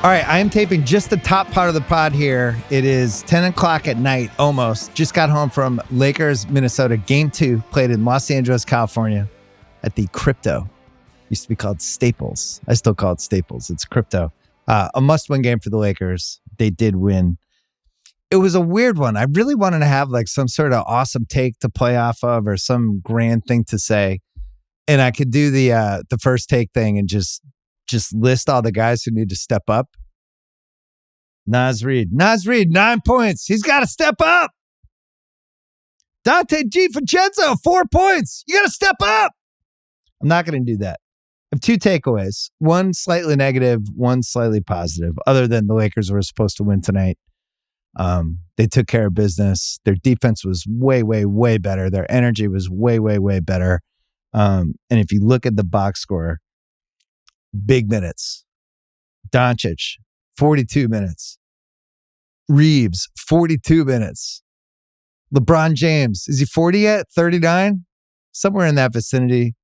All right, I am taping just the top part of the pod here. It is 10 o'clock at night, almost. Just got home from Lakers, Minnesota. Game 2, played in Los Angeles, California at the Crypto. Used to be called Staples. I still call it Staples. It's Crypto. A must-win game for the Lakers. They did win. It was a weird one. I really wanted to have like some sort of awesome take to play off of or some grand thing to say. And I could do the first take thing and just list all the guys who need to step up. Naz Reid, 9 points. He's got to step up. Dante DiVincenzo, 4 points. You got to step up. I'm not going to do that. I have 2 takeaways. One slightly negative, one slightly positive. Other than the Lakers were supposed to win tonight. They took care of business. Their defense was way, way, way better. Their energy was way, way, way better. And if you look at the box score, big minutes. Doncic, 42 minutes. Reeves, 42 minutes. LeBron James, is he 40 yet? 39? Somewhere in that vicinity.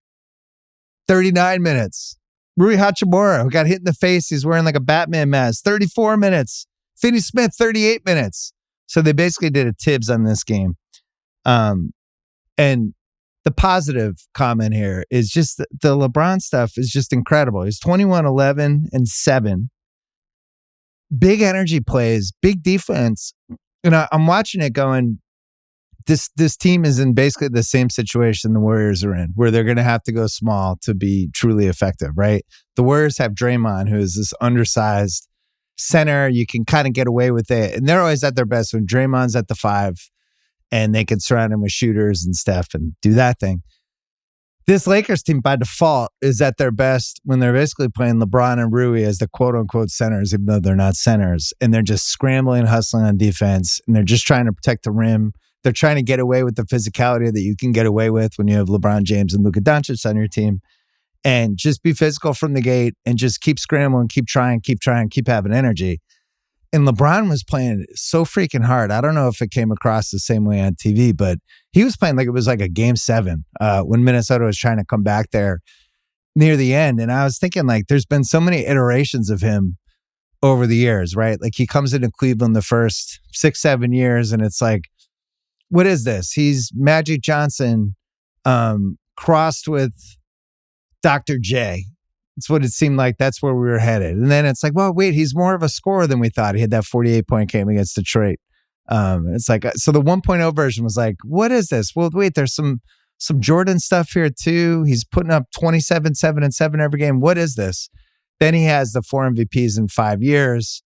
39 minutes. Rui Hachimura, who got hit in the face. He's wearing like a Batman mask. 34 minutes. Finney Smith, 38 minutes. So they basically did a Tibbs on this game. And the positive comment here is just the LeBron stuff is just incredible. He's 21, 11, and 7. Big energy plays, big defense. And I'm watching it going, this team is in basically the same situation the Warriors are in, where they're going to have to go small to be truly effective, right? The Warriors have Draymond, who is this undersized center. You can kind of get away with it. And they're always at their best when Draymond's at the 5 and they can surround him with shooters and stuff and do that thing. This Lakers team, by default, is at their best when they're basically playing LeBron and Rui as the quote-unquote centers, even though they're not centers. And they're just scrambling and hustling on defense. And they're just trying to protect the rim. They're trying to get away with the physicality that you can get away with when you have LeBron James and Luka Doncic on your team. And just be physical from the gate and just keep scrambling, keep trying, keep having energy. And LeBron was playing so freaking hard. I don't know if it came across the same way on TV, but he was playing like it was like a game 7 when Minnesota was trying to come back there near the end. And I was thinking, like, there's been so many iterations of him over the years, right? Like, he comes into Cleveland the first 6-7 years, and it's like, what is this? He's Magic Johnson crossed with Dr. J. It's what it seemed like. That's where we were headed. And then it's like, well, wait, he's more of a scorer than we thought. He had that 48-point game against Detroit. It's like, so the 1.0 version was like, what is this? Well, wait, there's some Jordan stuff here too. He's putting up 27, 7, and 7 every game. What is this? Then he has the 4 MVPs in 5 years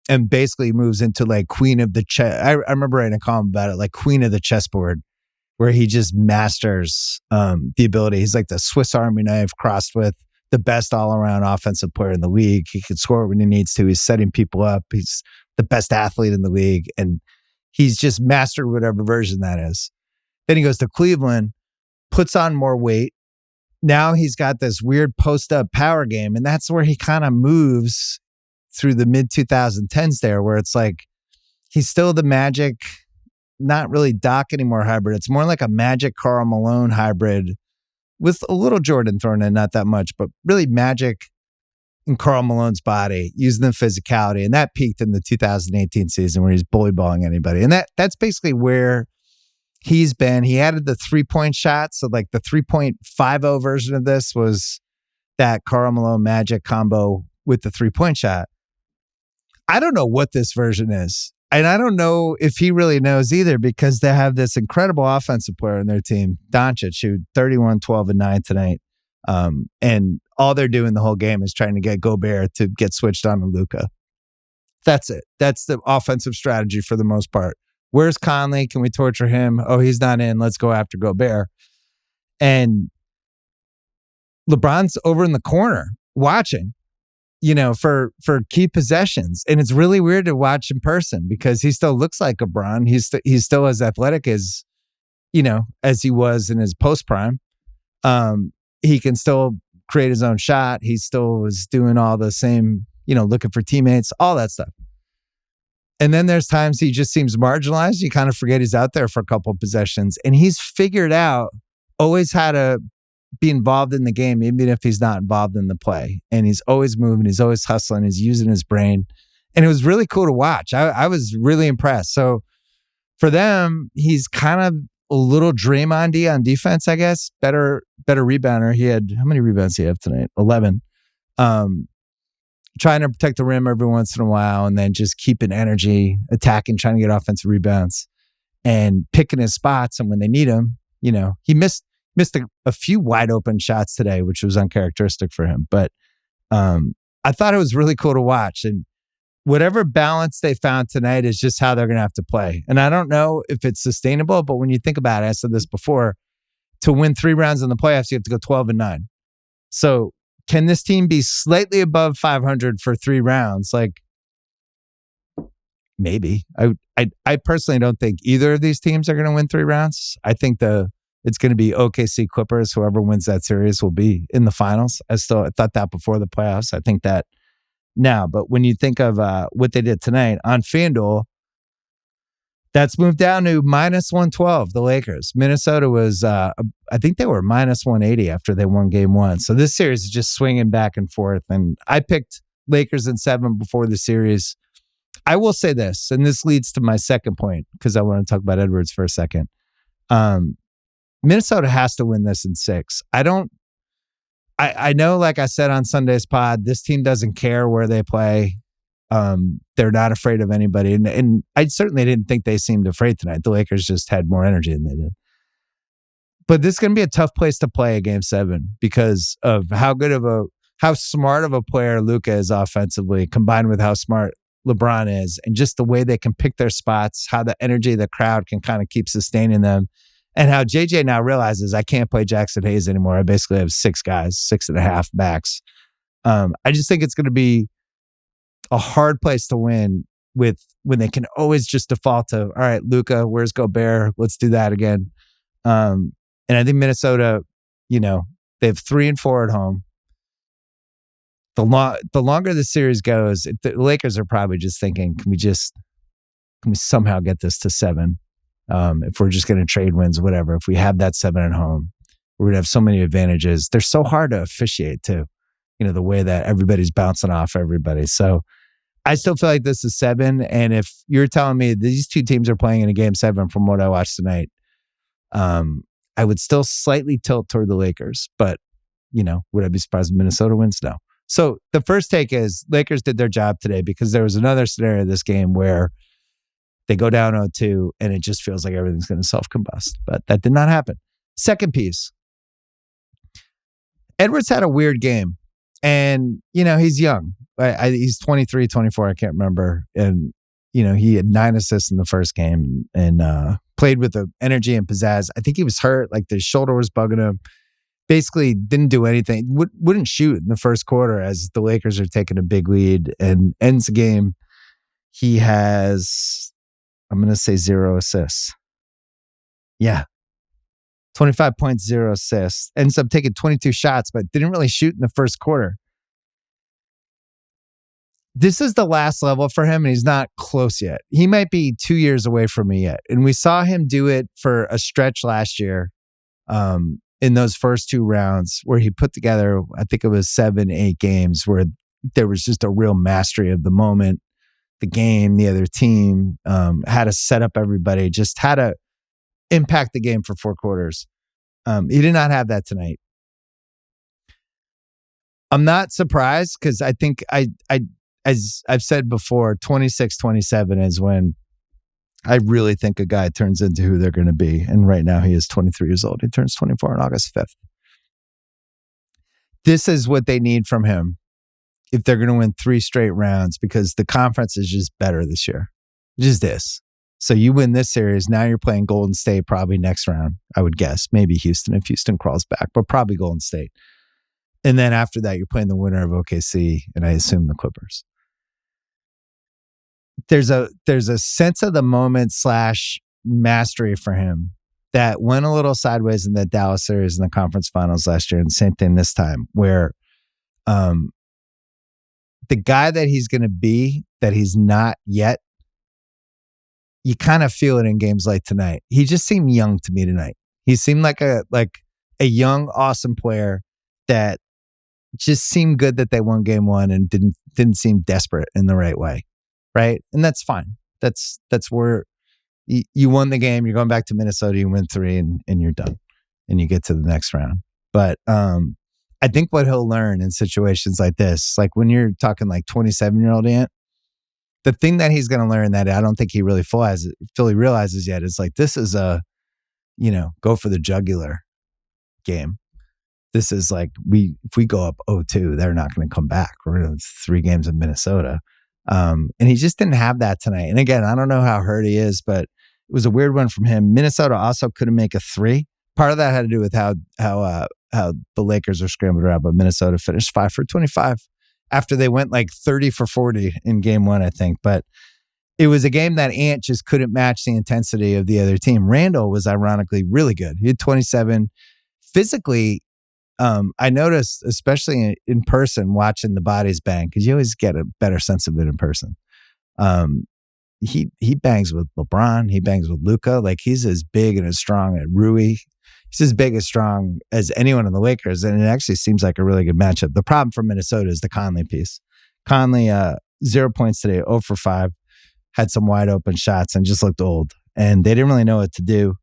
and basically moves into like queen of the chess. I remember writing a column about it, like queen of the chessboard, where he just masters the ability. He's like the Swiss Army knife crossed with the best all-around offensive player in the league. He can score when he needs to. He's setting people up. He's the best athlete in the league. And he's just mastered whatever version that is. Then he goes to Cleveland, puts on more weight. Now he's got this weird post-up power game. And that's where he kind of moves through the mid-2010s there, where it's like he's still the Magic, not really Doc anymore hybrid. It's more like a Magic Karl Malone hybrid with a little Jordan thrown in, not that much, but really Magic in Karl Malone's body, using the physicality. And that peaked in the 2018 season where he's bully balling anybody. And that's basically he's been. He added the 3-point shot. So like the 3.50 version of this was that Karl Malone Magic combo with the 3-point shot. I don't know what this version is. And I don't know if he really knows either, because they have this incredible offensive player in their team, Doncic, who 31, 12, and 9 tonight. And all they're doing the whole game is trying to get Gobert to get switched on to Luka. That's it. That's the offensive strategy for the most part. Where's Conley? Can we torture him? Oh, he's not in. Let's go after Gobert. And LeBron's over in the corner watching, for key possessions. And it's really weird to watch in person because he still looks like LeBron. He's still as athletic as, as he was in his post prime. He can still create his own shot. He still was doing all the same, looking for teammates, all that stuff. And then there's times he just seems marginalized. You kind of forget he's out there for a couple of possessions. And he's figured out always how to be involved in the game, even if he's not involved in the play. And he's always moving. He's always hustling. He's using his brain. And it was really cool to watch. I was really impressed. So for them, he's kind of a little Draymond-y on defense, I guess. Better rebounder. He had, how many rebounds did he have tonight? 11. Trying to protect the rim every once in a while and then just keeping energy, attacking, trying to get offensive rebounds and picking his spots. And when they need him, he missed a few wide open shots today, which was uncharacteristic for him. But I thought it was really cool to watch. And whatever balance they found tonight is just how they're going to have to play. And I don't know if it's sustainable, but when you think about it, I said this before, to win 3 rounds in the playoffs, you have to go 12-9. So can this team be slightly above 500 for 3 rounds? Like, maybe. I personally don't think either of these teams are going to win 3 rounds. I think it's going to be OKC Clippers. Whoever wins that series will be in the finals. I thought that before the playoffs. I think that now. But when you think of what they did tonight on FanDuel, that's moved down to -112, the Lakers. Minnesota was, I think they were -180 after they won game 1. So this series is just swinging back and forth. And I picked Lakers in 7 before the series. I will say this, and this leads to my second point, because I want to talk about Edwards for a second. Minnesota has to win this in 6. I know, like I said on Sunday's pod, this team doesn't care where they play. They're not afraid of anybody. And I certainly didn't think they seemed afraid tonight. The Lakers just had more energy than they did. But this is going to be a tough place to play a game 7 because of how smart of a player Luka is offensively, combined with how smart LeBron is, and just the way they can pick their spots, how the energy of the crowd can kind of keep sustaining them, and how JJ now realizes I can't play Jackson Hayes anymore. I basically have 6 guys, 6.5 backs. I just think it's going to be a hard place to win when they can always just default to, all right, Luka, where's Gobert? Let's do that again. And I think Minnesota, they have 3 and 4 at home. The longer the series goes, the Lakers are probably just thinking, can we somehow get this to 7? If we're just going to trade wins, whatever. If we have that 7 at home, we're going to have so many advantages. They're so hard to officiate too. The way that everybody's bouncing off everybody. So I still feel like this is 7. And if you're telling me these 2 teams are playing in a game 7 from what I watched tonight, I would still slightly tilt toward the Lakers. But, would I be surprised if Minnesota wins? No. So the first take is Lakers did their job today, because there was another scenario in this game where they go down 0-2 and it just feels like everything's going to self-combust. But that did not happen. Second piece. Edwards had a weird game. And, he's young. He's 23, 24, I can't remember. And, he had 9 assists in the first game and played with the energy and pizzazz. I think he was hurt. Like the shoulder was bugging him. Basically didn't do anything. Wouldn't shoot in the first quarter as the Lakers are taking a big lead, and ends the game. He has, I'm going to say 0 assists. Yeah. 25 points, 0 assists. Ends up taking 22 shots, but didn't really shoot in the first quarter. This is the last level for him, and he's not close yet. He might be 2 years away from me yet. And we saw him do it for a stretch last year in those first 2 rounds where he put together, I think it was 7-8 games where there was just a real mastery of the moment, the game, the other team, how to set up everybody, just how to impact the game for 4 quarters. He did not have that tonight. I'm not surprised because I think as I've said before, 26-27 is when I really think a guy turns into who they're going to be. And right now he is 23 years old. He turns 24 on August 5th. This is what they need from him if they're going to win 3 straight rounds, because the conference is just better this year. It just is. So you win this series, now you're playing Golden State probably next round, I would guess. Maybe Houston if Houston crawls back, but probably Golden State. And then after that, you're playing the winner of OKC, and I assume the Clippers. There's a sense of the moment / mastery for him that went a little sideways in the Dallas series in the conference finals last year, and same thing this time, where the guy that he's going to be, that he's not yet, you kind of feel it in games like tonight. He just seemed young to me tonight. He seemed like a a young, awesome player that just seemed good that they won game one and didn't seem desperate in the right way, right? And that's fine. That's where you won the game. You're going back to Minnesota. You win 3 and you're done, and you get to the next round. But I think what he'll learn in situations like this, like when you're talking like 27-year-old Ant, the thing that he's going to learn that I don't think he really fully realizes yet is like, this is a, go for the jugular game. This is like, if we go up 0-2, they're not going to come back. We're going to have 3 games in Minnesota. And he just didn't have that tonight. And again, I don't know how hurt he is, but it was a weird one from him. Minnesota also couldn't make a 3. Part of that had to do with how the Lakers are scrambled around, but Minnesota finished 5 for 25 after they went like 30 for 40 in game one, I think. But it was a game that Ant just couldn't match the intensity of the other team. Randall was ironically really good. He had 27. Physically, I noticed, especially in person, watching the bodies bang, because you always get a better sense of it in person. He bangs with LeBron. He bangs with Luka. Like, he's as big and as strong as Rui. He's as big as strong as anyone in the Lakers, and it actually seems like a really good matchup. The problem for Minnesota is the Conley piece. Conley, 0 points today, 0 for 5, had some wide open shots and just looked old, and they didn't really know what to do.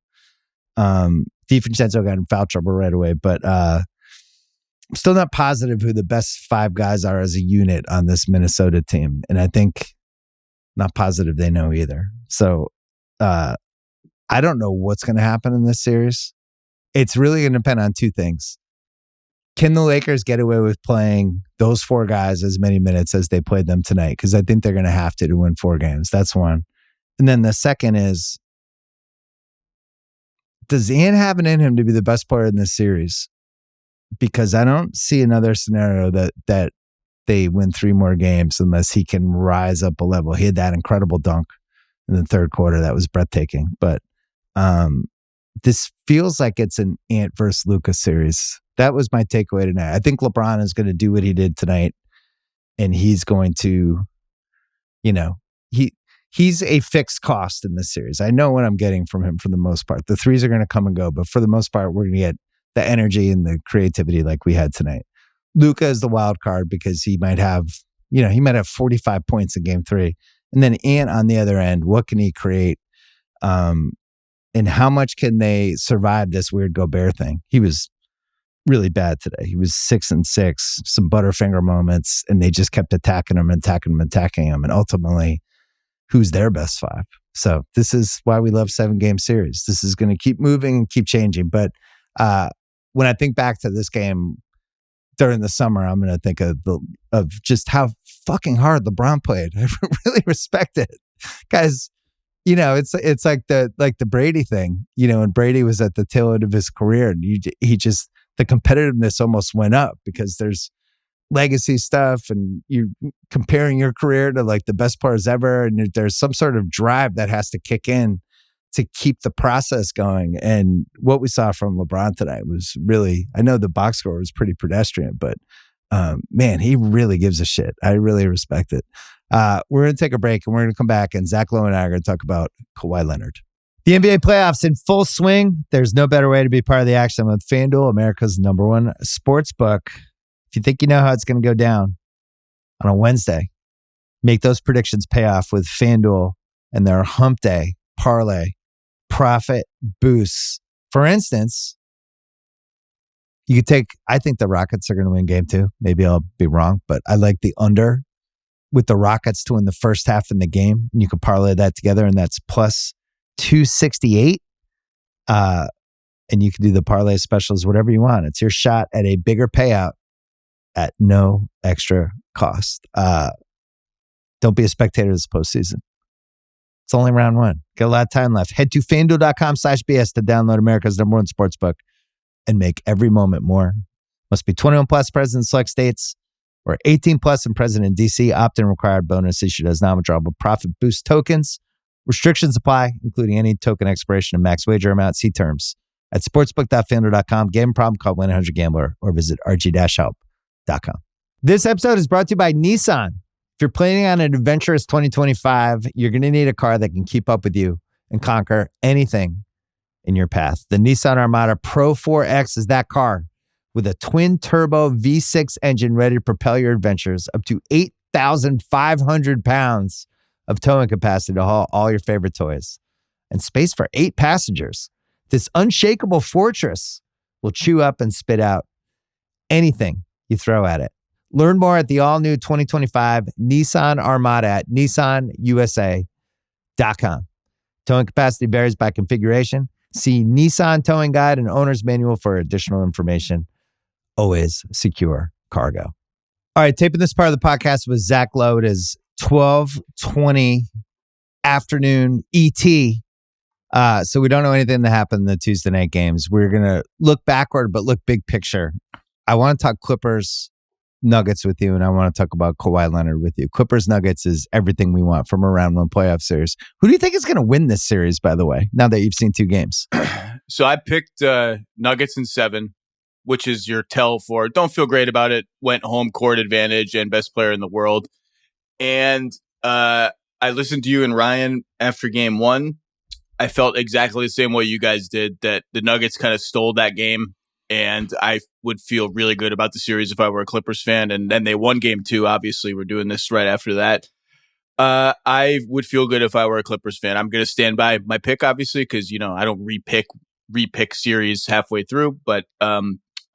DiVincenzo got in foul trouble right away, but I'm still not positive who the best 5 guys are as a unit on this Minnesota team, and I think not positive they know either. So I don't know what's going to happen in this series. It's really going to depend on 2 things. Can the Lakers get away with playing those 4 guys as many minutes as they played them tonight? Because I think they're going to have to win 4 games. That's one. And then the second is, does Ant have it in him to be the best player in this series? Because I don't see another scenario that they win 3 more games unless he can rise up a level. He had that incredible dunk in the third quarter. That was breathtaking. But this feels like it's an Ant versus Luka series. That was my takeaway tonight. I think LeBron is going to do what he did tonight, and he's going to, he's a fixed cost in this series. I know what I'm getting from him for the most part. The threes are going to come and go, but for the most part, we're going to get the energy and the creativity like we had tonight. Luka is the wild card because he might have 45 points in game 3. And then Ant on the other end, what can he create? And how much can they survive this weird Gobert thing? He was really bad today. He was 6-6, some Butterfinger moments, and they just kept attacking him. And ultimately, who's their best 5? So this is why we love 7-game series. This is going to keep moving and keep changing. But when I think back to this game during the summer, I'm going to think of just how fucking hard LeBron played. I really respect it, guys. It's like the Brady thing. When Brady was at the tail end of his career, and the competitiveness almost went up because there's legacy stuff, and you're comparing your career to like the best players ever, and there's some sort of drive that has to kick in to keep the process going. And what we saw from LeBron tonight was really, I know the box score was pretty pedestrian, but man, he really gives a shit. I really respect it. We're going to take a break, and we're going to come back, and Zach Lowe and I are going to talk about Kawhi Leonard. The NBA playoffs in full swing. There's no better way to be part of the action with FanDuel, America's #1 sports book. If you think you know how it's going to go down on a Wednesday, make those predictions pay off with FanDuel and their hump day parlay profit boosts. For instance, you could take, I think the Rockets are going to win game 2. Maybe I'll be wrong, but I like the under with the Rockets to win the first half in the game. And you could parlay that together, and that's plus 268. And you can do the parlay specials, whatever you want. It's your shot at a bigger payout at no extra cost. Don't be a spectator this postseason. It's only round 1. Got a lot of time left. Head to FanDuel.com/BS to download America's #1 sportsbook and make every moment more. Must be 21 plus, present in select states, or 18 plus and present in DC. Opt-in required. Bonus issued as non-withdrawable profit boost tokens. Restrictions apply, including any token expiration and max wager amount. See terms at sportsbook.fanduel.com. Game problem, call 1-800-GAMBLER or visit rg-help.com. This episode is brought to you by Nissan. If you're planning on an adventurous 2025, you're going to need a car that can keep up with you and conquer anything in your path. The Nissan Armada Pro 4X is that car with a twin-turbo V6 engine ready to propel your adventures up to 8,500 pounds of towing capacity to haul all your favorite toys and space for 8 passengers. This unshakable fortress will chew up and spit out anything you throw at it. Learn more at the all-new 2025 Nissan Armada at nissanusa.com. Towing capacity varies by configuration. See Nissan Towing Guide and Owner's Manual for additional information. Always secure cargo. All right, taping this part of the podcast with Zach Lowe. It is 12:20 afternoon ET. So we don't know anything that happened in the Tuesday night games. We're going to look backward, but look big picture. I want to talk Clippers Nuggets with you, and I want to talk about Kawhi Leonard with you. Clippers Nuggets is everything we want from a round one playoff series. Who do you think is going to win this series, by the way, now that you've seen 2 games? So I picked Nuggets in 7, which is your tell for don't feel great about it, went home court advantage and best player in the world. And I listened to you and Ryan after game 1. I felt exactly the same way you guys did, that the Nuggets kind of stole that game. And I would feel really good about the series if I were a Clippers fan. And then they won game 2. Obviously, we're doing this right after that. I would feel good if I were a Clippers fan. I'm going to stand by my pick, obviously, because, I don't repick series halfway through. But I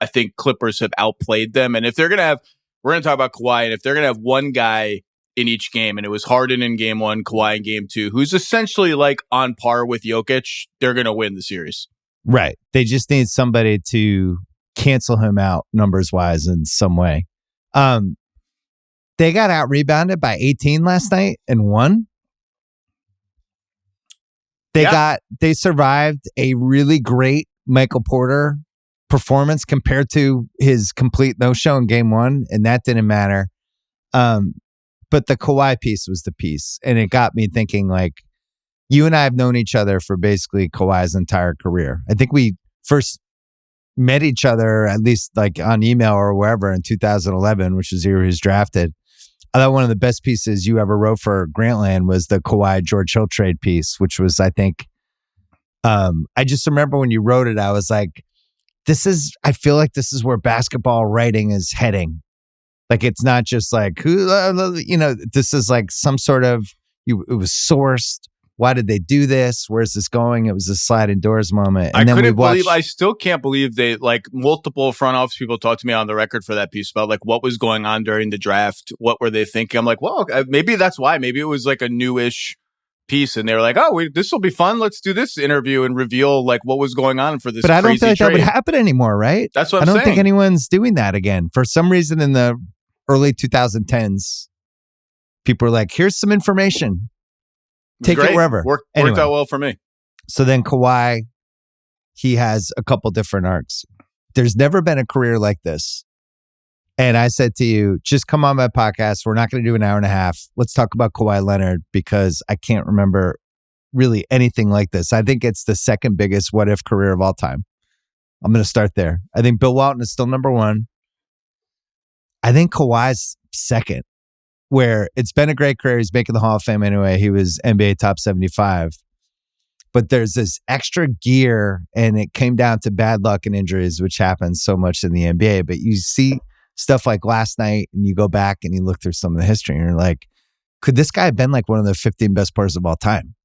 think Clippers have outplayed them. And if they're going to have, we're going to talk about Kawhi, and if they're going to have one guy in each game, and it was Harden in game 1, Kawhi in game 2, who's essentially like on par with Jokic, they're going to win the series. Right. They just need somebody to cancel him out numbers-wise in some way. They got out-rebounded by 18 last night and won. They survived a really great Michael Porter performance compared to his complete no-show in game 1, and that didn't matter. But the Kawhi piece was the piece, and it got me thinking, like, you and I have known each other for basically Kawhi's entire career. I think we first met each other, at least like on email or wherever, in 2011, which was the year he was drafted. I thought one of the best pieces you ever wrote for Grantland was the Kawhi George Hill trade piece, which was, I think, I just remember when you wrote it, I was like, I feel like this is where basketball writing is heading. Like, it's not just like, this is like some sort of, it was sourced. Why did they do this? Where's this going? It was a sliding doors moment. And I still can't believe they, like, multiple front office people talked to me on the record for that piece about, like, what was going on during the draft. What were they thinking? I'm like, well, maybe that's why. Maybe it was like a newish piece. And they were like, this will be fun. Let's do this interview and reveal, like, what was going on for this crazy trade. But I don't feel like that would happen anymore, right? That's what I'm saying. I don't think anyone's doing that again. For some reason in the early 2010s, people were like, here's some information. Take it wherever. Worked out well for me. So then Kawhi, he has a couple different arcs. There's never been a career like this. And I said to you, just come on my podcast. We're not going to do an hour and a half. Let's talk about Kawhi Leonard, because I can't remember really anything like this. I think it's the second biggest what-if career of all time. I'm going to start there. I think Bill Walton is still number 1. I think Kawhi's second, where it's been a great career. He's making the Hall of Fame anyway. He was NBA top 75. But there's this extra gear, and it came down to bad luck and injuries, which happens so much in the NBA. But you see stuff like last night, and you go back and you look through some of the history, and you're like, could this guy have been like one of the 15 best players of all time?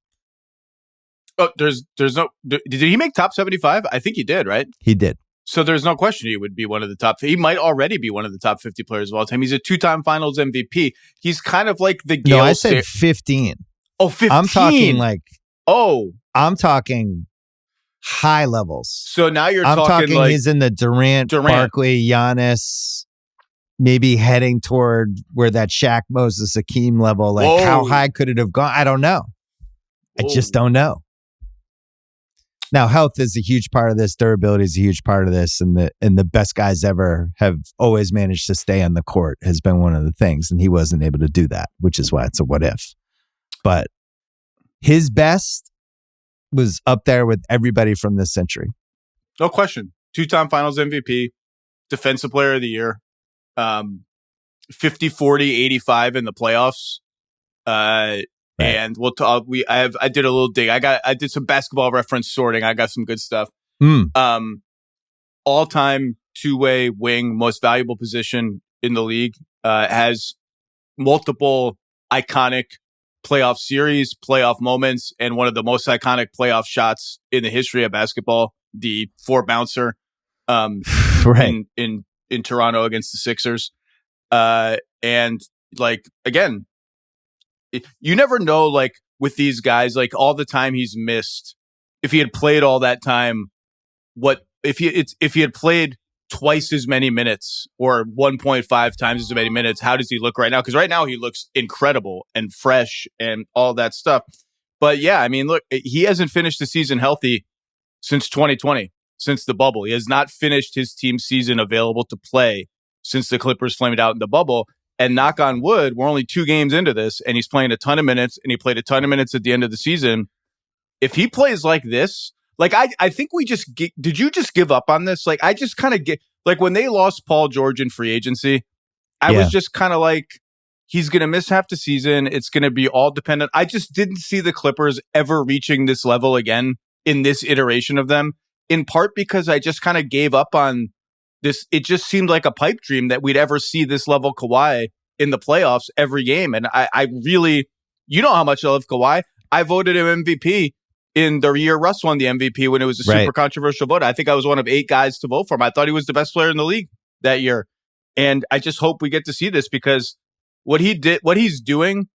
Oh, there's no... Did he make top 75? I think he did, right? He did. So there's no question he would be one of the top. He might already be one of the top 50 players of all time. He's a 2-time Finals MVP. He's kind of like the Gale. No, I said 15. Oh, 15. I'm talking like. Oh, I'm talking high levels. So now I'm talking like he's in the Durant, Barkley, Giannis, maybe heading toward where that Shaq, Moses, Hakeem level. Like, how high could it have gone? I don't know. I just don't know. Now, health is a huge part of this. Durability is a huge part of this. And the best guys ever have always managed to stay on the court has been one of the things. And he wasn't able to do that, which is why it's a what if. But his best was up there with everybody from this century. No question. 2-time Finals MVP, Defensive Player of the Year, 50, 40, 85 in the playoffs. Right. And we'll talk. I did a little dig. I did some basketball reference sorting. I got some good stuff. All-time two-way wing, most valuable position in the league, has multiple iconic playoff series, playoff moments, and one of the most iconic playoff shots in the history of basketball, the 4-bouncer Right. in Toronto against the Sixers. And like, again, you never know, like with these guys, like all the time he's missed, if he had played all that time, if he had played twice as many minutes or 1.5 times as many minutes, how does he look right now? Because right now he looks incredible and fresh and all that stuff. But yeah, I mean, look, he hasn't finished the season healthy since 2020, since the bubble. He has not finished his team's season available to play since the Clippers flamed out in the bubble. And knock on wood, we're only 2 games into this, and he's playing a ton of minutes, and he played a ton of minutes at the end of the season. If he plays like this, like I think we just did you just give up on this? Like I just kind of get like when they lost Paul George in free agency, I was just kind of like, he's going to miss half the season. It's going to be all dependent. I just didn't see the Clippers ever reaching this level again in this iteration of them, in part because I just kind of gave up on this. It just seemed like a pipe dream that we'd ever see this level Kawhi in the playoffs every game. And I really, you know how much I love Kawhi. I voted him MVP in the year Russ won the MVP when it was a super controversial vote. I think I was one of 8 guys to vote for him. I thought he was the best player in the league that year. And I just hope we get to see this, because what he's doing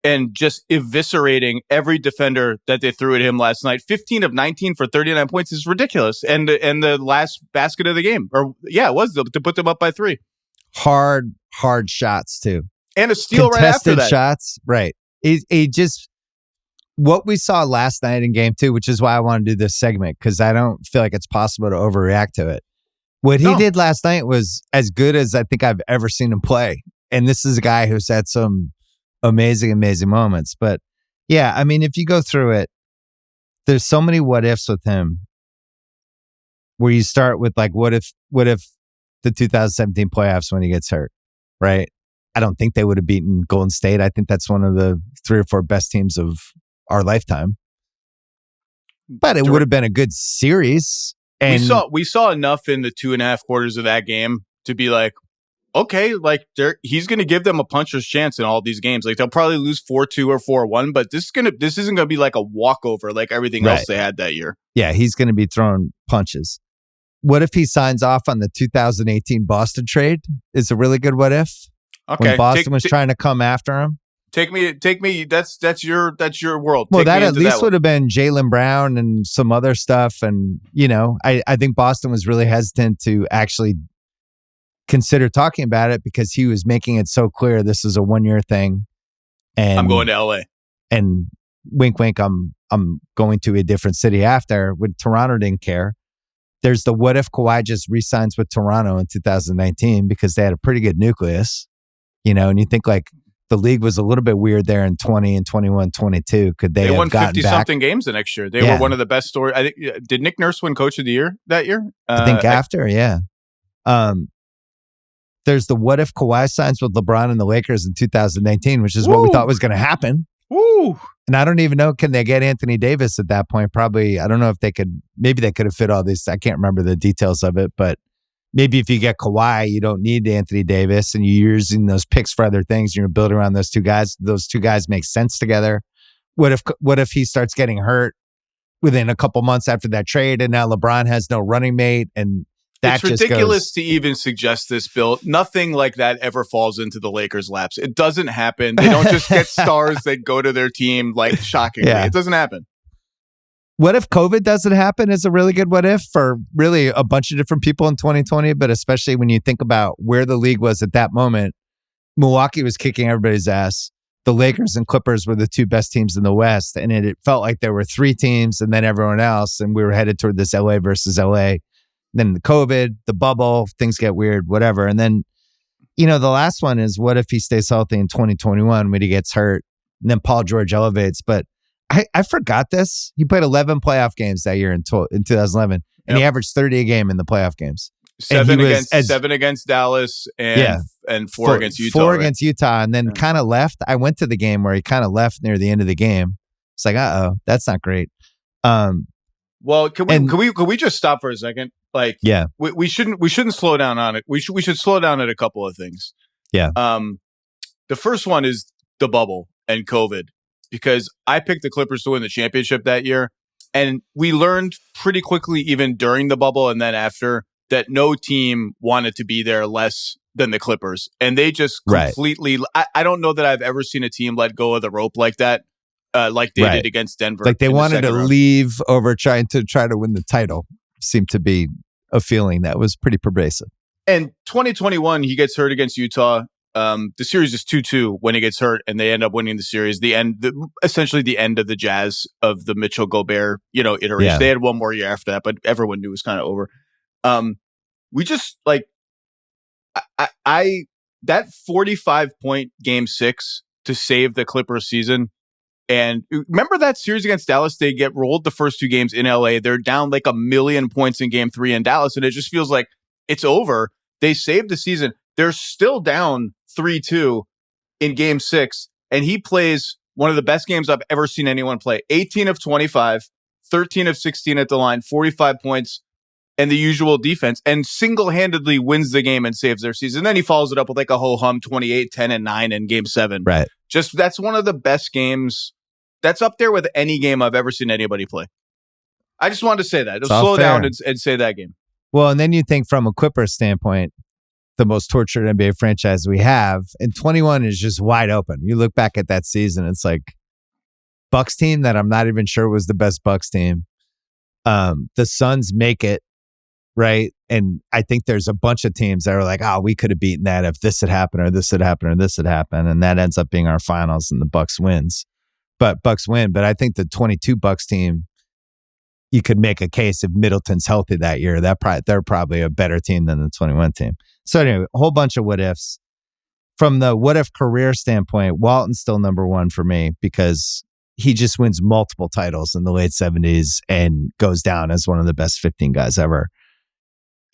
and just eviscerating every defender that they threw at him last night, 15 of 19 for 39 points is ridiculous. And the last basket of the game, it was to put them up by 3. Hard shots too. And a steal right after that. Shots. Right. He just, what we saw last night in game 2, which is why I want to do this segment, because I don't feel like it's possible to overreact to it. What he did last night was as good as I think I've ever seen him play. And this is a guy who's had some amazing moments. But yeah, I mean, if you go through it, there's so many what ifs with him, where you start with like, what if the 2017 playoffs when he gets hurt, right? I don't think they would have beaten Golden State. I think that's one of the 3 or 4 best teams of our lifetime. But it would have been a good series. And we saw enough in the 2.5 quarters of that game to be like, okay, like he's going to give them a puncher's chance in all these games. Like they'll probably lose 4-2 or 4-1, but this isn't going to be like a walkover like everything else they had that year. Yeah, he's going to be throwing punches. What if he signs off on the 2018 Boston trade? Is a really good what if. Okay, when Boston was trying to come after him. Take me. That's your world. Well, that at least would have been Jaylen Brown and some other stuff. And, you know, I think Boston was really hesitant to actually consider talking about it because he was making it so clear this is a 1-year thing. And I'm going to LA. And wink, wink, I'm going to a different city after. When Toronto didn't care. There's the what if Kawhi just re-signs with Toronto in 2019 because they had a pretty good nucleus, you know, and you think like, the league was a little bit weird there in 20 and 21, 22. Could they have won gotten 50-something games the next year. They were one of the best stories. I think. Did Nick Nurse win Coach of the Year that year? I think after, yeah. There's the what if Kawhi signs with LeBron and the Lakers in 2019, which is what we thought was going to happen. Woo! And I don't even know, can they get Anthony Davis at that point? Probably, I don't know if they could. Maybe they could have fit all these. I can't remember the details of it, but maybe if you get Kawhi, you don't need Anthony Davis and you're using those picks for other things. You're building around those 2 guys. Those 2 guys make sense together. What if he starts getting hurt within a couple months after that trade and now LeBron has no running mate and that it's ridiculous to even suggest this, Bill. Nothing like that ever falls into the Lakers' laps. It doesn't happen. They don't just get stars that go to their team like shockingly. Yeah. It doesn't happen. What if COVID doesn't happen is a really good what if for really a bunch of different people in 2020, but especially when you think about where the league was at that moment. Milwaukee was kicking everybody's ass. The Lakers and Clippers were the 2 best teams in the West, and it felt like there were 3 teams and then everyone else, and we were headed toward this LA versus LA. Then the COVID, the bubble, things get weird, whatever. And then, you know, the last one is what if he stays healthy in 2021 when he gets hurt, and then Paul George elevates, but I forgot this. He played 11 playoff games that year in 2011, and he averaged 30 a game in the playoff games. 7 against Dallas and and 4 against Utah. 4 right? against Utah, and then kind of left. I went to the game where he kind of left near the end of the game. It's like, that's not great. Well, can we just stop for a second? Like, yeah, we shouldn't slow down on it. We should slow down at a couple of things. Yeah. The first one is the bubble and COVID, because I picked the Clippers to win the championship that year, and we learned pretty quickly, even during the bubble and then after, that no team wanted to be there less than the Clippers, and they just completely. Right. I don't know that I've ever seen a team let go of the rope like that. Like they did against Denver. Like they wanted to leave over trying to win the title. Seemed to be a feeling that was pretty pervasive. And 2021, he gets hurt against Utah. The series is 2-2 when he gets hurt, and they end up winning the series. Essentially the end of the Jazz of the Mitchell Gobert, iteration. Yeah. They had one more year after that, but everyone knew it was kind of over. We just like that 45-point game 6 to save the Clippers season. And remember that series against Dallas? They get rolled the first 2 games in LA. They're down like 1 million points in game 3 in Dallas. And it just feels like it's over. They saved the season. They're still down 3-2 in game 6. And he plays one of the best games I've ever seen anyone play. 18 of 25, 13 of 16 at the line, 45 points, and the usual defense, and single-handedly wins the game and saves their season. And then he follows it up with like a ho-hum 28, 10, and 9 in game 7. Right. Just that's one of the best games. That's up there with any game I've ever seen anybody play. I just wanted to say that. Slow down and say that game. Well, and then you think from a Clippers standpoint, the most tortured NBA franchise we have, and 21 is just wide open. You look back at that season, it's like Bucks team that I'm not even sure was the best Bucks team. The Suns make it, right? And I think there's a bunch of teams that are like, we could have beaten that if this had happened or this had happened or this had happened. And that ends up being our finals and the Bucks wins. But Bucks win. But I think the 22 Bucks team, you could make a case if Middleton's healthy that year, they're probably a better team than the 21 team. So anyway, a whole bunch of what ifs. From the what if career standpoint, Walton's still number 1 for me because he just wins multiple titles in the late 70s and goes down as one of the best 15 guys ever.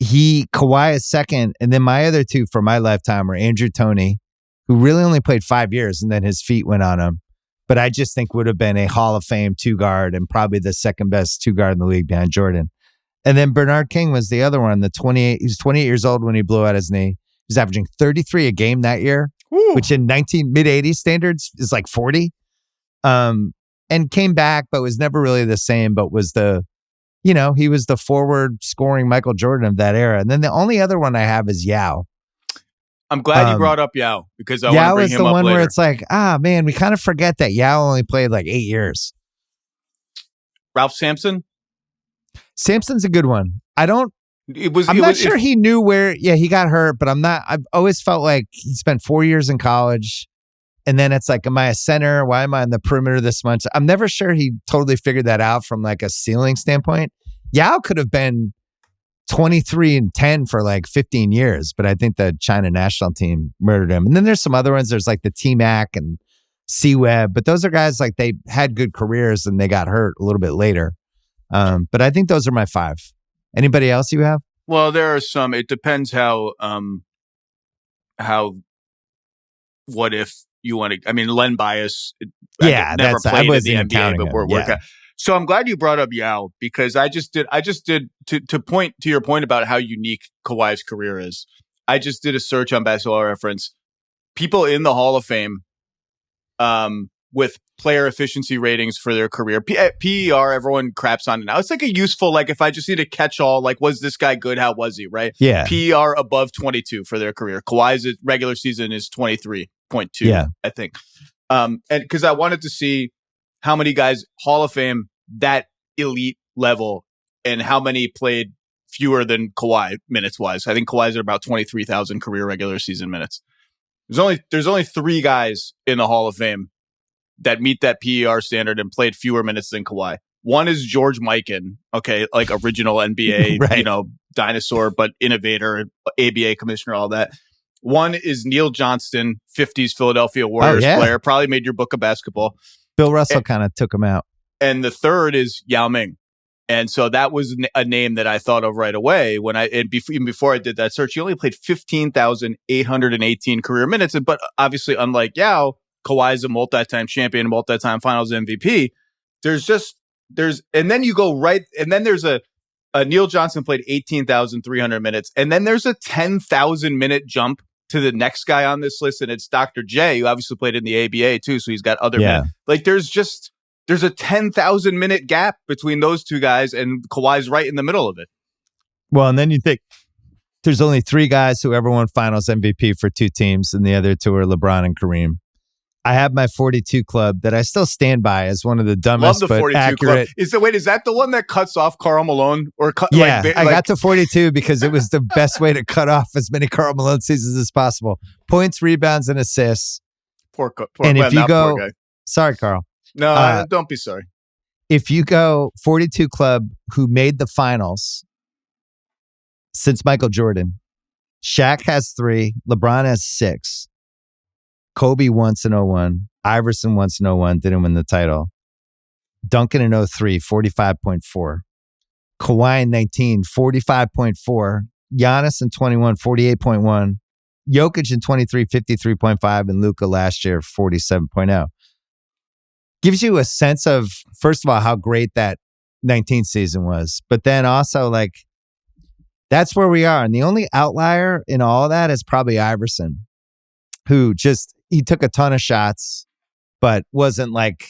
Kawhi is second, and then my other 2 for my lifetime were Andrew Toney, who really only played 5 years, and then his feet went on him. But I just think would have been a Hall of Fame 2-guard and probably the second best 2-guard in the league behind Jordan. And then Bernard King was the other one, he was 28 years old when he blew out his knee. He was averaging 33 a game that year, which in mid-80s standards is like 40. And came back, but was never really the same, but was he was the forward scoring Michael Jordan of that era. And then the only other one I have is Yao. I'm glad you brought up Yao because I want to bring him up later. Yao is the one where it's like, man, we kind of forget that Yao only played like 8 years. Ralph Sampson? Sampson's a good one. I'm not sure he knew where, he got hurt, but I've always felt like he spent 4 years in college. And then it's like, am I a center? Why am I on the perimeter this much? I'm never sure he totally figured that out from like a ceiling standpoint. Yao could have been 23 and 10 for like 15 years, but I think the China national team murdered him. And then there's some other ones. There's like the T-Mac and C-Web, but those are guys like they had good careers and they got hurt a little bit later. But I think those are my 5. Anybody else you have? Well, there are some. It depends how what if you want to, Len Bias. Never played in the NBA, but we're working. So I'm glad you brought up Yao because I just did to point to your point about how unique Kawhi's career is. I just did a search on Basketball Reference. People in the Hall of Fame with player efficiency ratings for their career. PER, everyone craps on it now. It's like a useful, like if I just need a catch-all, like was this guy good? How was he, right? Yeah. PER above 22 for their career. Kawhi's regular season is 23.2, I think. And because I wanted to see how many guys Hall of Fame that elite level and how many played fewer than Kawhi minutes wise. I think Kawhi's at about 23,000 career regular season minutes. There's only 3 guys in the Hall of Fame that meet that PER standard and played fewer minutes than Kawhi. One is George Mikan, okay, like original NBA, right. Dinosaur, but innovator, ABA commissioner, all that. One is Neil Johnston, 50s Philadelphia Warriors player, probably made your book of basketball. Bill Russell kind of took him out. And the third is Yao Ming. And so that was a name that I thought of right away even before I did that search. He only played 15,818 career minutes. But obviously, unlike Yao, Kawhi is a multi-time champion, multi-time finals MVP. And then you go right. And then there's a Neil Johnson played 18,300 minutes. And then there's a 10,000 minute jump to the next guy on this list. And it's Dr. J, who obviously played in the ABA too. So he's got other men. Like there's a 10,000 minute gap between those two guys, and Kawhi's right in the middle of it. Well, and then you think there's only 3 guys who ever won finals MVP for 2 teams, and the other 2 are LeBron and Kareem. I have my 42 club that I still stand by as one of the dumbest but accurate. Club. Is that the one that cuts off Karl Malone? I got to 42 because it was the best way to cut off as many Karl Malone seasons as possible. Points, rebounds, and assists. Poor and if you go, poor guy. Sorry, Carl. No, don't be sorry. If you go 42 club who made the finals since Michael Jordan, Shaq has 3, LeBron has 6, Kobe once in 01, Iverson once in 01, didn't win the title, Duncan in 03, 45.4, Kawhi in 19, 45.4, Giannis in 21, 48.1, Jokic in 23, 53.5, and Luka last year, 47.0. Gives you a sense of, first of all, how great that 19th season was. But then also, like, that's where we are. And the only outlier in all of that is probably Iverson, who he took a ton of shots, but wasn't like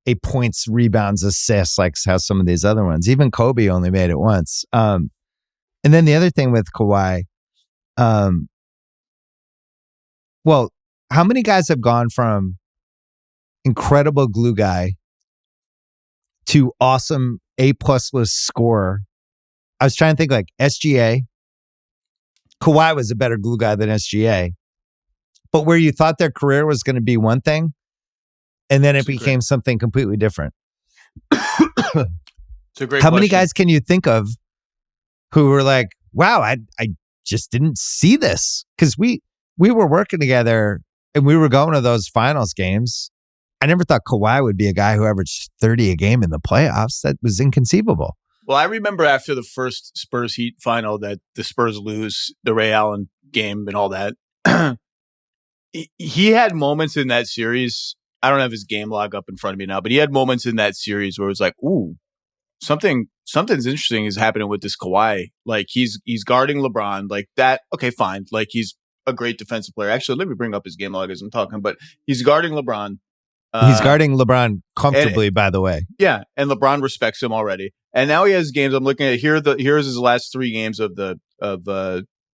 a points, rebounds, assists like how some of these other ones. Even Kobe only made it once. And then the other thing with Kawhi, well, how many guys have gone from incredible glue guy to awesome A+ list scorer? I was trying to think like SGA. Kawhi was a better glue guy than SGA. But where you thought their career was going to be one thing, and then it became something completely different. It's a great How many guys can you think of who were like, wow, I just didn't see this? Because we were working together and we were going to those finals games. I never thought Kawhi would be a guy who averaged 30 a game in the playoffs. That was inconceivable. Well, I remember after the first Spurs Heat final that the Spurs lose the Ray Allen game and all that. He had moments in that series. I don't have his game log up in front of me now, but he had moments in that series where it was like, ooh, something's interesting is happening with this Kawhi. Like he's guarding LeBron like that. Okay, fine. Like he's a great defensive player. Actually, let me bring up his game log as I'm talking, but he's guarding LeBron. He's guarding LeBron comfortably, by the way. Yeah, and LeBron respects him already. And now he has games. I'm looking at here's his last 3 games of those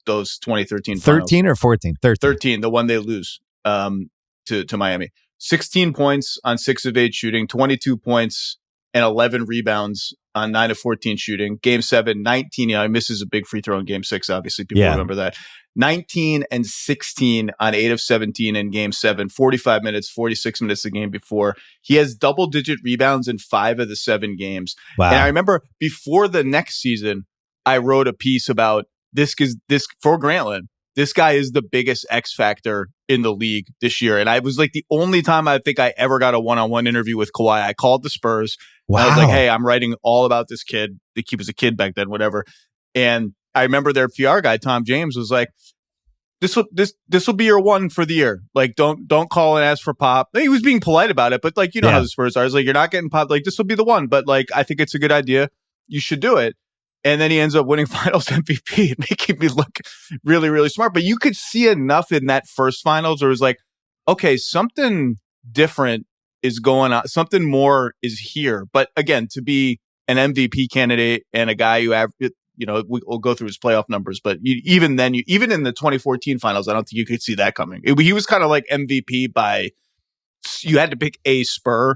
2013 finals. 13 or 14? 13, the one they lose to Miami. 16 points on 6 of 8 shooting, 22 points and 11 rebounds on 9 of 14 shooting. Game 7, 19. He misses a big free throw in Game 6. Obviously, people remember that. 19 and 16 on 8 of 17 in Game 7, 45 minutes, 46 minutes the game before. He has double-digit rebounds in 5 of the 7 games. Wow. And I remember before the next season, I wrote a piece about this for Grantland. This guy is the biggest X factor in the league this year. And I was like the only time I think I ever got a one-on-one interview with Kawhi. I called the Spurs. Wow. I was like, hey, I'm writing all about this kid. He was a kid back then, whatever. And I remember their PR guy, Tom James, was like, this will be your one for the year. Like, don't call and ask for Pop. He was being polite about it, but like, you know how the Spurs are. I was like, you're not getting Pop. Like, this will be the one. But like, I think it's a good idea. You should do it. And then he ends up winning finals MVP and making me look really, really smart. But you could see enough in that first finals where it was like, okay, something different is going on. Something more is here. But again, to be an MVP candidate and a guy who we'll go through his playoff numbers, but even in the 2014 finals, I don't think you could see that coming. He was kind of like MVP by, you had to pick a Spur,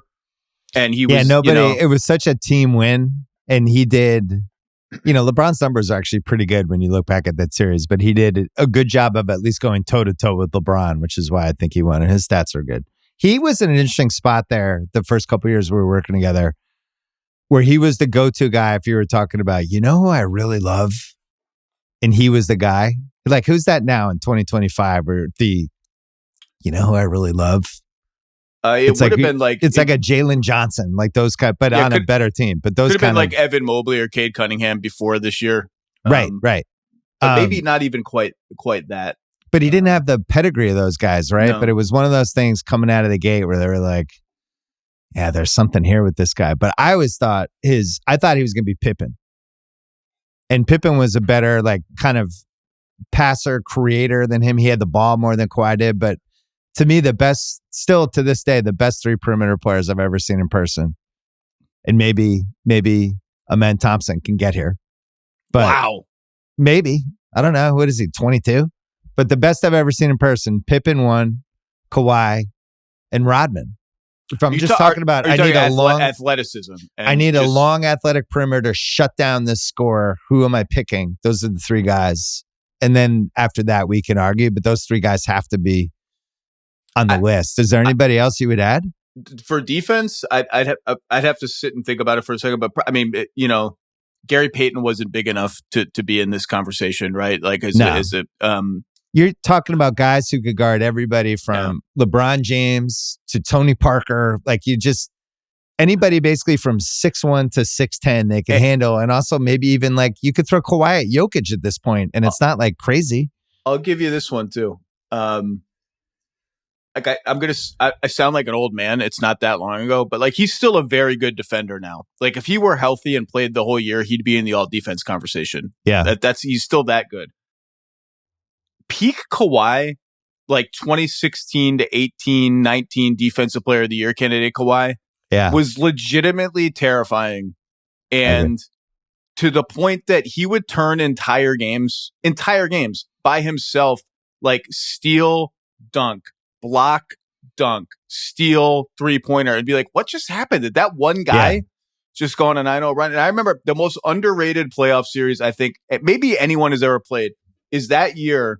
and he was. Yeah, nobody. It was such a team win, and he did. LeBron's numbers are actually pretty good when you look back at that series, but he did a good job of at least going toe to toe with LeBron, which is why I think he won. And his stats are good. He was in an interesting spot there the first couple of years we were working together, where he was the go-to guy if you were talking about, who I really love? And he was the guy. Like, who's that now in 2025? Or who I really love? It would have been like it's like a Jalen Johnson, like those kind, but on a better team. But those could have been like Evan Mobley or Cade Cunningham before this year. Right. But maybe not even quite that. But he didn't have the pedigree of those guys, right? No. But it was one of those things coming out of the gate where they were like, yeah, there's something here with this guy. But I always thought I thought he was going to be Pippen. And Pippen was a better, like, kind of passer creator than him. He had the ball more than Kawhi did. But to me, the best, still to this day, the best 3 perimeter players I've ever seen in person. And maybe Amen Thompson can get here. But wow. Maybe. I don't know. What is he, 22? But the best I've ever seen in person, Pippen 1, Kawhi, and Rodman. If I'm just talking about, I need a long athleticism. I need a long athletic perimeter to shut down this scorer. Who am I picking? Those are the 3 guys. And then after that, we can argue. But those 3 guys have to be on the list. Is there anybody else you would add? For defense, I'd have to sit and think about it for a second. But I mean, Gary Payton wasn't big enough to be in this conversation, right? Like, you're talking about guys who could guard everybody from LeBron James to Tony Parker. Like, anybody basically from 6'1" to 6'10" they can handle. And also maybe even like you could throw Kawhi at Jokic at this point, and it's not like crazy. I'll give you this one too. Like I sound like an old man. It's not that long ago, but like he's still a very good defender now. Like if he were healthy and played the whole year, he'd be in the all defense conversation. Yeah. He's still that good. Peak Kawhi, like 2016 to 18, 19 defensive player of the year candidate Kawhi was legitimately terrifying. And to the point that he would turn entire games by himself, like steal, dunk, block, dunk, steal, 3-pointer, and be like, what just happened? Did that one guy just go on a 9-0 run? And I remember the most underrated playoff series I think maybe anyone has ever played is that year,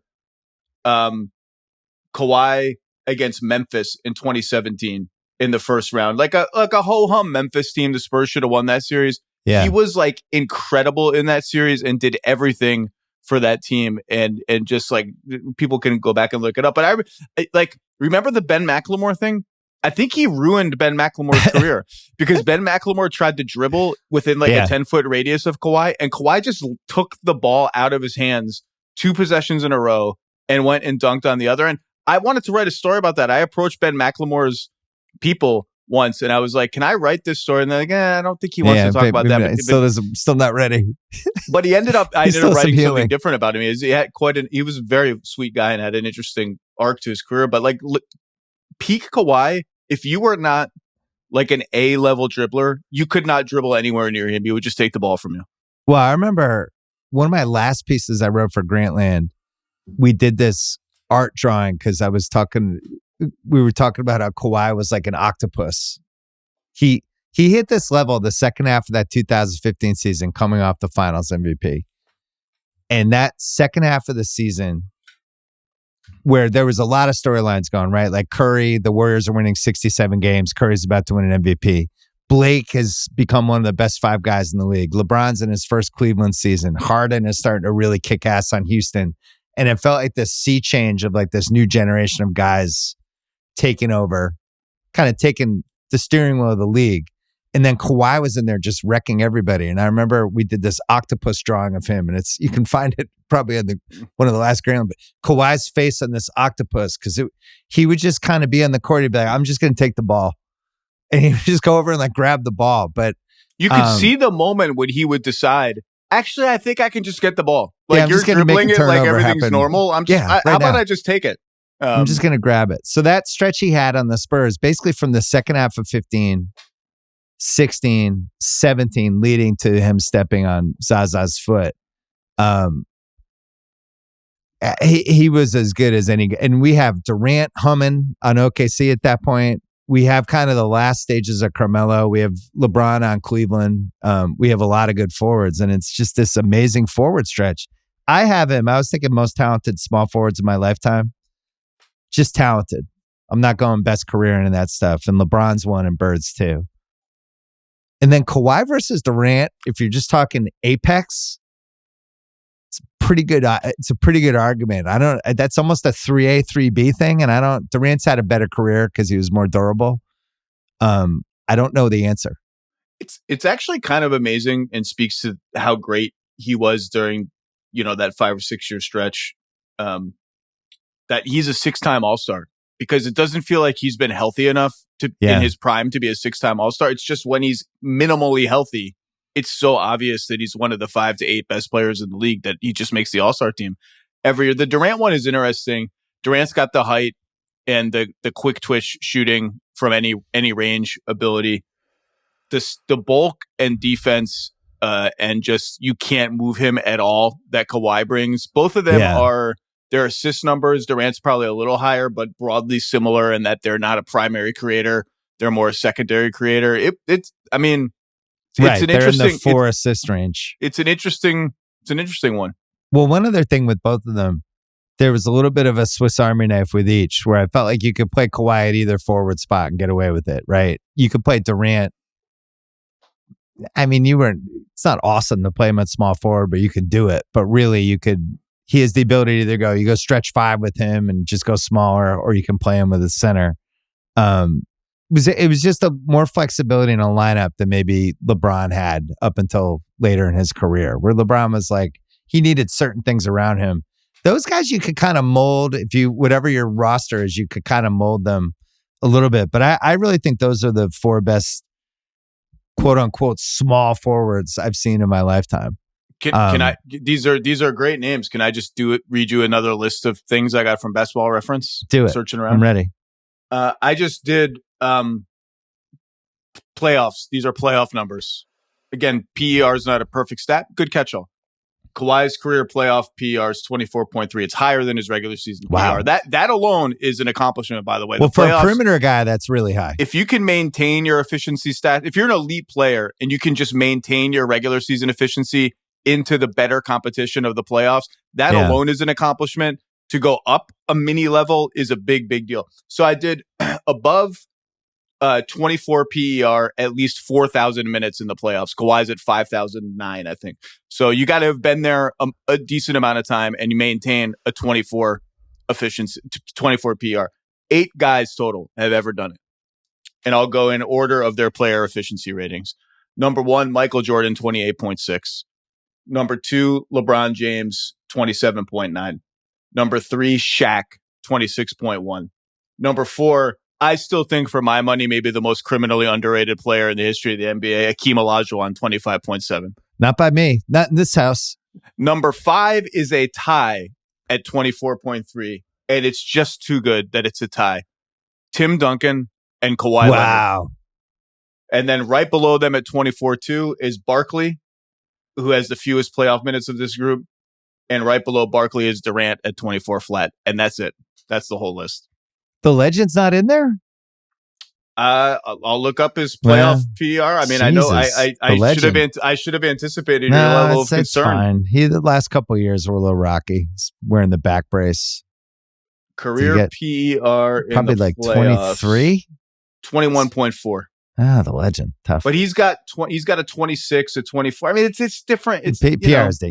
Kawhi against Memphis in 2017 in the first round. Like a ho-hum Memphis team. The Spurs should have won that series. Yeah. He was like incredible in that series and did everything for that team, and just like people can go back and look it up. But I like remember the Ben McLemore thing. I think he ruined Ben McLemore's career because Ben McLemore tried to dribble within like a 10-foot radius of Kawhi, and Kawhi just took the ball out of his hands 2 possessions in a row and went and dunked on the other end. I wanted to write a story about that. I approached Ben McLemore's people once, and I was like, "Can I write this story?" And they're like, I don't think he wants to talk about that. But still not ready. But I ended up writing something different about him. He had he was a very sweet guy and had an interesting arc to his career. But like peak Kawhi, if you were not like an A-level dribbler, you could not dribble anywhere near him. He would just take the ball from you. Well, I remember one of my last pieces I wrote for Grantland. We did this art drawing because we were talking about how Kawhi was like an octopus. He hit this level the second half of that 2015 season coming off the finals MVP. And that second half of the season where there was a lot of storylines going, right? Like Curry, the Warriors are winning 67 games. Curry's about to win an MVP. Blake has become one of the best 5 guys in the league. LeBron's in his first Cleveland season. Harden is starting to really kick ass on Houston. And it felt like this sea change of like this new generation of guys taking over, kind of taking the steering wheel of the league. And then Kawhi was in there just wrecking everybody. And I remember we did this octopus drawing of him, and you can find it probably on one of the last Grand. But Kawhi's face on this octopus, because he would just kind of be on the court. He'd be like, I'm just going to take the ball. And he would just go over and like grab the ball. But you could see the moment when he would decide, actually, I think I can just get the ball. Like you're dribbling it like everything's normal. How about I just take it? I'm just going to grab it. So that stretch he had on the Spurs, basically from the second half of 15, 16, 17, leading to him stepping on Zaza's foot. He was as good as any. And we have Durant humming on OKC at that point. We have kind of the last stages of Carmelo. We have LeBron on Cleveland. We have a lot of good forwards, and it's just this amazing forward stretch. I was thinking most talented small forwards in my lifetime. Just talented. I'm not going best career into that stuff. And LeBron's one and Bird's too. And then Kawhi versus Durant, if you're just talking apex, it's pretty good. It's a pretty good argument. That's almost a 3A, 3B thing. And Durant's had a better career because he was more durable. I don't know the answer. It's actually kind of amazing and speaks to how great he was during, that 5 or 6 year stretch. That he's a 6-time All-Star, because it doesn't feel like he's been healthy enough in his prime to be a 6-time All-Star. It's just when he's minimally healthy, it's so obvious that he's one of the 5 to 8 best players in the league that he just makes the All-Star team every year. The Durant one is interesting. Durant's got the height and the quick twitch shooting from any range ability. The bulk and defense, and just you can't move him at all that Kawhi brings. Both of them are their assist numbers. Durant's probably a little higher, but broadly similar in that they're not a primary creator. They're more a secondary creator. It's an they're interesting, in the 4 assist range. It's an interesting one. Well, one other thing with both of them, there was a little bit of a Swiss Army knife with each, where I felt like you could play Kawhi at either forward spot and get away with it, right? You could play Durant. I mean, it's not awesome to play him at small forward, but you could do it. But really, he has the ability to either you go stretch 5 with him and just go smaller, or you can play him with a center. It was just a more flexibility in a lineup than maybe LeBron had up until later in his career, where LeBron was like, he needed certain things around him. Those guys you could kind of mold, whatever your roster is, you could kind of mold them a little bit. But I really think those are the 4 best, quote unquote, small forwards I've seen in my lifetime. Can I? These are great names. Can I just read you another list of things I got from Basketball Reference? Do it. Searching around. I'm ready. I just did playoffs. These are playoff numbers. Again, PER is not a perfect stat. Good catch-all. Kawhi's career playoff PER is 24.3. It's higher than his regular season PER. That alone is an accomplishment, by the way. Well, for a perimeter guy, that's really high. If you can maintain your efficiency stat, if you're an elite player and you can just maintain your regular season efficiency into the better competition of the playoffs, that alone is an accomplishment. To go up a mini level is a big, big deal. So I did above 24 PER, at least 4,000 minutes in the playoffs. Kawhi's at 5,009, I think. So you got to have been there a decent amount of time, and you maintain a 24 efficiency, 24 PER. 8 guys total have ever done it. And I'll go in order of their player efficiency ratings. Number 1, Michael Jordan, 28.6. Number 2, LeBron James, 27.9. Number 3, Shaq, 26.1. Number 4, I still think, for my money, maybe the most criminally underrated player in the history of the NBA, Hakeem Olajuwon, 25.7. Not by me. Not in this house. Number 5 is a tie at 24.3, and it's just too good that it's a tie. Tim Duncan and Kawhi Leonard. And then right below them at 24.2 is Barkley, who has the fewest playoff minutes of this group. And right below Barkley is Durant at 24 flat. And that's it. That's the whole list. The legend's not in there? I'll look up his playoff PER. I mean, Jesus, I should have anticipated your level of concern. Fine. The last couple of years were a little rocky. He's wearing the back brace. Career PER probably like 23, 21.4. The legend, tough. But he's got a 26, a 24. I mean, it's different. It's PR's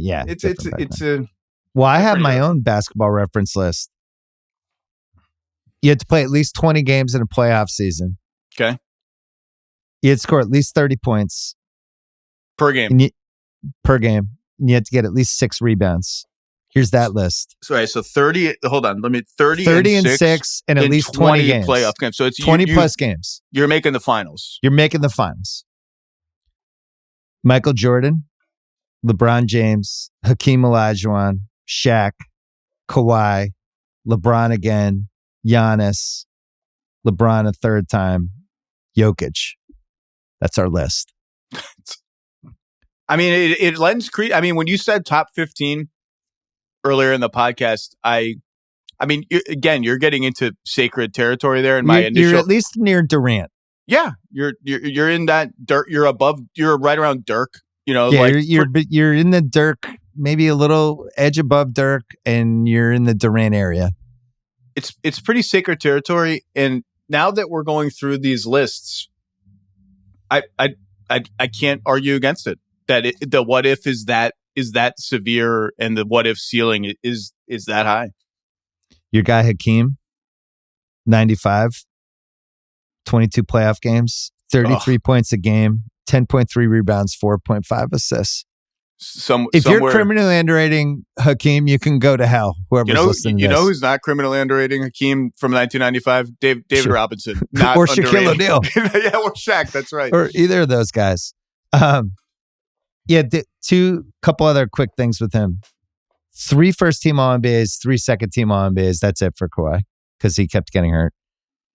Well, I have my own Basketball Reference list. You had to play at least 20 games in a playoff season. Okay. You had to score at least 30 points per game. Per game. And you had to get at least 6 rebounds. Here's that list. Sorry, so 30. Hold on. 30 and 6 and at least 20 games. Playoff games. So it's 20 plus games. You're making the finals. You're making the finals. Michael Jordan, LeBron James, Hakeem Olajuwon, Shaq, Kawhi, LeBron again, Giannis, LeBron a third time, Jokic. That's our list. I mean, it lends credence. I mean, when you said top 15 earlier in the podcast, I mean, you're getting into sacred territory there. In you're at least near Durant. Yeah, you're in that Dirk. You're right around Dirk. You're in the Dirk, maybe a little edge above Dirk, and you're in the Durant area. It's pretty sacred territory. And now that we're going through these lists, I can't argue against it. That the what if is that that severe, and the what if ceiling is that high. Your guy Hakeem, 95, 22 playoff games, 33 points a game, 10.3 rebounds, 4.5 assists. If you're criminally underrating Hakeem, you can go to hell. Whoever's listening to this. You know who's not criminally underrating Hakeem from 1995? David Robinson. Not or Shaquille O'Neal. Yeah, or Shaq. That's right. Or either of those guys. Couple other quick things with him. 3 first-team All-NBAs, 3 second-team All-NBAs. That's it for Kawhi because he kept getting hurt.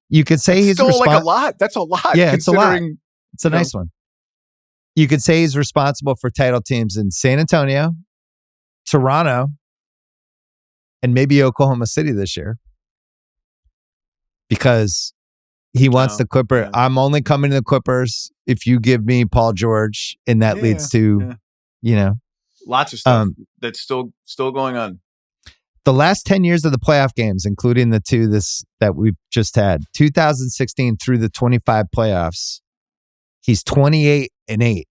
You could say he's still like a lot. That's a lot. Yeah, it's a lot. It's a nice one. You could say he's responsible for title teams in San Antonio, Toronto, and maybe Oklahoma City this year. Because he wants the Clipper. Yeah. I'm only coming to the Clippers if you give me Paul George, and that leads to, lots of stuff that's still going on. The last 10 years of the playoff games, including the 2 that we've just had, 2016 through the 25 playoffs, he's 28-8, 51%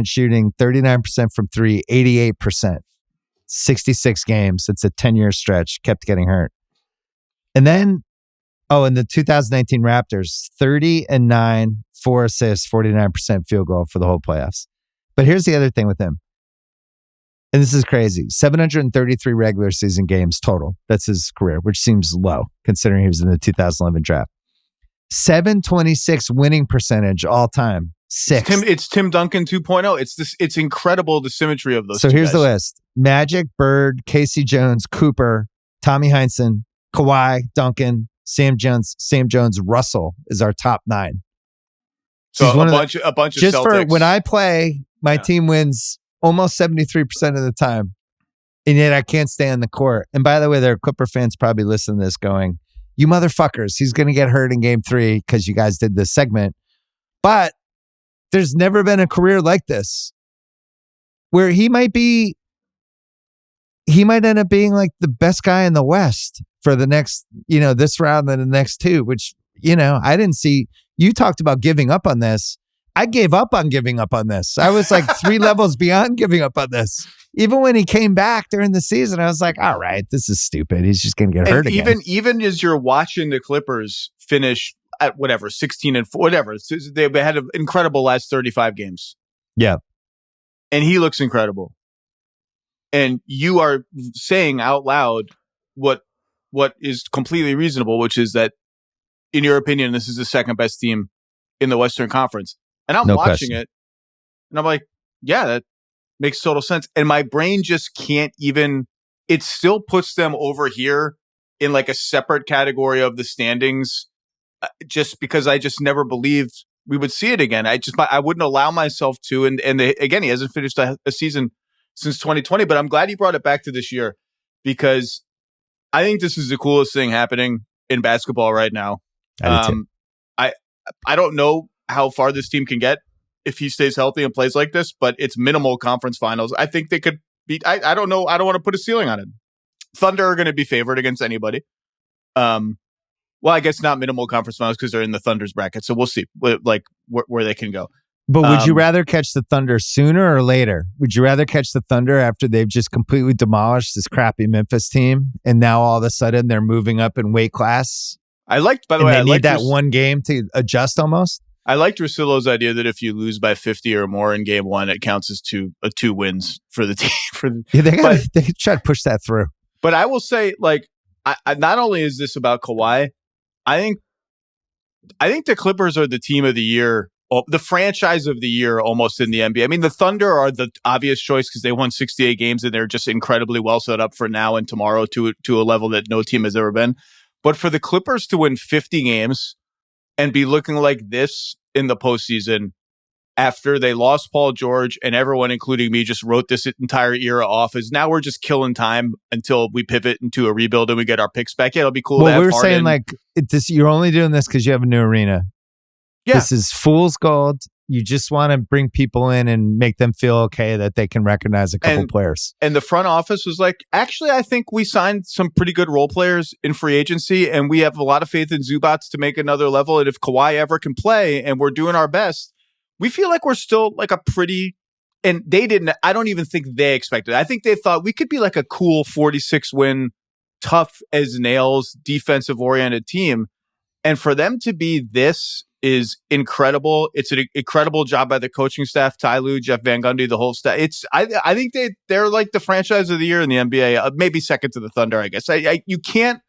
shooting, 39% from 3, 88%, 66 games. It's a 10-year stretch. Kept getting hurt. And then, in the 2019 Raptors, 30-9, 4 assists, 49% field goal for the whole playoffs. But here's the other thing with him. And this is crazy. 733 regular season games total. That's his career, which seems low considering he was in the 2011 draft. 726 winning percentage all time. 6. It's Tim Duncan 2.0. It's incredible, the symmetry of those. So here's guys. The list. Magic, Bird, Casey Jones, Cooper, Tommy Heinsohn, Kawhi, Duncan, Sam Jones, Russell is our top 9. So a bunch of just Celtics. For when I play, my team wins almost 73% of the time. And yet I can't stay on the court. And by the way, there are Clipper fans probably listening to this going, you motherfuckers, he's going to get hurt in game 3 because you guys did this segment. But there's never been a career like this where he might end up being like the best guy in the West for the next, this round and the next 2, which, I didn't see. You talked about giving up on this. I gave up on giving up on this. I was like 3 levels beyond giving up on this. Even when he came back during the season, I was like, all right, this is stupid. He's just going to get hurt again. Even as you're watching the Clippers finish at 16-4, whatever. They had an incredible last 35 games. Yeah. And he looks incredible. And you are saying out loud what is completely reasonable, which is that, in your opinion, this is the second best team in the Western Conference. And I'm watching it, and I'm like, yeah, that makes total sense. And my brain just can't even, it still puts them over here in like a separate category of the standings, just because I just never believed we would see it again. I wouldn't allow myself to. Again, he hasn't finished a season since 2020, but I'm glad he brought it back to this year, because I think this is the coolest thing happening in basketball right now. I don't know how far this team can get if he stays healthy and plays like this, but it's minimal conference finals. I think they could beat. I don't know. I don't want to put a ceiling on it. Thunder are going to be favored against anybody. Well, I guess not minimal conference finals because they're in the Thunder's bracket. So we'll see where they can go. But would you rather catch the Thunder sooner or later? Would you rather catch the Thunder after they've just completely demolished this crappy Memphis team, and now all of a sudden they're moving up in weight class? By the way, they need that one game to adjust almost. I liked Russillo's idea that if you lose by 50 or more in game 1, it counts as 2 wins for the team. They try to push that through. But I will say, I not only is this about Kawhi, I think the Clippers are the team of the year, the franchise of the year almost in the NBA. I mean, the Thunder are the obvious choice because they won 68 games and they're just incredibly well set up for now and tomorrow to a level that no team has ever been. But for the Clippers to win 50 games and be looking like this in the postseason after they lost Paul George and everyone, including me, just wrote this entire era off as now we're just killing time until we pivot into a rebuild and we get our picks back. Yeah, it'll be cool. Well, we were saying you're only doing this because you have a new arena. Yeah. This is fool's gold. You just want to bring people in and make them feel okay that they can recognize a couple players. And the front office was like, actually, I think we signed some pretty good role players in free agency, and we have a lot of faith in Zubats to make another level. And if Kawhi ever can play and we're doing our best, we feel like we're still like a pretty And they didn't, I don't even think they expected it. I think they thought we could be like a cool 46 win, tough as nails, defensive oriented team. And for them to be this is incredible. It's an incredible job by the coaching staff, Ty Lue, Jeff Van Gundy, the whole staff. I think they're like the franchise of the year in the NBA, maybe second to the Thunder, I guess. You can't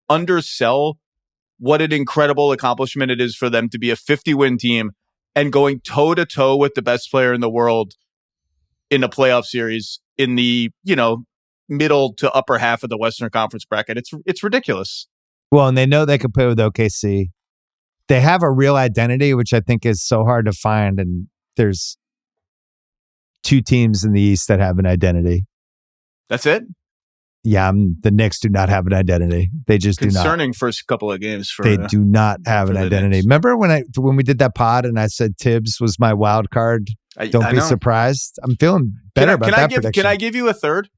undersell what an incredible accomplishment it is for them to be a 50-win team and going toe-to-toe with the best player in the world in a playoff series in the, middle to upper half of the Western Conference bracket. It's ridiculous. Well, and they know they can play with OKC. They have a real identity, which I think is so hard to find. And there's 2 teams in the East that have an identity. That's it? Yeah, the Knicks do not have an identity. They just do not. Concerning first couple of games. They do not have an identity. Knicks. Remember when we did that pod and I said Tibbs was my wild card? Don't be surprised. I'm feeling better about that prediction. Can I give you a third?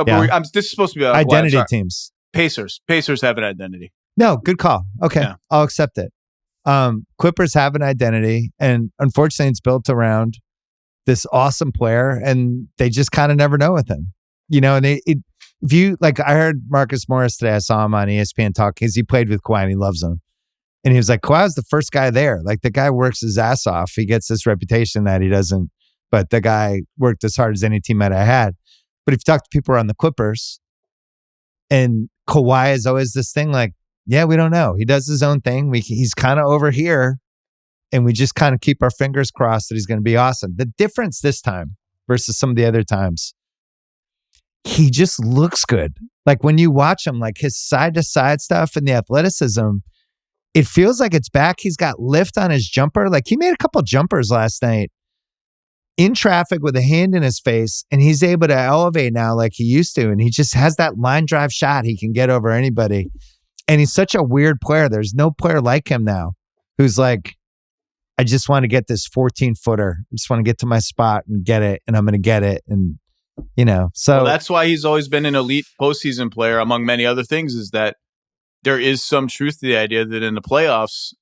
Yeah. This is supposed to be identity teams. Pacers have an identity. No, good call. Okay, yeah. I'll accept it. Clippers have an identity, and unfortunately, it's built around this awesome player, and they just kind of never know with him. And if you like, I heard Marcus Morris today. I saw him on ESPN talk because he played with Kawhi and he loves him, and he was like, Kawhi was the first guy there. Like the guy works his ass off. He gets this reputation that he doesn't, but the guy worked as hard as any teammate I had. But if you talk to people around the Clippers, and Kawhi is always this thing like, yeah, we don't know. He does his own thing. He's kind of over here, and we just kind of keep our fingers crossed that he's going to be awesome. The difference this time versus some of the other times, he just looks good. Like when you watch him, like his side-to-side stuff and the athleticism, it feels like it's back. He's got lift on his jumper. Like he made a couple jumpers last night in traffic with a hand in his face, and he's able to elevate now like he used to. And he just has that line drive shot he can get over anybody. And he's such a weird player. There's no player like him now who's like, I just want to get this 14-footer. I just want to get to my spot and get it, and I'm going to get it. And, so. Well, that's why he's always been an elite postseason player, among many other things, is that there is some truth to the idea that in the playoffs,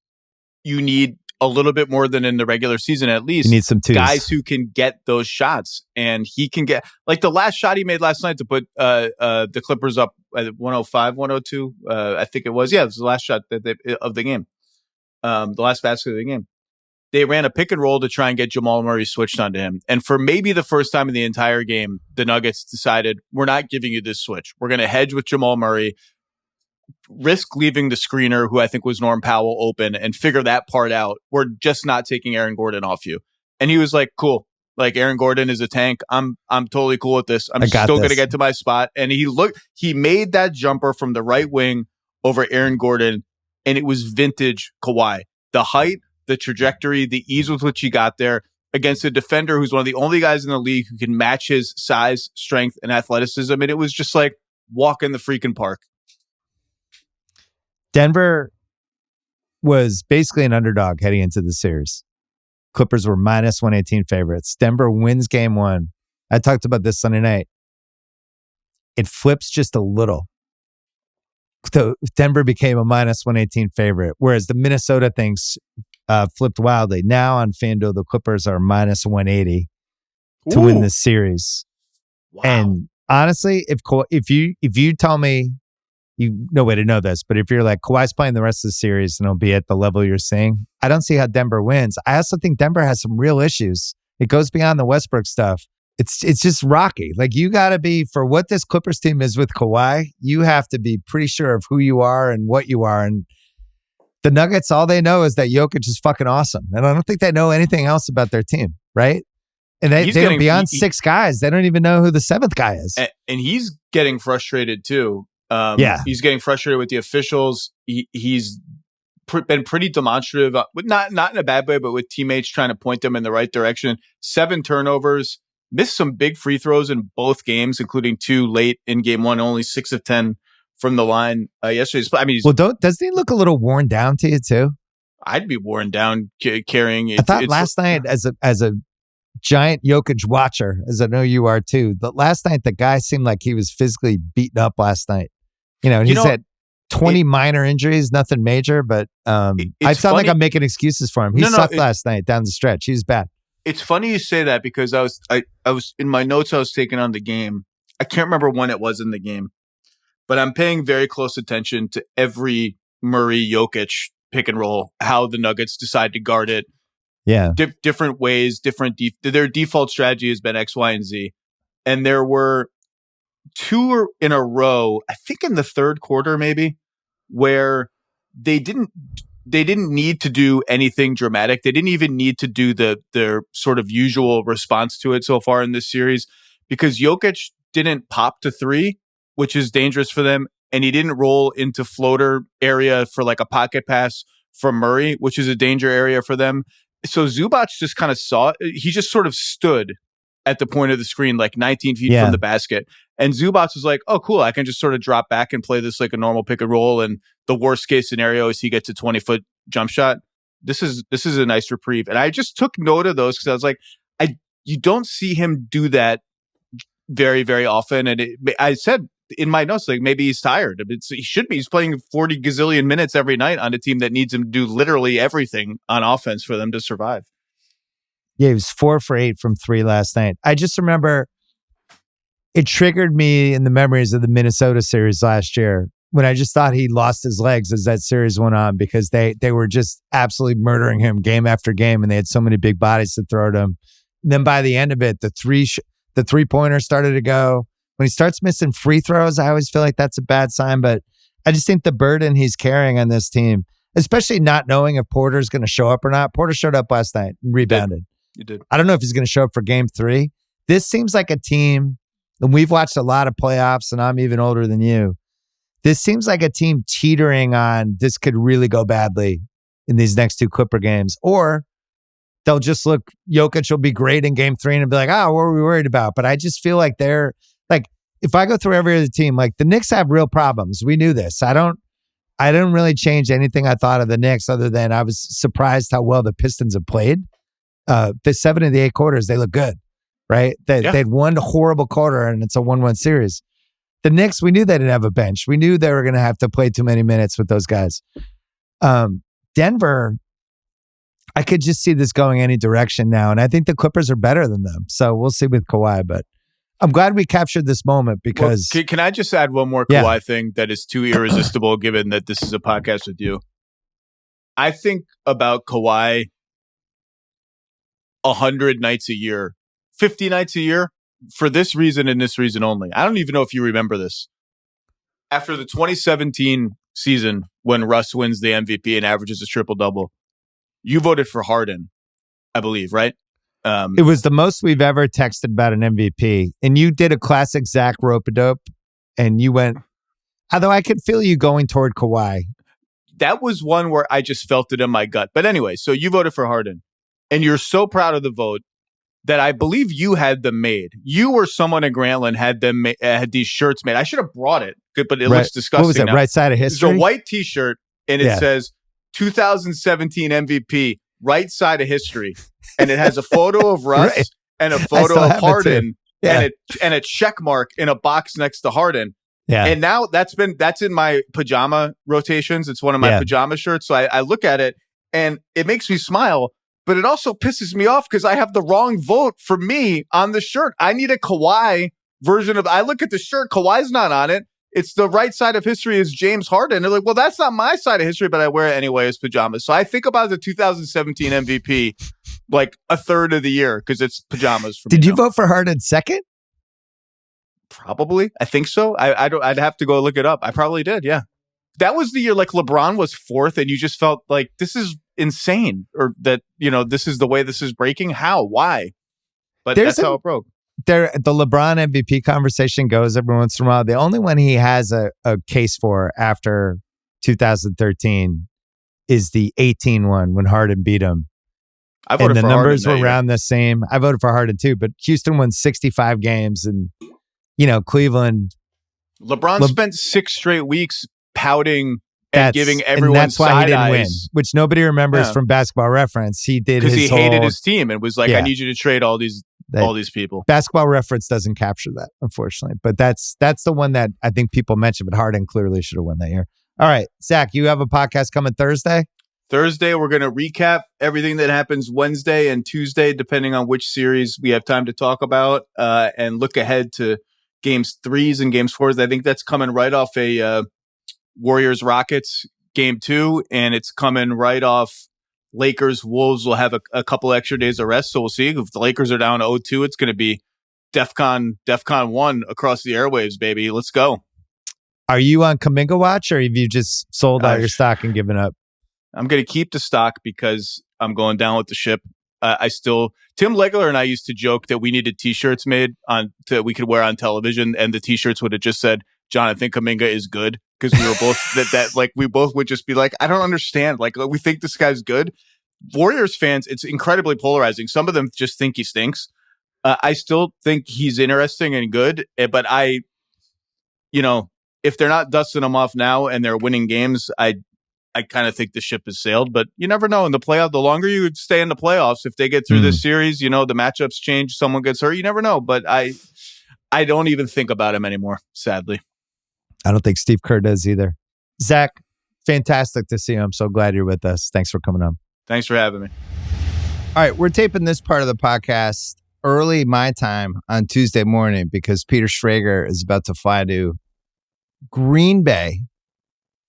you need a little bit more than in the regular season, at least. You need some twos. Guys who can get those shots. And he can get, like the last shot he made last night to put the Clippers up at 105, 102, I think it was. Yeah, it was the last shot of the game. The last basket of the game. They ran a pick and roll to try and get Jamal Murray switched onto him. And for maybe the first time in the entire game, the Nuggets decided, we're not giving you this switch. We're going to hedge with Jamal Murray, risk leaving the screener, who I think was Norm Powell, open, and figure that part out. We're just not taking Aaron Gordon off you. And he was like, cool. Like Aaron Gordon is a tank. I'm totally cool with this. I'm still going to get to my spot. And he made that jumper from the right wing over Aaron Gordon, and it was vintage Kawhi. The height, the trajectory, the ease with which he got there against a defender who's one of the only guys in the league who can match his size, strength, and athleticism. And it was just like walk in the freaking park. Denver was basically an underdog heading into the series. Clippers were minus 118 favorites. Denver wins game 1. I talked about this Sunday night. It flips just a little. So Denver became a minus 118 favorite, whereas the Minnesota things flipped wildly. Now on FanDuel, the Clippers are minus 180 to win this series. Wow. And honestly, if you tell me, no way to know this, but if you're like, Kawhi's playing the rest of the series and he'll be at the level you're seeing, I don't see how Denver wins. I also think Denver has some real issues. It goes beyond the Westbrook stuff. It's just rocky. Like you got to be, for what this Clippers team is with Kawhi, you have to be pretty sure of who you are and what you are. And the Nuggets, all they know is that Jokic is fucking awesome. And I don't think they know anything else about their team, right? And they don't, beyond 6 guys, they don't even know who the 7th guy is. And he's getting frustrated too. He's getting frustrated with the officials. He's been pretty demonstrative, not in a bad way, but with teammates trying to point them in the right direction. 7 turnovers, missed some big free throws in both games, including 2 late in game 1, only 6 of 10 from the line yesterday. I mean, doesn't he look a little worn down to you too? I'd be worn down carrying it. I thought last night, as a giant Jokic watcher, as I know you are too, but last night the guy seemed like he was physically beaten up last night. And he's had 20 minor injuries, nothing major, but I sound like I'm making excuses for him. He sucked last night down the stretch. He was bad. It's funny you say that because I was in my notes I was taking on the game. I can't remember when it was in the game, but I'm paying very close attention to every Murray Jokic pick and roll, how the Nuggets decide to guard it. Yeah. Different ways, their default strategy has been X, Y, and Z. And there were two in a row, I think in the third quarter maybe, where they didn't need to do anything dramatic. They didn't even need to do their sort of usual response to it so far in this series, because Jokic didn't pop to three, which is dangerous for them. And he didn't roll into floater area for like a pocket pass from Murray, which is a danger area for them. So Zubac just kind of saw it. He just sort of stood at the point of the screen, like 19 feet from the basket. And Zubac was like, oh, cool. I can just sort of drop back and play this like a normal pick and roll. And the worst case scenario is he gets a 20-foot jump shot. This is a nice reprieve. And I just took note of those because I was like, you don't see him do that very, very often. And I said in my notes, like, maybe he's tired. He should be. He's playing 40 gazillion minutes every night on a team that needs him to do literally everything on offense for them to survive. Yeah, he was 4 for 8 from 3 last night. I just remember it triggered me in the memories of the Minnesota series last year when I just thought he lost his legs as that series went on, because they were just absolutely murdering him game after game, and they had so many big bodies to throw at him. And then by the end of it, the three-pointer started to go. When he starts missing free throws, I always feel like that's a bad sign, but I just think the burden he's carrying on this team, especially not knowing if Porter's going to show up or not. Porter showed up last night and rebounded. You did. I don't know if he's going to show up for game 3. This seems like a team, and we've watched a lot of playoffs, and I'm even older than you. This seems like a team teetering on this could really go badly in these next 2 Clipper games. Or they'll just look, Jokic will be great in game 3 and be like, what were we worried about? But I just feel like they're, like, if I go through every other team, like the Knicks have real problems. We knew this. I don't really change anything I thought of the Knicks other than I was surprised how well the Pistons have played. The 7 of the 8 quarters, they look good, right? They'd won a horrible quarter and it's a 1-1 series. The Knicks, we knew they didn't have a bench. We knew they were going to have to play too many minutes with those guys. Denver, I could just see this going any direction now. And I think the Clippers are better than them. So we'll see with Kawhi. But I'm glad we captured this moment because... Well, can I just add one more Kawhi thing that is too irresistible given that this is a podcast with you? I think about Kawhi 100 nights a year, 50 nights a year, for this reason and this reason only. I don't even know if you remember this. After the 2017 season, when Russ wins the MVP and averages a triple-double, you voted for Harden, I believe, right? It was the most we've ever texted about an MVP. And you did a classic Zach Rope-a-dope, and you went, although I could feel you going toward Kawhi. That was one where I just felt it in my gut. But anyway, so you voted for Harden, and you're so proud of the vote that I believe you had them made. You or someone in Grantland had them had these shirts made. I should have brought it, but it looks disgusting. What was it? Now. Right side of history? It's a white T-shirt, and it says 2017 MVP, right side of history. And it has a photo of Russ and a photo of Harden and a check mark in a box next to Harden. Yeah. And now that's in my pajama rotations. It's one of my pajama shirts. So I look at it and it makes me smile, but it also pisses me off because I have the wrong vote for me on the shirt. I need a Kawhi version of, I look at the shirt, Kawhi's not on it. It's the right side of history is James Harden. They're like, well, that's not my side of history, but I wear it anyway as pajamas. So I think about the 2017 MVP like a third of the year because it's pajamas for me. Did you vote for Harden second? Probably. I think so. I'd have to go look it up. I probably did. Yeah. That was the year like LeBron was 4th and you just felt like this is insane, or that, this is the way this is breaking. How? Why? But that's how it broke. The LeBron MVP conversation goes every once in a while. The only one he has a case for after 2013 is the 18 one when Harden beat him. I voted and the for numbers Harden were around the same. I voted for Harden too, but Houston won 65 games, and Cleveland. LeBron spent 6 straight weeks pouting and giving everyone that's why he didn't eyes. win, which nobody remembers from Basketball Reference. He did because he hated his team and was like, "I need you to trade all these people." Basketball Reference doesn't capture that, unfortunately. But that's the one that I think people mention. But Harden clearly should have won that year. All right, Zach, you have a podcast coming Thursday. Thursday, we're going to recap everything that happens Wednesday and Tuesday, depending on which series we have time to talk about, and look ahead to games 3s and games 4s. I think that's coming right off a Warriors-Rockets game 2, and it's coming right off Lakers-Wolves. Will have a couple extra days of rest, so we'll see. If the Lakers are down 0-2, it's going to be DEFCON 1 across the airwaves, baby. Let's go. Are you on Kuminga watch, or have you just sold out your stock and given up? I'm going to keep the stock because I'm going down with the ship. Tim Legler and I used to joke that we needed t-shirts made that we could wear on television, and the t-shirts would have just said, "John, I think Kuminga is good," because we were both we both would just be like, I don't understand. Like, we think this guy's good. Warriors fans, it's incredibly polarizing. Some of them just think he stinks. I still think he's interesting and good, but if they're not dusting him off now and they're winning games, I kind of think the ship has sailed, but you never know. In the playoff, the longer you stay in the playoffs, if they get through this series, the matchups change, someone gets hurt, you never know. But I don't even think about him anymore, sadly. I don't think Steve Kerr does either. Zach, fantastic to see you. I'm so glad you're with us. Thanks for coming on. Thanks for having me. All right, we're taping this part of the podcast early my time on Tuesday morning because Peter Schrager is about to fly to Green Bay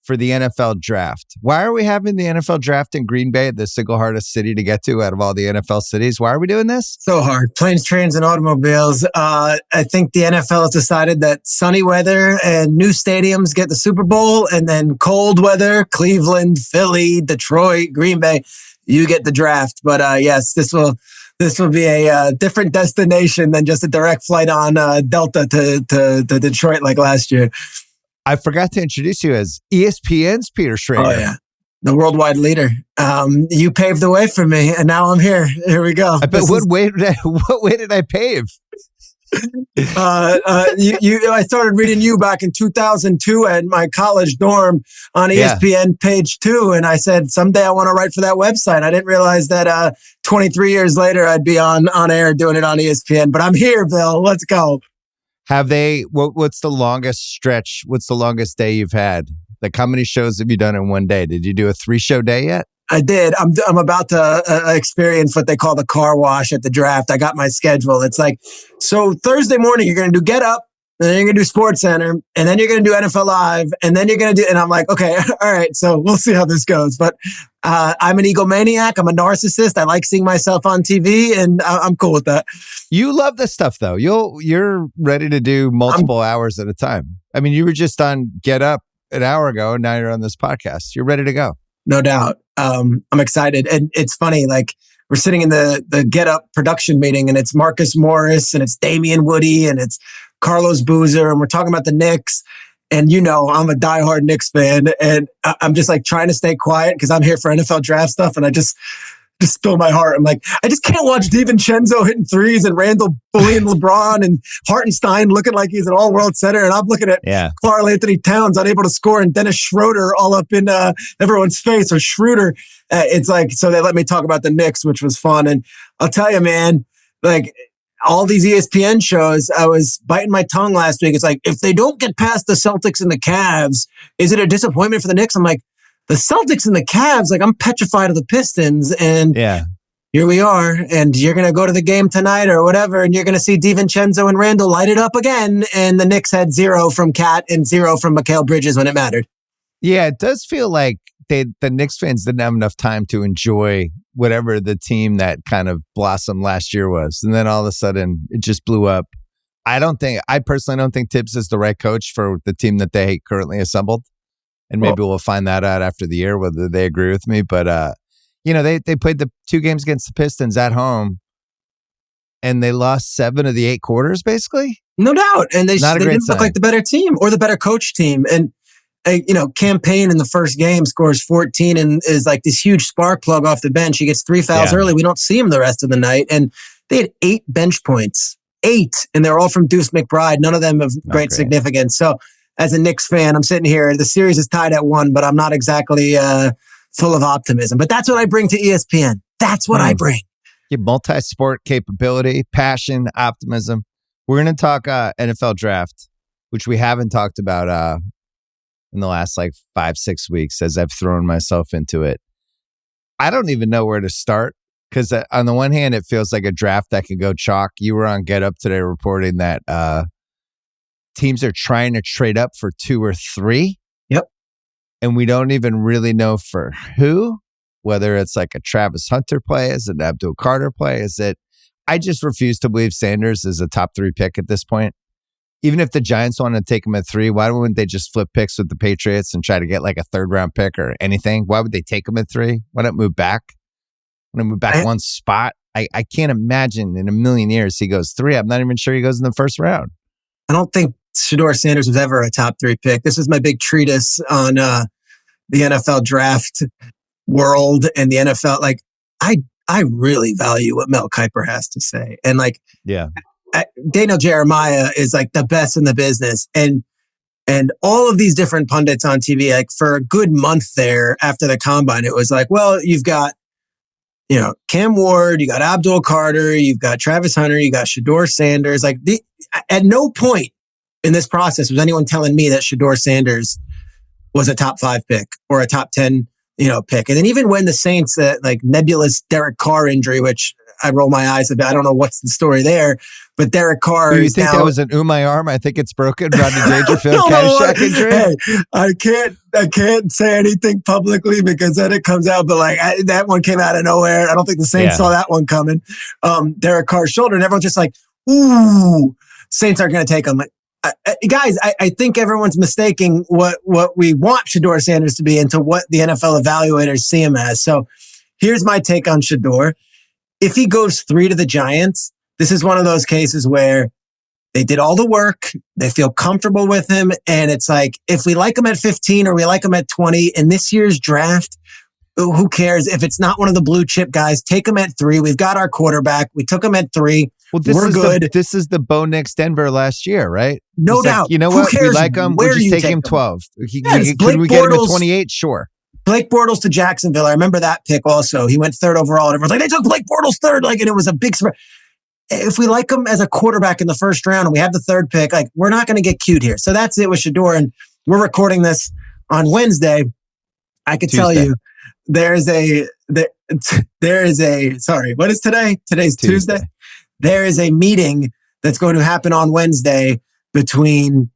for the NFL draft. Why are we having the NFL draft in Green Bay, the single hardest city to get to out of all the NFL cities? Why are we doing this? So hard. Planes, trains, and automobiles. I think the NFL has decided that sunny weather and new stadiums get the Super Bowl, and then cold weather, Cleveland, Philly, Detroit, Green Bay, you get the draft. But yes, this will be a different destination than just a direct flight on Delta to Detroit like last year. I forgot to introduce you as ESPN's Peter Schrager. Oh, yeah. The worldwide leader. You paved the way for me, and now I'm here. Here we go. But what way did I pave? I started reading you back in 2002 at my college dorm on ESPN page 2, and I said, someday I want to write for that website. I didn't realize that 23 years later I'd be on air doing it on ESPN, but I'm here, Bill. Let's go. Have they, what's the longest stretch? What's the longest day you've had? Like, how many shows have you done in one day? Did you do a 3-show day yet? I did. I'm about to experience what they call the car wash at the draft. I got my schedule. It's like, so Thursday morning, you're going to do Get Up, and then you're going to do Sports Center, and then you're going to do NFL Live, and then you're going to do, and I'm like, okay, all right, so we'll see how this goes. But I'm an egomaniac. I'm a narcissist. I like seeing myself on TV, and I'm cool with that. You love this stuff, though. You're ready to do multiple hours at a time. I mean, you were just on Get Up an hour ago, and now you're on this podcast. You're ready to go. No doubt. I'm excited. And it's funny, like, we're sitting in the Get Up production meeting, and it's Marcus Morris, and it's Damian Woody, and it's Carlos Boozer, and we're talking about the Knicks. And I'm a diehard Knicks fan, and I'm just like trying to stay quiet because I'm here for NFL draft stuff, and I just spill my heart. I'm like, I just can't watch DiVincenzo hitting threes and Randall bullying LeBron and Hartenstein looking like he's an all-world center, and I'm looking at Karl Anthony Towns unable to score and Dennis Schroeder all up in everyone's face, or Schroeder. It's like, so they let me talk about the Knicks, which was fun. And I'll tell you, man, like, all these ESPN shows, I was biting my tongue last week. It's like, if they don't get past the Celtics and the Cavs, is it a disappointment for the Knicks? I'm like, the Celtics and the Cavs, like, I'm petrified of the Pistons. And here we are. And you're going to go to the game tonight or whatever, and you're going to see DiVincenzo and Randall light it up again. And the Knicks had 0 from Cat and 0 from Mikal Bridges when it mattered. Yeah, it does feel like the Knicks fans didn't have enough time to enjoy whatever the team that kind of blossomed last year was. And then all of a sudden it just blew up. I personally don't think Tibbs is the right coach for the team that they currently assembled. And maybe we'll find that out after the year, whether they agree with me. But, they played the 2 games against the Pistons at home, and they lost 7 of the 8 quarters, basically. No doubt. And they didn't look like the better team or the better coach team. And Campaign in the first game scores 14 and is like this huge spark plug off the bench. He gets 3 fouls early. We don't see him the rest of the night. And they had 8 bench points. 8. And they're all from Deuce McBride. None of them of great significance. So as a Knicks fan, I'm sitting here. The series is tied at 1, but I'm not exactly full of optimism. But that's what I bring to ESPN. That's what I bring. You have multi-sport capability, passion, optimism. We're going to talk NFL draft, which we haven't talked about in the last 5-6 weeks as I've thrown myself into it. I don't even know where to start because on the one hand, it feels like a draft that could go chalk. You were on Get Up today reporting that teams are trying to trade up for 2 or 3. Yep. And we don't even really know for who, whether it's like a Travis Hunter play, is it an Abdul Carter play? Is it? I just refuse to believe Sanders is a top 3 pick at this point. Even if the Giants want to take him at 3, why wouldn't they just flip picks with the Patriots and try to get like a 3rd round pick or anything? Why would they take him at 3? Why not move back? Why not move back one spot? I can't imagine in a million years he goes 3. I'm not even sure he goes in the 1st round. I don't think Shedeur Sanders was ever a top 3 pick. This is my big treatise on the NFL draft world and the NFL. Like, I really value what Mel Kiper has to say. And like, yeah. Daniel Jeremiah is like the best in the business. And all of these different pundits on TV, like for a good month there after the combine, it was like, well, you've got, Cam Ward, you got Abdul Carter, you've got Travis Hunter, you got Shedeur Sanders. Like at no point in this process was anyone telling me that Shedeur Sanders was a top 5 pick or a top 10, pick. And then even when the Saints, like nebulous Derek Carr injury, which I roll my eyes about, I don't know what's the story there, but Derek Carr. Do you think that was an my arm? I think it's broken. Rodney Dangerfield Caddyshack injury. Hey, I can't say anything publicly because then it comes out. But like that one came out of nowhere. I don't think the Saints saw that one coming. Derek Carr's shoulder, and everyone's just like, "Ooh, Saints aren't going to take him." Like, guys, I think everyone's mistaking what we want Shedeur Sanders to be into what the NFL evaluators see him as. So here's my take on Shedeur. If he goes 3 to the Giants, this is one of those cases where they did all the work, they feel comfortable with him, and it's like, if we like him at 15 or we like him at 20 in this year's draft, who cares? If it's not one of the blue chip guys, take him at 3. We've got our quarterback. We took him at 3. Well, we're good. This is the Bo Nix Denver last year, right? No doubt. Like, you know what? We like him. We'll just take him 12. Could we get him at 28? Sure. Blake Bortles to Jacksonville. I remember that pick also. He went 3rd overall. And everyone's like, they took Blake Bortles 3rd. Like, and it was a big surprise. If we like him as a quarterback in the 1st round and we have the 3rd pick, like, we're not going to get cute here. So that's it with Shedeur. And we're recording this on Wednesday. I could tell you there is a, sorry, what is today? Today's Tuesday. There is a meeting that's going to happen on Wednesday between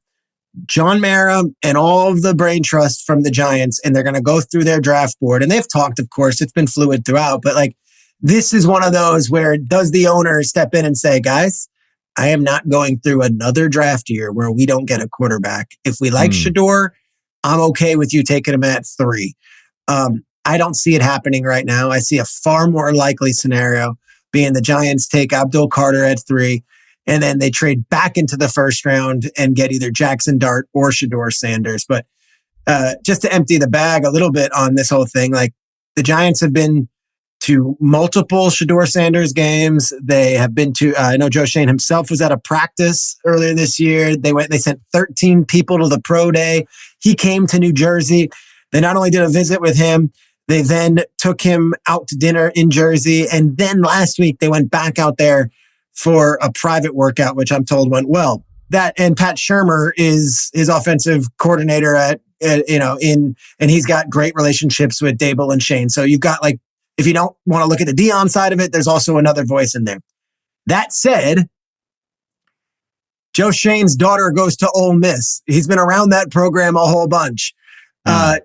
John Mara and all of the brain trust from the Giants, and they're going to go through their draft board. And they've talked, of course, it's been fluid throughout, but like, this is one of those where does the owner step in and say, guys, I am not going through another draft year where we don't get a quarterback. If we like Shedeur, I'm okay with you taking him at 3. I don't see it happening right now. I see a far more likely scenario being the Giants take Abdul Carter at 3, and then they trade back into the 1st round and get either Jackson Dart or Shedeur Sanders. But just to empty the bag a little bit on this whole thing, like the Giants have been to multiple Shedeur Sanders games. They have been to, I know Joe Shane himself was at a practice earlier this year. They sent 13 people to the pro day. He came to New Jersey. They not only did a visit with him, they then took him out to dinner in Jersey. And then last week they went back out there for a private workout, which I'm told went well. And Pat Shurmur is his offensive coordinator and he's got great relationships with Dable and Shane. So you've got, like, if you don't want to look at the Dion side of it, there's also another voice in there. That said, Joe Shane's daughter goes to Ole Miss. He's been around that program a whole bunch.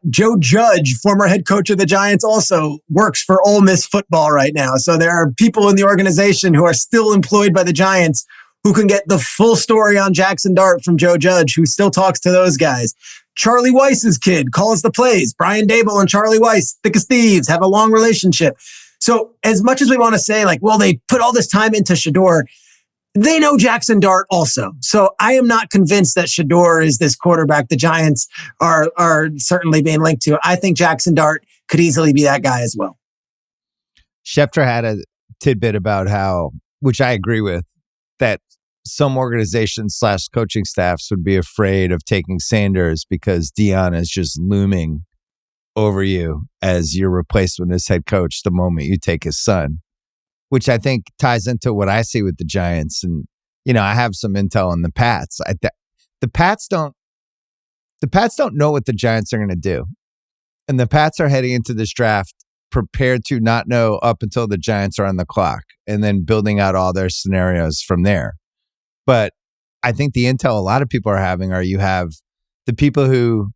Joe Judge, former head coach of the Giants, also works for Ole Miss football right now. So there are people in the organization who are still employed by the Giants who can get the full story on Jackson Dart from Joe Judge, who still talks to those guys. Charlie Weiss's kid calls the plays. Brian Dable and Charlie Weiss, thick as thieves, have a long relationship. So as much as we want to say, like, well, they put all this time into Shedeur, they know Jackson Dart also. So I am not convinced that Shedeur is this quarterback the Giants are certainly being linked to. I think Jackson Dart could easily be that guy as well. Schefter had a tidbit about how, which I agree with, that some organizations / coaching staffs would be afraid of taking Sanders because Dion is just looming over you as your replacement as head coach the moment you take his son, which I think ties into what I see with the Giants. And, I have some intel on the Pats. The Pats don't know what the Giants are going to do. And the Pats are heading into this draft prepared to not know up until the Giants are on the clock and then building out all their scenarios from there. But I think the intel a lot of people are having are you have the people who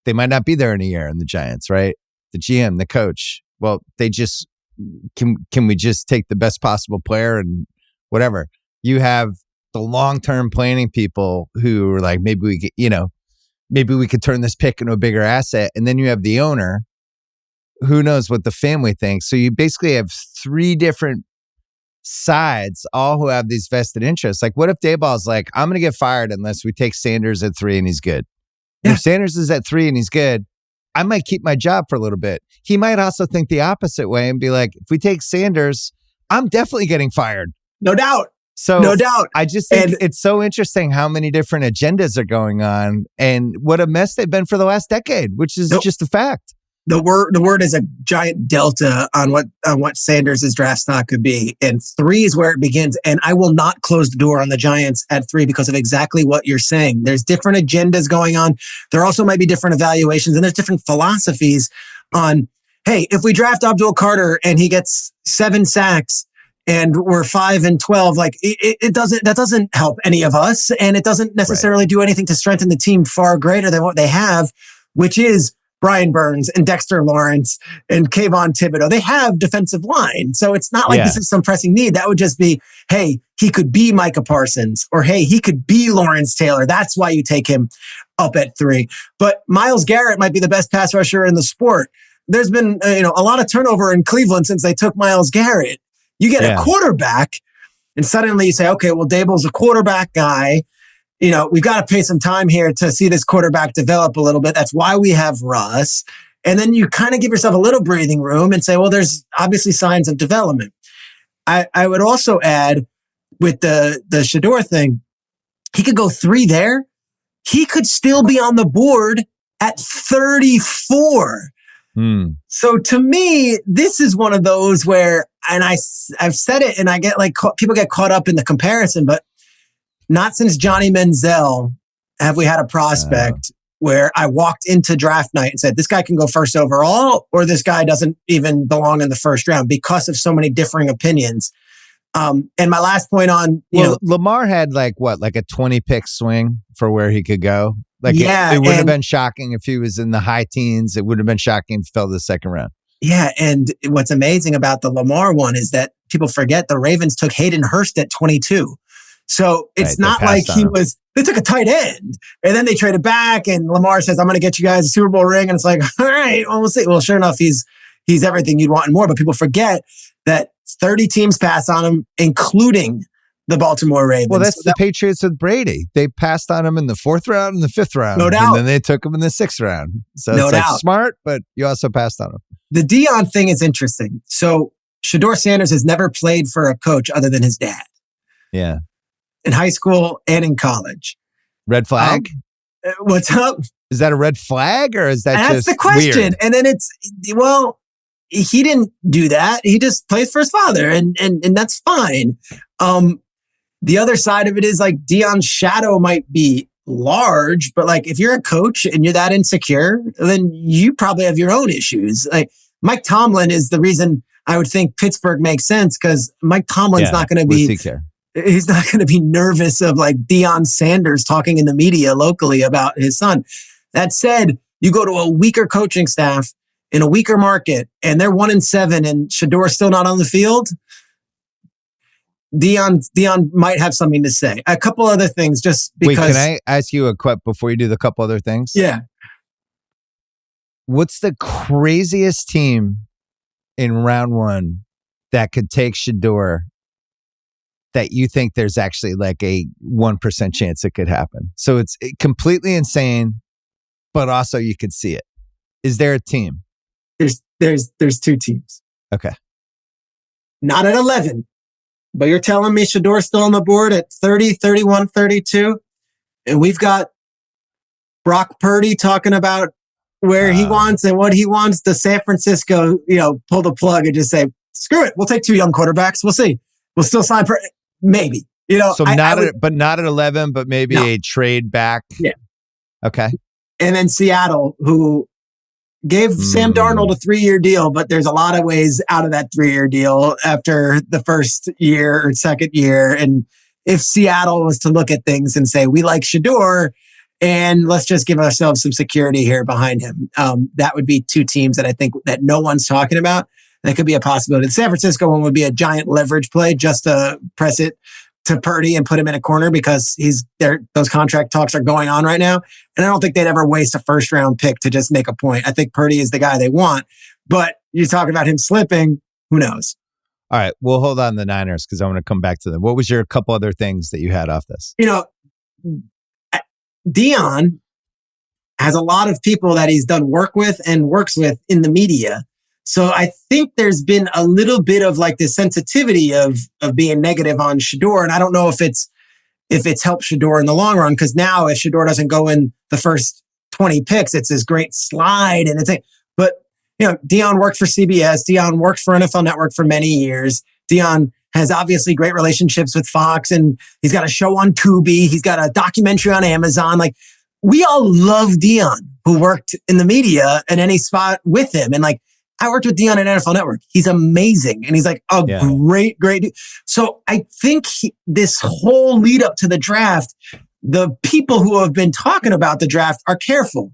they might not be there in a year in the Giants, right? The GM, the coach. Well, they just can we just take the best possible player and whatever. You have the long-term planning people who are like, maybe we could turn this pick into a bigger asset. And then you have the owner, who knows what the family thinks. So you basically have three different sides, all who have these vested interests. Like, what if Dayball's like, I'm going to get fired unless we take Sanders at 3 and he's good. Yeah. If Sanders is at 3 and he's good, I might keep my job for a little bit. He might also think the opposite way and be like, if we take Sanders, I'm definitely getting fired. No doubt. So no doubt. I just think it's so interesting how many different agendas are going on and what a mess they've been for the last decade, which is just a fact. The word is a giant delta on what Sanders' draft stock could be. And 3 is where it begins. And I will not close the door on the Giants at 3 because of exactly what you're saying. There's different agendas going on. There also might be different evaluations and there's different philosophies on, hey, if we draft Abdul Carter and he gets 7 sacks and we're 5-12, like that doesn't help any of us. And it doesn't necessarily do anything to strengthen the team far greater than what they have, which is Brian Burns and Dexter Lawrence and Kayvon Thibodeau. They have defensive line. So it's not like this is some pressing need. That would just be, hey, he could be Micah Parsons or hey, he could be Lawrence Taylor. That's why you take him up at 3. But Myles Garrett might be the best pass rusher in the sport. There's been a lot of turnover in Cleveland since they took Myles Garrett. You get a quarterback and suddenly you say, okay, well, Daboll's a quarterback guy. We've got to pay some time here to see this quarterback develop a little bit. That's why we have Russ. And then you kind of give yourself a little breathing room and say, well, there's obviously signs of development. I would also add with the Shedeur thing, he could go 3 there. He could still be on the board at 34. So to me, this is one of those where, and I've said it and I get like, people get caught up in the comparison, but not since Johnny Manziel have we had a prospect where I walked into draft night and said, this guy can go first overall, or this guy doesn't even belong in the first round because of so many differing opinions. And my last point on, Lamar had like a 20 pick swing for where he could go. Like it would have been shocking if he was in the high teens. It would have been shocking if he fell to the second round. Yeah. And what's amazing about the Lamar one is that people forget the Ravens took Hayden Hurst at 22. So it's not like they took a tight end and then they traded back and Lamar says, I'm going to get you guys a Super Bowl ring. And it's like, all right, well, we'll see. Well, sure enough, he's everything you'd want and more. But people forget that 30 teams passed on him, including the Baltimore Ravens. Well, that's the Patriots with Brady. They passed on him in the 4th round and the 5th round. No doubt. And then they took him in the 6th round. So it's like smart, but you also passed on him. The Deion thing is interesting. So Shedeur Sanders has never played for a coach other than his dad. Yeah. In high school and in college. Red flag? What's up? Is that a red flag or is that That's just the question. Weird? And then he didn't do that. He just plays for his father and that's fine. The other side of it is like Deion's shadow might be large, but like if you're a coach and you're that insecure, then you probably have your own issues. Like Mike Tomlin is the reason I would think Pittsburgh makes sense because Mike Tomlin's not going to be... He's not going to be nervous of like Deion Sanders talking in the media locally about his son. That said, you go to a weaker coaching staff in a weaker market and they're 1-7 and Shedeur's still not on the field. Deion might have something to say. A couple other things just because. Wait, can I ask you a question before you do the couple other things? Yeah. What's the craziest team in round 1 that could take Shedeur that you think there's actually like a 1% chance it could happen? So it's completely insane, but also you could see it. Is there a team? There's 2 teams. Okay. Not at 11, but you're telling me Shedeur's still on the board at 30, 31, 32, and we've got Brock Purdy talking about where he wants and what he wants. Does San Francisco, pull the plug and just say, screw it, we'll take 2 young quarterbacks. We'll see. We'll still sign for maybe. So but not at 11, but maybe a trade back. Yeah. Okay. And then Seattle, who Gave Sam Darnold a 3-year deal, but there's a lot of ways out of that 3-year deal after the first year or second year. And if Seattle was to look at things and say, we like Shedeur, and let's just give ourselves some security here behind him, that would be two teams that I think that no one's talking about. That could be a possibility. The San Francisco one would be a giant leverage play just to press it to Purdy and put him in a corner because he's there. Those contract talks are going on right now. And I don't think they'd ever waste a first round pick to just make a point. I think Purdy is the guy they want, but you talk about him slipping, who knows? All right. We'll hold on the Niners because I want to come back to them. What was your couple other things that you had off this? Dion has a lot of people that he's done work with and works with in the media. So I think there's been a little bit of like the sensitivity of being negative on Shedeur. And I don't know if it's helped Shedeur in the long run, because now if Shedeur doesn't go in the first 20 picks, it's this great slide. And but Dion worked for CBS. Dion worked for NFL Network for many years. Dion has obviously great relationships with Fox, and he's got a show on Tubi. He's got a documentary on Amazon. Like, we all love Dion, who worked in the media at any spot with him. And like, I worked with Dion at NFL Network. He's amazing. And he's like a great dude. So I think this whole lead up to the draft, the people who have been talking about the draft are careful.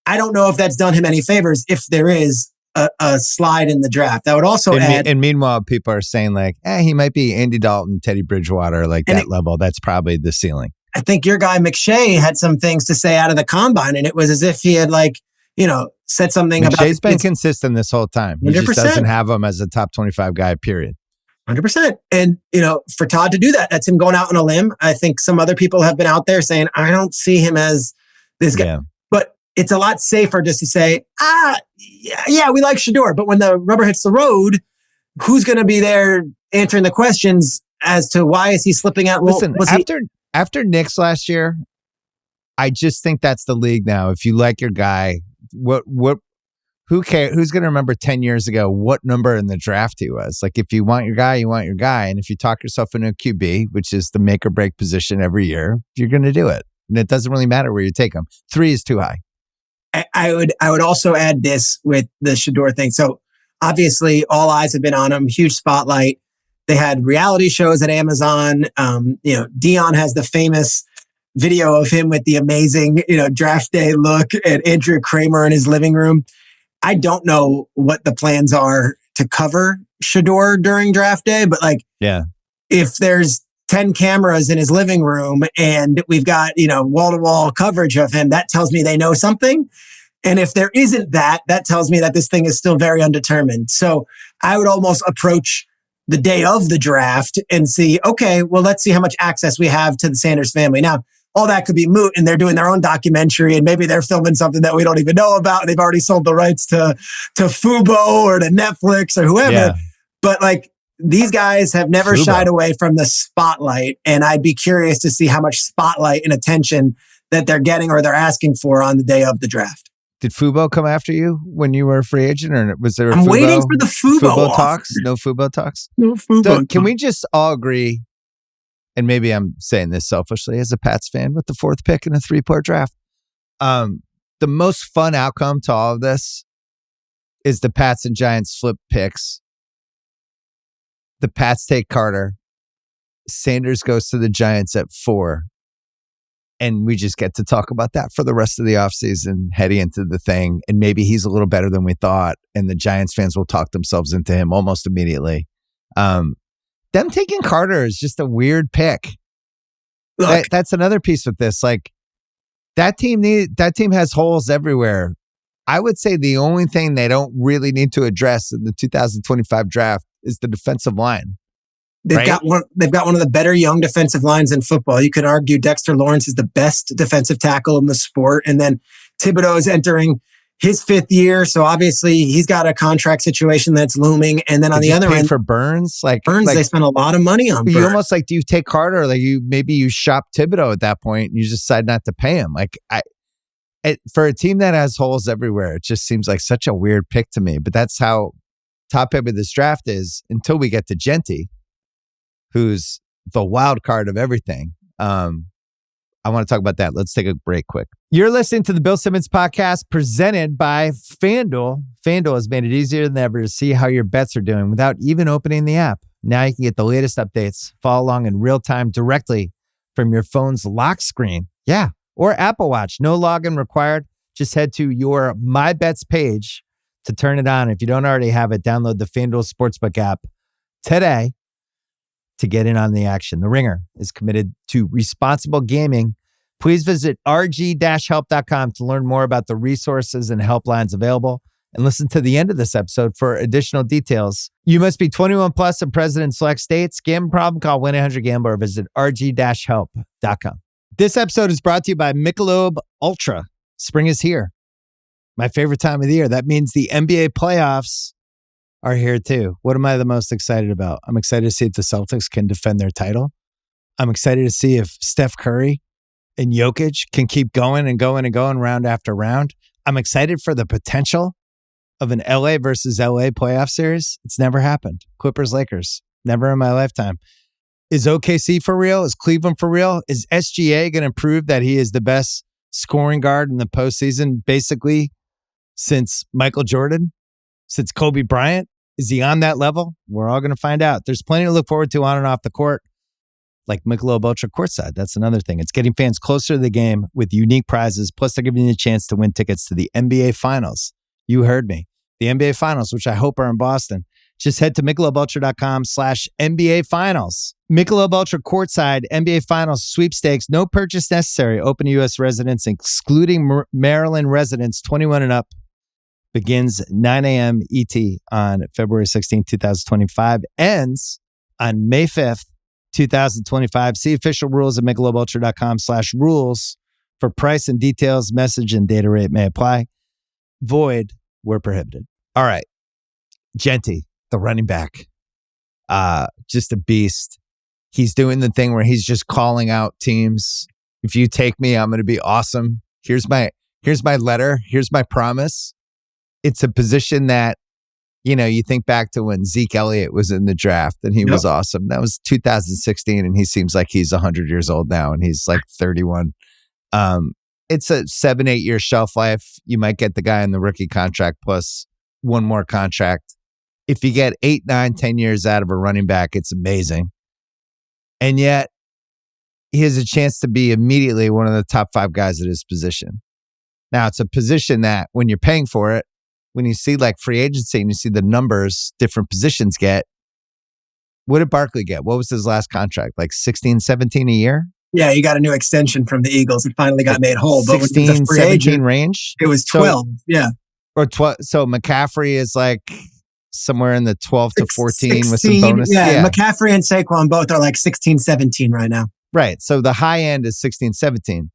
I don't know if that's done him any favors if there is a slide in the draft. I would also add... And meanwhile, people are saying like, he might be Andy Dalton, Teddy Bridgewater, like that level. That's probably the ceiling. I think your guy McShay had some things to say out of the combine, and it was as if he had said something about... McShay's been consistent this whole time. He 100%. Just doesn't have him as a top 25 guy, period. 100%. And, for Todd to do that, that's him going out on a limb. I think some other people have been out there saying, I don't see him as this guy. Yeah. But it's a lot safer just to say, we like Shedeur. But when the rubber hits the road, who's going to be there answering the questions as to why is he slipping out? Listen, after Knicks last year, I just think that's the league now. If you like your guy, who cares? Who's going to remember 10 years ago what number in the draft he was? Like, if you want your guy, you want your guy. And if you talk yourself into a QB, which is the make or break position every year, you're going to do it. And it doesn't really matter where you take him. 3 is too high. I would also add this with the Shedeur thing. So obviously all eyes have been on him, huge spotlight. They had reality shows at Amazon. Dion has the famous video of him with the amazing, draft day look at Andrew Kramer in his living room. I don't know what the plans are to cover Shedeur during draft day, but if there's 10 cameras in his living room and we've got, wall-to-wall coverage of him, that tells me they know something. And if there isn't that tells me that this thing is still very undetermined. So I would almost approach the day of the draft and see, okay, well, let's see how much access we have to the Sanders family. Now, all that could be moot and they're doing their own documentary and maybe they're filming something that we don't even know about. They've already sold the rights to Fubo or to Netflix or whoever. Yeah. But these guys have never shied away from the spotlight. And I'd be curious to see how much spotlight and attention that they're getting or they're asking for on the day of the draft. Did Fubo come after you when you were a free agent, or was there? I'm waiting for the Fubo talks. No Fubo talks. No Fubo. So can we just all agree? And maybe I'm saying this selfishly as a Pats fan, with the 4th pick in a 3-player draft, the most fun outcome to all of this is the Pats and Giants flip picks. The Pats take Carter. Sanders goes to the Giants at 4. And we just get to talk about that for the rest of the offseason, heading into the thing. And maybe he's a little better than we thought. And the Giants fans will talk themselves into him almost immediately. Them taking Carter is just a weird pick. That's another piece with this. Like, that team has holes everywhere. I would say the only thing they don't really need to address in the 2025 draft is the defensive line. They've got one of the better young defensive lines in football. You could argue Dexter Lawrence is the best defensive tackle in the sport. And then Thibodeau is entering his 5th year. So obviously he's got a contract situation that's looming. And then on the other end, for Burns, they spent a lot of money on Burns. You almost do you take Carter? Maybe you shop Thibodeau at that point and you just decide not to pay him. For a team that has holes everywhere, it just seems like such a weird pick to me. But that's how top heavy this draft is until we get to Genty, who's the wild card of everything. I want to talk about that. Let's take a break quick. You're listening to the Bill Simmons podcast presented by FanDuel. FanDuel has made it easier than ever to see how your bets are doing without even opening the app. Now you can get the latest updates, follow along in real time directly from your phone's lock screen. Yeah. Or Apple Watch. No login required. Just head to your My Bets page to turn it on. If you don't already have it, download the FanDuel Sportsbook app today to get in on the action. The Ringer is committed to responsible gaming. Please visit rg-help.com to learn more about the resources and helplines available and listen to the end of this episode for additional details. You must be 21 plus and present in select states. Gambling problem? Call 1-800-GAMBLER or visit rg-help.com. This episode is brought to you by Michelob Ultra. Spring is here. My favorite time of the year. That means the NBA playoffs are here too. What am I the most excited about? I'm excited to see if the Celtics can defend their title. I'm excited to see if Steph Curry and Jokic can keep going and going and going round after round. I'm excited for the potential of an LA versus LA playoff series. It's never happened. Clippers-Lakers. Never in my lifetime. Is OKC for real? Is Cleveland for real? Is SGA going to prove that he is the best scoring guard in the postseason basically since Michael Jordan? Since Kobe Bryant? Is he on that level? We're all going to find out. There's plenty to look forward to on and off the court, like Michelob Ultra courtside. That's another thing. It's getting fans closer to the game with unique prizes. Plus, they're giving you a chance to win tickets to the NBA Finals. You heard me. The NBA Finals, which I hope are in Boston. Just head to MichelobUltra.com/NBA Finals. Michelob Ultra courtside NBA Finals sweepstakes. No purchase necessary. Open to U.S. residents, excluding Maryland residents 21 and up. Begins 9 a.m. ET on February 16, 2025. Ends on May 5th, 2025. See official rules at MichelobUltra.com/rules for price and details. Message and data rate may apply. Void where prohibited. All right. Genty, the running back. Just a beast. He's doing the thing where he's just calling out teams. If you take me, I'm going to be awesome. Here's my letter. Here's my promise. It's a position that, you know, you think back to when Zeke Elliott was in the draft and he was awesome. That was 2016 and he seems like he's 100 years old now and he's like 31. It's a 7-8 year shelf life. You might get the guy in the rookie contract plus one more contract. If you get 8, 9, 10 years out of a running back, it's amazing. And yet he has a chance to be immediately one of the top 5 guys at his position. Now it's a position that when you're paying for it, when you see like free agency and you see the numbers different positions get, what did Barkley get? What was his last contract? Like 16, 17 a year? Yeah, he got a new extension from the Eagles. It finally got made whole. But 16, with the free 17 agent, range? it was 12. Yeah. Or 12. So McCaffrey is like somewhere in the 12 to 14 with some 16, bonus. Yeah, McCaffrey and Saquon both are like 16, 17 right now. Right. So the high end is 16, 17.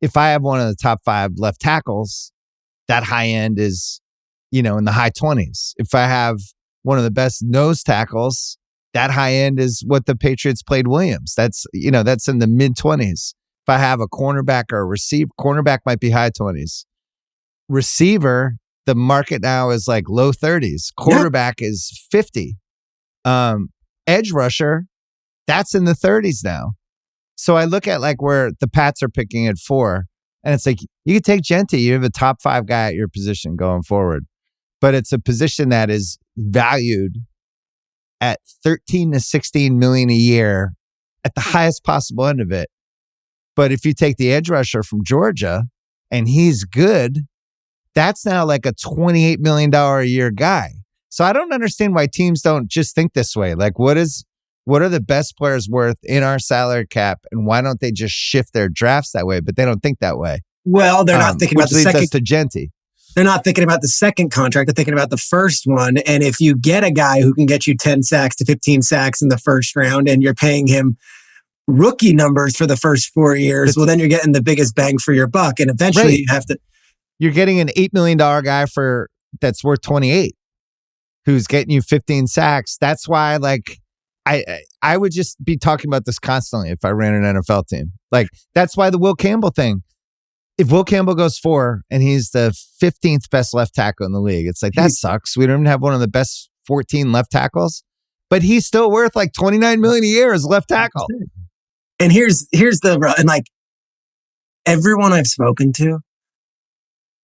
If I have one of the top 5 left tackles, that high end is, you know, in the high 20s. If I have one of the best nose tackles, that high end is what the Patriots played Williams. That's, you know, that's in the mid 20s. If I have a cornerback or a receiver, cornerback might be high 20s. Receiver, the market now is like low 30s. Quarterback is 50. Edge rusher, that's in the 30s now. So I look at like where the Pats are picking at 4, and it's like, you could take Genty. You have a top 5 guy at your position going forward. But it's a position that is valued at 13 to 16 million a year at the highest possible end of it. But if you take the edge rusher from Georgia and he's good, that's now like a $28 million a year guy. So I don't understand why teams don't just think this way. Like, what are the best players worth in our salary cap, and why don't they just shift their drafts that way? But they don't think that way. Well, they're not thinking about the second. Which leads us to Genty. They're not thinking about the second contract. They're thinking about the first one. And if you get a guy who can get you 10 sacks to 15 sacks in the first round and you're paying him rookie numbers for the first 4 years, well, then you're getting the biggest bang for your buck. And eventually you have to. You're getting an $8 million guy that's worth 28 who's getting you 15 sacks. That's why, like, I would just be talking about this constantly if I ran an NFL team. Like, that's why the Will Campbell thing. If Will Campbell goes 4 and he's the 15th best left tackle in the league, it's like, that sucks. We don't even have one of the best 14 left tackles, but he's still worth like $29 million a year as left tackle. And here's the, and like, everyone I've spoken to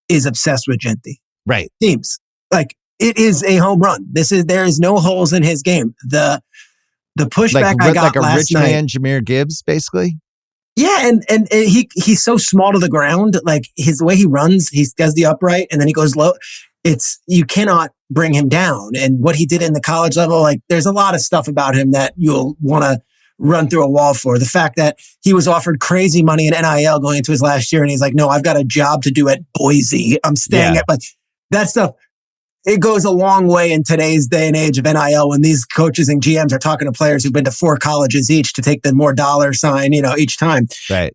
is obsessed with Genty. Right. Teams. Like, it is a home run. There is no holes in his game. The pushback I got like a last rich night, man, Jahmyr Gibbs, basically. Yeah, and he's so small to the ground. Like, the way he runs, he does the upright and then he goes low. You cannot bring him down. And what he did in the college level, like, there's a lot of stuff about him that you'll want to run through a wall for. The fact that he was offered crazy money in NIL going into his last year, and he's like, no, I've got a job to do at Boise. I'm staying at, like, that stuff. It goes a long way in today's day and age of NIL when these coaches and GMs are talking to players who've been to 4 colleges each to take the more dollar sign, each time. Right.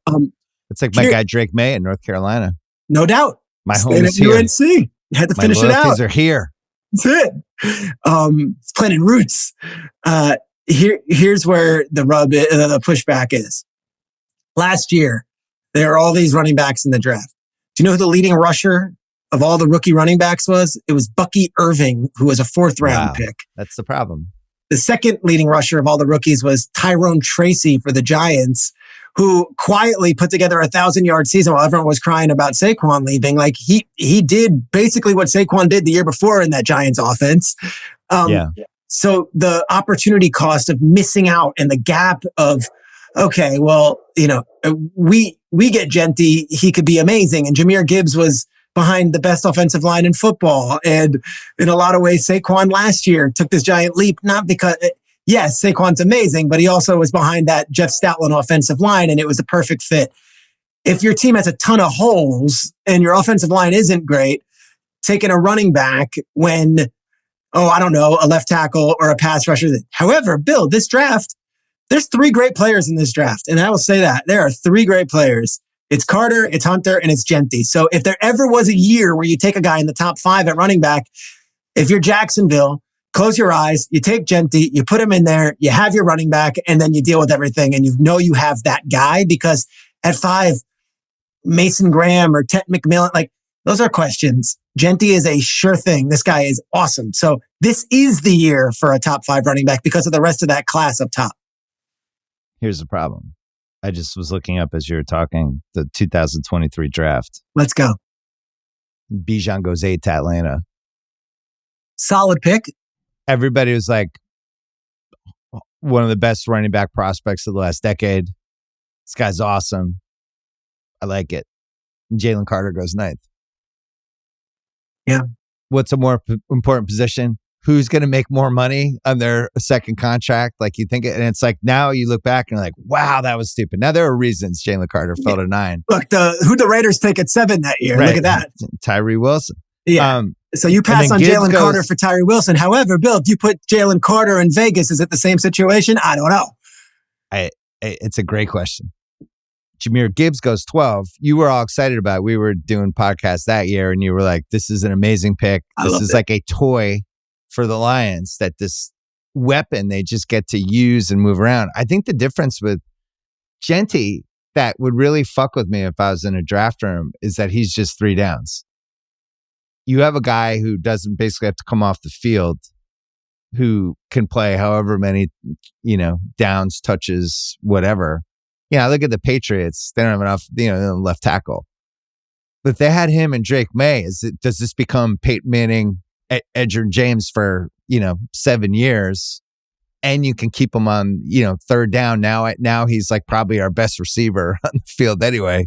It's like my guy Drake May in North Carolina. No doubt. My home is here. UNC. Had to finish it out. My loyalties are here. That's it. It's planting roots. Here's where the pushback is. Last year, there are all these running backs in the draft. Do you know who the leading rusher of all the rookie running backs was? It was Bucky Irving, who was a 4th round pick. That's the problem. The second leading rusher of all the rookies was Tyrone Tracy for the Giants, who quietly put together a 1,000-yard season while everyone was crying about Saquon leaving. Like, he did basically what Saquon did the year before in that Giants offense. So the opportunity cost of missing out and the gap of, okay, well, we get Genty, he could be amazing. And Jahmyr Gibbs was behind the best offensive line in football. And in a lot of ways, Saquon last year took this giant leap, not because, yes, Saquon's amazing, but he also was behind that Jeff Stoutland offensive line, and it was a perfect fit. If your team has a ton of holes and your offensive line isn't great, taking a running back when, I don't know, a left tackle or a pass rusher. However, Bill, this draft, there's 3 great players in this draft. And I will say that there are 3 great players. It's Carter, it's Hunter, and it's Genty. So if there ever was a year where you take a guy in the top 5 at running back, if you're Jacksonville, close your eyes, you take Genty, you put him in there, you have your running back, and then you deal with everything. And you have that guy, because at 5, Mason Graham or Ted McMillan, like, those are questions. Genty is a sure thing. This guy is awesome. So this is the year for a top 5 running back because of the rest of that class up top. Here's the problem. I just was looking up as you were talking, the 2023 draft. Let's go. Bijan goes 8 to Atlanta. Solid pick. Everybody was like, one of the best running back prospects of the last decade. This guy's awesome. I like it. And Jalen Carter goes 9th. Yeah. What's a more important position? Who's going to make more money on their second contract? Like, you think it, and it's like, now you look back and you're like, wow, that was stupid. Now there are reasons Jalen Carter fell to 9. Look, who the Raiders pick at 7 that year? Right. Look at that. Tyree Wilson. Yeah. So you pass on Jalen Carter for Tyree Wilson. However, Bill, if you put Jalen Carter in Vegas, is it the same situation? I don't know. It's a great question. Jahmyr Gibbs goes 12. You were all excited about it. We were doing podcasts that year, and you were like, this is an amazing pick. This is like a toy for the Lions, that this weapon they just get to use and move around. I think the difference with Genty that would really fuck with me if I was in a draft room is that he's just 3 downs. You have a guy who doesn't basically have to come off the field, who can play however many, downs, touches, whatever. Yeah, look at the Patriots. They don't have enough, left tackle. But if they had him and Drake May, does this become Peyton Manning, Edgerrin James for 7 years, and you can keep him on 3rd down? Now he's like probably our best receiver on the field anyway.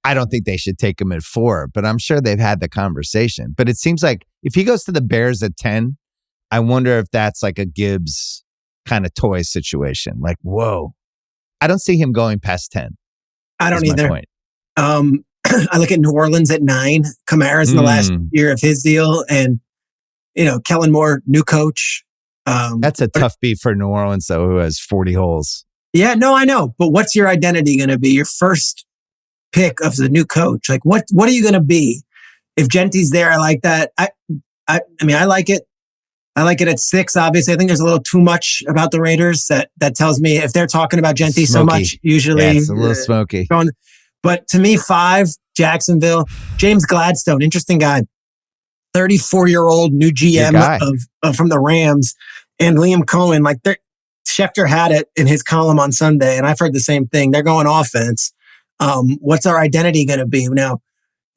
I don't think they should take him at 4, but I'm sure they've had the conversation. But it seems like if he goes to the Bears at 10, I wonder if that's like a Gibbs kind of toy situation. Like, whoa, I don't see him going past 10. I don't either. I look at New Orleans at 9. Kamara's in the last year of his deal, and Kellen Moore, new coach. That's a tough beat for New Orleans, though, who has 40 holes. Yeah, no, I know. But what's your identity going to be? Your first pick of the new coach? Like, what are you going to be? If Genty's there, I like that. I mean, I like it. I like it at 6, obviously. I think there's a little too much about the Raiders that tells me if they're talking about Genty so much, usually. Yeah, it's a little smoky. But to me, 5, Jacksonville. James Gladstone, interesting guy. 34-year-old new GM from the Rams. And Liam Cohen, Schefter had it in his column on Sunday, and I've heard the same thing. They're going offense. What's our identity going to be? Now,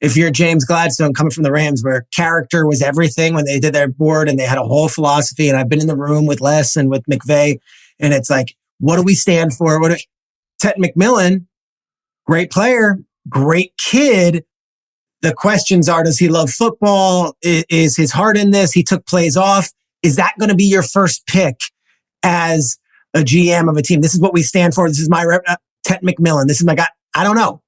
if you're James Gladstone coming from the Rams, where character was everything when they did their board and they had a whole philosophy, and I've been in the room with Les and with McVay, and it's like, what do we stand for? Ted McMillan, great player, great kid. The questions are, does he love football? Is his heart in this? He took plays off. Is that going to be your first pick as a GM of a team? This is what we stand for. This is my Ted McMillan. This is my guy. I don't know.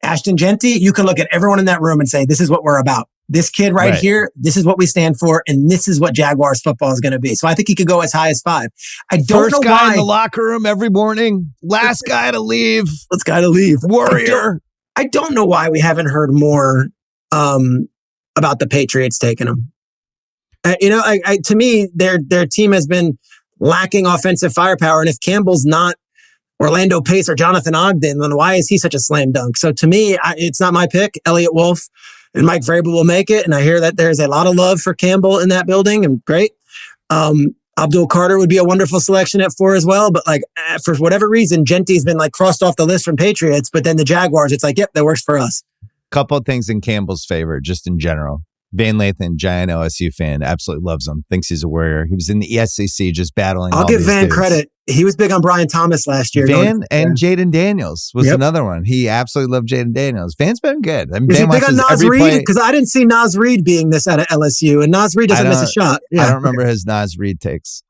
Ashton Genty, you can look at everyone in that room and say, this is what we're about. This kid right here, this is what we stand for, and this is what Jaguars football is going to be. So I think he could go as high as 5. I don't First know guy why. in the locker room every morning. Last guy to leave. Let's guy to leave. Warrior. I don't know why we haven't heard more about the Patriots taking him. To me, their team has been lacking offensive firepower, and if Campbell's not Orlando Pace or Jonathan Ogden, then why is he such a slam dunk? So to me, it's not my pick. Elliot Wolf and Mike Vrabel will make it. And I hear that there's a lot of love for Campbell in that building, and great. Abdul Carter would be a wonderful selection at 4 as well. But for whatever reason, Genty's been crossed off the list from Patriots, but then the Jaguars, it's yep, that works for us. Couple of things in Campbell's favor, just in general. Van Lathan, giant OSU fan, absolutely loves him, thinks he's a warrior. He was in the SEC just battling. I'll give Van credit. He was big on Brian Thomas last year. Van and Jaden Daniels was another one. He absolutely loved Jaden Daniels. Van's been good. I mean, is he big on Nas Reed? Because I didn't see Nas Reed being this out of LSU, and Nas Reed doesn't miss a shot. Yeah. I don't remember his Nas Reed takes.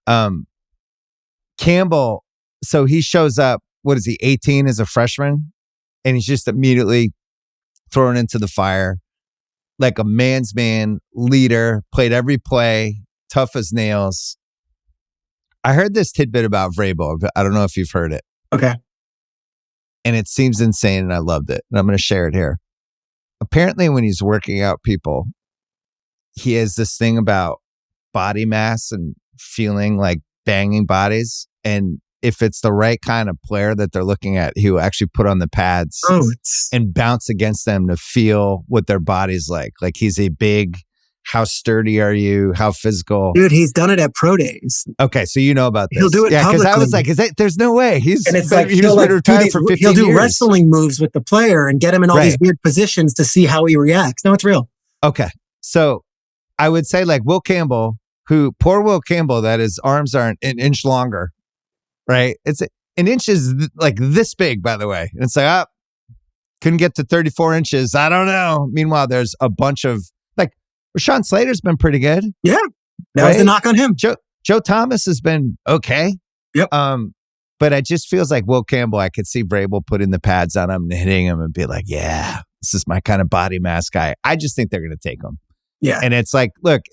Campbell, so he shows up, what is he, 18 as a freshman? And he's just immediately thrown into the fire. Like a man's man, leader, played every play, tough as nails. I heard this tidbit about Vrabel. I don't know if you've heard it. Okay. And it seems insane, and I loved it. And I'm going to share it here. Apparently, when he's working out people, he has this thing about body mass and feeling like banging bodies. And if it's the right kind of player that they're looking at, he will actually put on the pads and bounce against them to feel what their body's like. Like he's a big, how sturdy are you? How physical? Dude, he's done it at pro days. Okay, so you know about this. He'll do it publicly. Because I was like, there's no way. He'll do wrestling moves with the player and get him in all these weird positions to see how he reacts. No, it's real. Okay, so I would say Will Campbell, poor Will Campbell, that his arms aren't an inch longer. Right? It's an inch is this big, by the way. And it's couldn't get to 34 inches. I don't know. Meanwhile, there's a bunch of Rashawn Slater's been pretty good. Yeah. That was the knock on him. Joe Thomas has been okay. Yep. But it just feels like Will Campbell, I could see Vrabel putting the pads on him and hitting him and be like, yeah, this is my kind of body mass guy. I just think they're going to take him. Yeah. And it's look,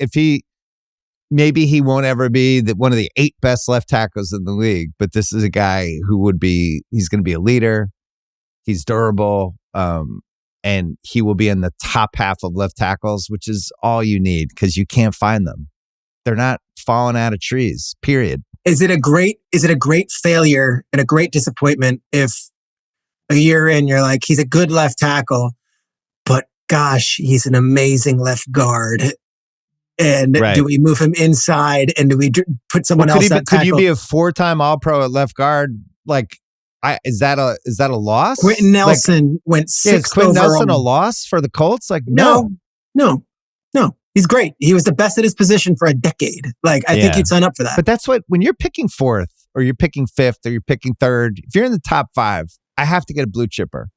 maybe he won't ever be one of the 8 best left tackles in the league, but this is a guy who he's going to be a leader. He's durable. And he will be in the top half of left tackles, which is all you need because you can't find them. They're not falling out of trees, period. Is it a great failure and a great disappointment if a year in you're like, he's a good left tackle, but gosh, he's an amazing left guard. And do we move him inside and do we put someone else at tackle? Could you be a 4-time All-Pro at left guard? Is that a loss? Quentin Nelson went 6th overall. Is Quentin Nelson a loss for the Colts? No. He's great. He was the best at his position for a decade. I think he'd sign up for that. But that's when you're picking 4th or you're picking 5th or you're picking 3rd, if you're in the top 5, I have to get a blue chipper.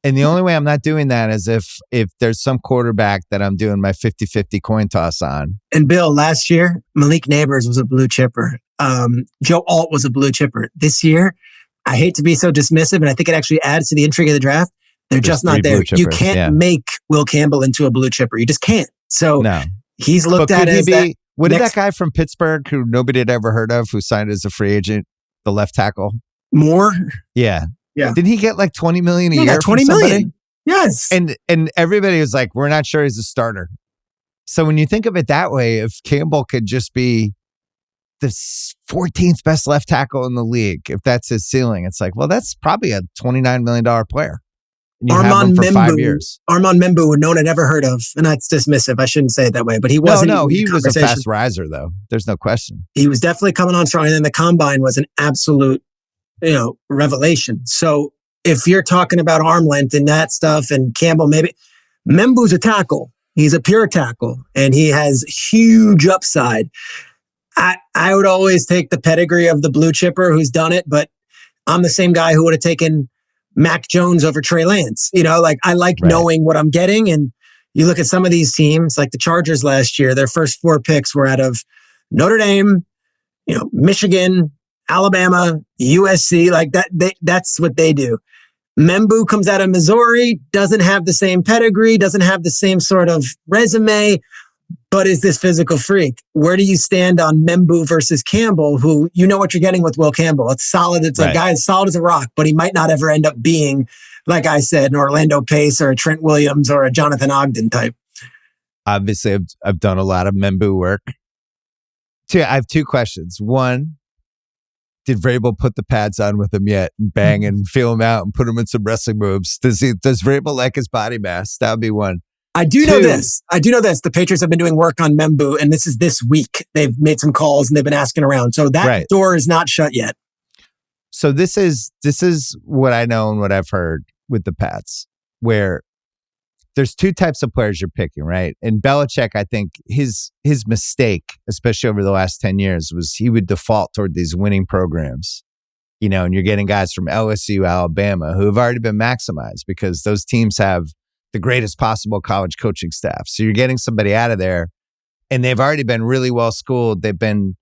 And the only way I'm not doing that is if there's some quarterback that I'm doing my 50-50 coin toss on. And Bill, last year, Malik Neighbors was a blue chipper. Joe Alt was a blue chipper. This year, I hate to be so dismissive, and I think it actually adds to the intrigue of the draft. They're just not there. You can't make Will Campbell into a blue chipper. You just can't. So he's looked at as that. What did that guy from Pittsburgh who nobody had ever heard of, who signed as a free agent, the left tackle? Moore? Yeah. Yeah. Didn't he get $20 million a year? $20 million. Yes. And everybody was like, we're not sure he's a starter. So when you think of it that way, if Campbell could just be the 14th best left tackle in the league, if that's his ceiling, it's that's probably a $29 million player. And you have him for 5 years. Armand Membu, no one had ever heard of, and that's dismissive. I shouldn't say it that way, but he wasn't. No, he was a fast riser, though. There's no question. He was definitely coming on strong, and then the combine was an absolute, revelation. So if you're talking about arm length and that stuff, and Campbell, maybe Membu's a tackle. He's a pure tackle, and he has huge upside. I would always take the pedigree of the blue chipper who's done it, but I'm the same guy who would have taken Mac Jones over Trey Lance. Like I like knowing what I'm getting. And you look at some of these teams, like the Chargers last year, their first 4 picks were out of Notre Dame, Michigan, Alabama, USC, like that. That's what they do. Membu comes out of Missouri, doesn't have the same pedigree, doesn't have the same sort of resume, but is this physical freak? Where do you stand on Membu versus Campbell, who you know what you're getting with Will Campbell? It's solid. It's a guy as solid as a rock, but he might not ever end up being, like I said, an Orlando Pace or a Trent Williams or a Jonathan Ogden type. Obviously, I've done a lot of Membu work. I have 2 questions. One, did Vrabel put the pads on with him yet and bang and feel him out and put him in some wrestling moves? Does Vrabel like his body mass? That would be one. I do know this. The Patriots have been doing work on Membu, and this is this week. They've made some calls and they've been asking around. So that door is not shut yet. So this is what I know and what I've heard with the Pats, where there's 2 types of players you're picking, right? And Belichick, I think his mistake, especially over the last 10 years, was he would default toward these winning programs, and you're getting guys from LSU, Alabama, who have already been maximized because those teams have the greatest possible college coaching staff. So you're getting somebody out of there and they've already been really well schooled. They've been,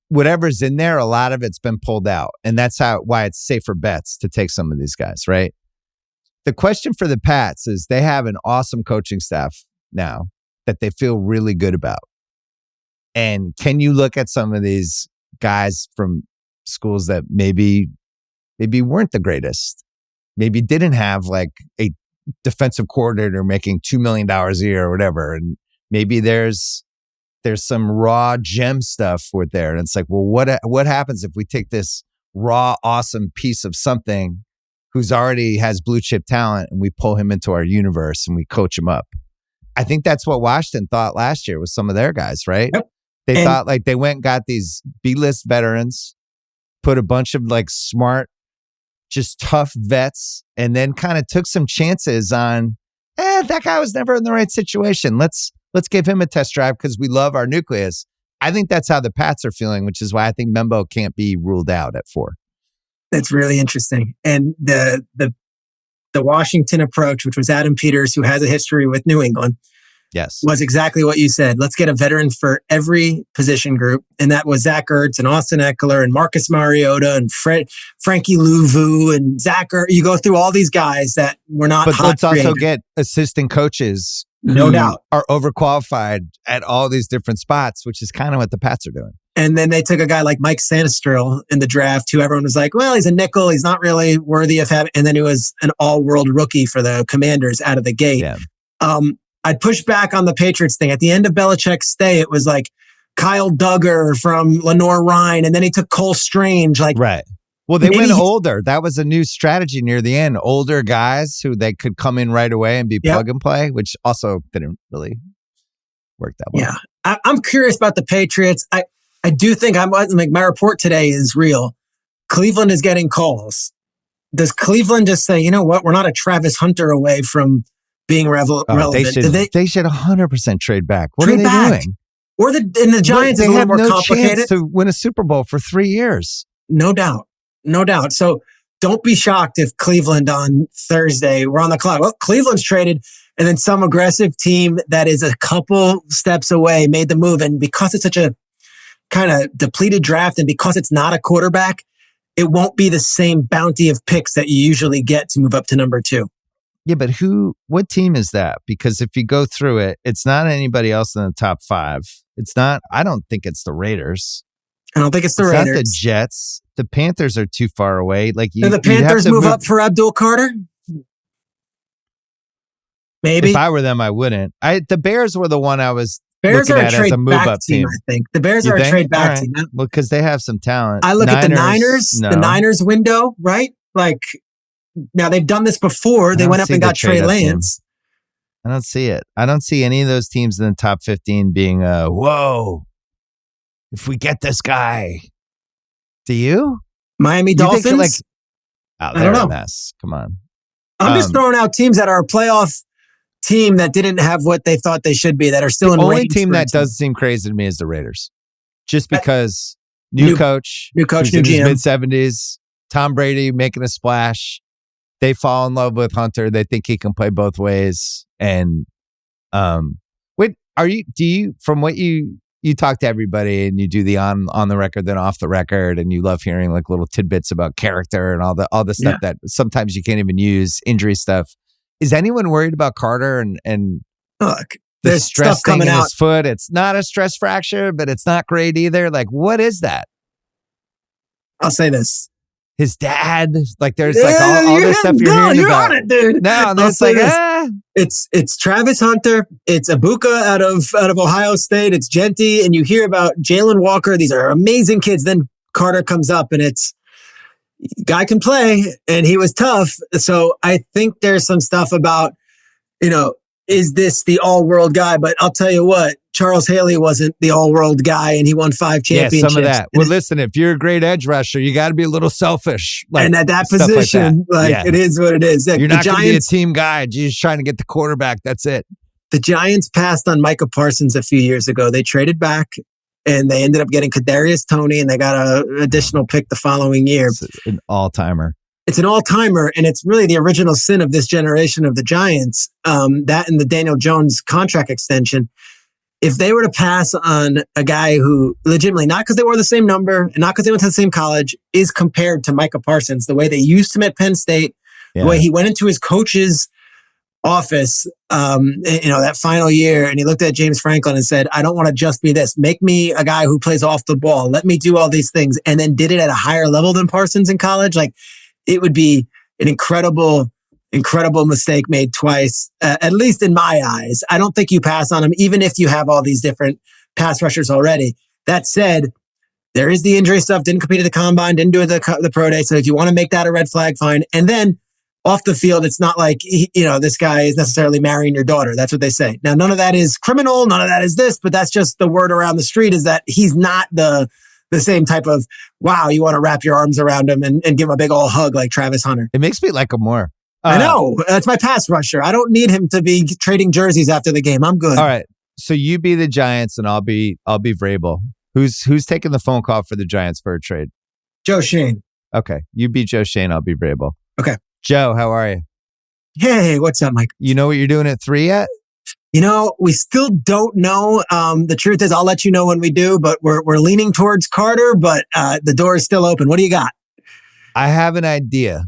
whatever's in there, a lot of it's been pulled out. And that's why it's safer bets to take some of these guys, right? The question for the Pats is they have an awesome coaching staff now that they feel really good about. And can you look at some of these guys from schools that maybe weren't the greatest, maybe didn't have like a defensive coordinator making $2 million a year or whatever, and maybe there's some raw gem stuff with there, and it's like, well, what happens if we take this raw awesome piece of something who's already has blue chip talent and we pull him into our universe and we coach him up? I think that's what Washington thought last year with some of their guys, right? Yep. They thought like they went and got these B-list veterans, put a bunch of like smart, just tough vets, and then kind of took some chances on, that guy was never in the right situation. Let's give him a test drive because we love our nucleus. I think that's how the Pats are feeling, which is why I think Membo can't be ruled out at 4. That's really interesting. And the Washington approach, which was Adam Peters, who has a history with New England, was exactly what you said. Let's get a veteran for every position group. And that was Zach Ertz and Austin Eckler and Marcus Mariota and Frankie Louvu and Zach Ertz. You go through all these guys that were not hot. But let's also get assistant coaches no doubt are overqualified at all these different spots, which is kind of what the Pats are doing. And then they took a guy like Mike Sanistril in the draft, who everyone was like, well, he's a nickel. He's not really worthy of having. And then he was an all-world rookie for the Commanders out of the gate. Yeah. I'd push back on the Patriots thing. At the end of Belichick's stay, it was like Kyle Duggar from Lenore-Rhine, and then he took Cole Strange. Right. Well, they went older. That was a new strategy near the end. Older guys who they could come in right away and be plug and play, which also didn't really work that well. Yeah. I'm curious about the Patriots. I do think my report today is real. Cleveland is getting calls. Does Cleveland just say, you know what, we're not a Travis Hunter away from being relevant? They should 100% trade back. What are they doing? Or the Giants is a little more complicated. Chance to win a Super Bowl for 3 years. No doubt. So don't be shocked if Cleveland on Thursday, we're on the clock. Well, Cleveland's traded, and then some aggressive team that is a couple steps away made the move. And because it's such a kind of depleted draft, and because it's not a quarterback, it won't be the same bounty of picks that you usually get to move up to number 2. Yeah, but what team is that? Because if you go through it, it's not anybody else in the top 5. It's not, I don't think it's the Raiders. I don't think it's the Raiders. Not the Jets. The Panthers are too far away. Like do the Panthers move up for Abdul Carter? Maybe. If I were them, I wouldn't. The Bears were the one I was Bears looking are at a trade as a move-up back team, I think. The Bears are a trade back team. Well, because they have some talent. I look at the Niners window, right? Like, now they've done this before. They went up and got Trey Lance. I don't see it. I don't see any of those teams in the top 15 being, whoa, if we get this guy. Do you? Miami Dolphins? Oh, I don't they're a know. mess. Come on. I'm just throwing out teams that are a playoff team that didn't have what they thought they should be, that are still in range. The only team for that does seem crazy to me is the Raiders. Just because New coach, coach, who's new in his GM. mid-70s, Tom Brady making a splash. They fall in love with Hunter. They think he can play both ways. And from what you talk to everybody and you do the on the record then off the record, and you love hearing like little tidbits about character and all the stuff that sometimes you can't even use, injury stuff. Is anyone worried about Carter and Look, the there's stress stuff coming thing in out. his foot? It's not a stress fracture, but it's not great either. Like, what is that? I'll say this. His dad, like there's like all this stuff you're hearing about. On it, dude. No, and it's like, It's Travis Hunter. It's Ibuka out of Ohio State. It's Genty, and you hear about Jalen Walker. These are amazing kids. Then Carter comes up, and it's guy can play, and he was tough. So I think there's some stuff about, is this the all-world guy? But I'll tell you what, Charles Haley wasn't the all-world guy, and he won 5 championships. Yeah, some of that. Well, listen, if you're a great edge rusher, you got to be a little selfish. Like, and at that position, it is what it is. You're not going to be a team guy. You're just trying to get the quarterback. That's it. The Giants passed on Micah Parsons a few years ago. They traded back, and they ended up getting Kadarius Toney, and they got an additional pick the following year. It's an all-timer. It's an all-timer, and it's really the original sin of this generation of the Giants, that and the Daniel Jones contract extension. If they were to pass on a guy who legitimately, not because they wore the same number and not because they went to the same college, is compared to Micah Parsons, the way they used him at Penn State, the way he went into his coach's office, that final year, and he looked at James Franklin and said, I don't want to just be this. Make me a guy who plays off the ball. Let me do all these things. And then did it at a higher level than Parsons in college. Like, it would be an incredible mistake made twice, at least in my eyes. I don't think you pass on him, even if you have all these different pass rushers already. That said, there is the injury stuff. Didn't compete at the combine, didn't do it at the pro day. So if you want to make that a red flag, fine. And then off the field, it's not like, this guy is necessarily marrying your daughter. That's what they say. Now, none of that is criminal. None of that is this, but that's just the word around the street, is that he's not the same type of, wow, you want to wrap your arms around him and give him a big old hug like Travis Hunter. It makes me like him more. I know. That's my pass rusher. I don't need him to be trading jerseys after the game. I'm good. All right. So you be the Giants and I'll be Vrabel. Who's taking the phone call for the Giants for a trade? Joe Shane. Okay. You be Joe Shane, I'll be Vrabel. Okay. Joe, how are you? Hey, what's up, Mike? You know what you're doing at 3 yet? We still don't know. The truth is, I'll let you know when we do, but we're leaning towards Carter, but the door is still open. What do you got? I have an idea.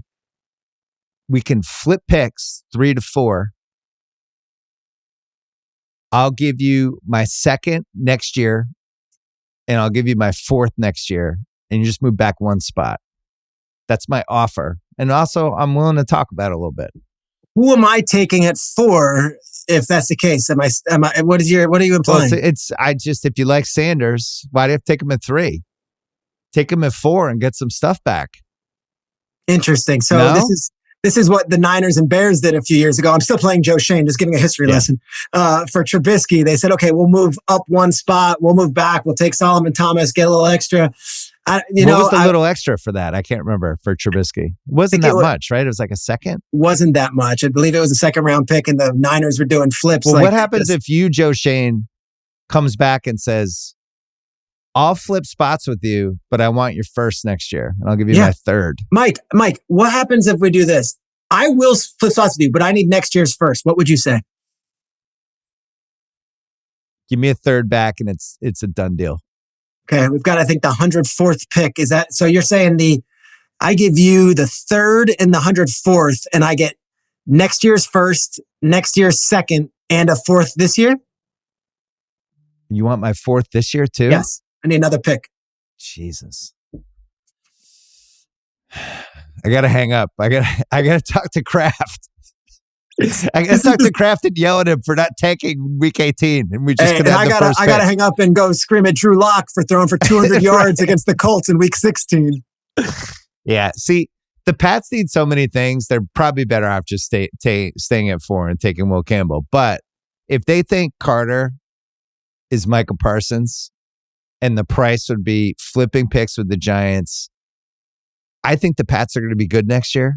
We can flip picks 3 to 4. I'll give you my 2nd next year, and I'll give you my 4th next year, and you just move back 1 spot. That's my offer. And also, I'm willing to talk about it a little bit. Who am I taking at 4? If that's the case, am I? What are you implying? Well, if you like Sanders, why do you have to take him at 3? Take him at 4 and get some stuff back. Interesting. So this is what the Niners and Bears did a few years ago. I'm still playing Joe Shane, just giving a history lesson. For Trubisky, they said, okay, we'll move up 1 spot. We'll move back. We'll take Solomon Thomas, get a little extra. What was the little extra for that? I can't remember for Trubisky. It wasn't that much, right? It was like a 2nd? Wasn't that much. I believe it was a 2nd round pick, and the Niners were doing flips. Well, what happens if you, Joe Shane, comes back and says, I'll flip spots with you, but I want your 1st next year, and I'll give you my 3rd. Mike, what happens if we do this? I will flip spots with you, but I need next year's 1st. What would you say? Give me a 3rd back, and it's a done deal. Okay, we've got, I think, the 104th pick. Is that so? You're saying I give you the 3rd and the 104th, and I get next year's 1st, next year's 2nd, and a 4th this year? You want my 4th this year too? Yes, I need another pick. Jesus, I gotta hang up. I gotta talk to Kraft. I gotta talk to Kraft and yell at him for not taking week 18, and we just could have the first pick. I gotta hang up and go scream at Drew Lock for throwing for 200 yards against the Colts in week 16. Yeah, see, the Pats need so many things. They're probably better off just staying at 4 and taking Will Campbell. But if they think Carter is Micah Parsons, and the price would be flipping picks with the Giants, I think the Pats are going to be good next year.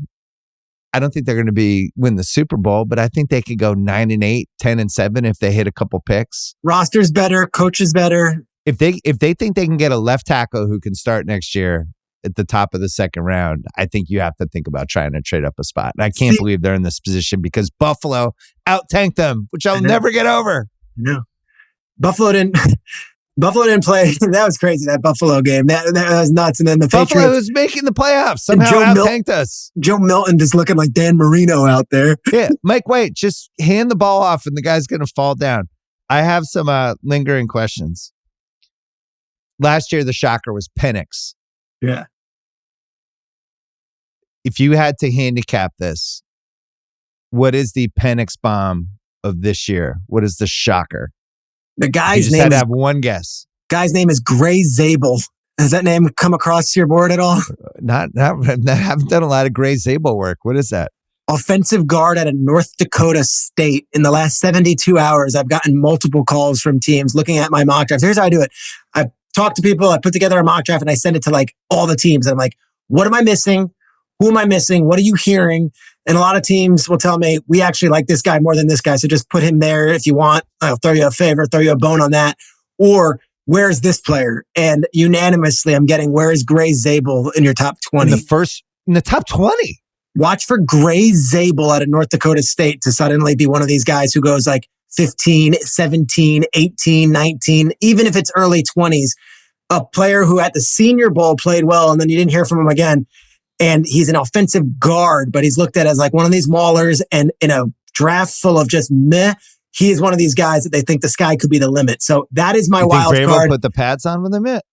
I don't think they're going to win the Super Bowl, but I think they could go 9-8, 10-7 if they hit a couple picks. Roster's better, coach is better. If they think they can get a left tackle who can start next year at the top of the second round, I think you have to think about trying to trade up a spot. And I can't believe they're in this position because Buffalo out-tanked them, which I'll never get over. No. Buffalo didn't play. That was crazy, that Buffalo game. That was nuts. And then the Buffalo Patriots was making the playoffs. Somehow out-tanked us. Joe Milton just looking like Dan Marino out there. Yeah, Mike White, just hand the ball off and the guy's going to fall down. I have some lingering questions. Last year, the shocker was Penix. Yeah. If you had to handicap this, what is the Penix bomb of this year? What is the shocker? The guy's you just had to have one guess. Guy's name is Gray Zabel. Has that name come across your board at all? I haven't done a lot of Gray Zabel work. What is that? Offensive guard at a North Dakota State. In the last 72 hours, I've gotten multiple calls from teams looking at my mock draft. Here's how I do it. I talk to people, I put together a mock draft, and I send it to like all the teams. And I'm like, what am I missing? Who am I missing? What are you hearing? And a lot of teams will tell me, we actually like this guy more than this guy. So just put him there if you want. I'll throw you a favor, throw you a bone on that. Or where's this player? And unanimously, I'm getting, where is Gray Zabel in your top 20? In the top 20? Watch for Gray Zabel out of North Dakota State to suddenly be one of these guys who goes like 15, 17, 18, 19, even if it's early 20s. A player who at the Senior Bowl played well and then you didn't hear from him again. And he's an offensive guard, but he's looked at as like one of these maulers, and in a draft full of just meh, he is one of these guys that they think the sky could be the limit. So that is my wild card. Put the pads on with him yet?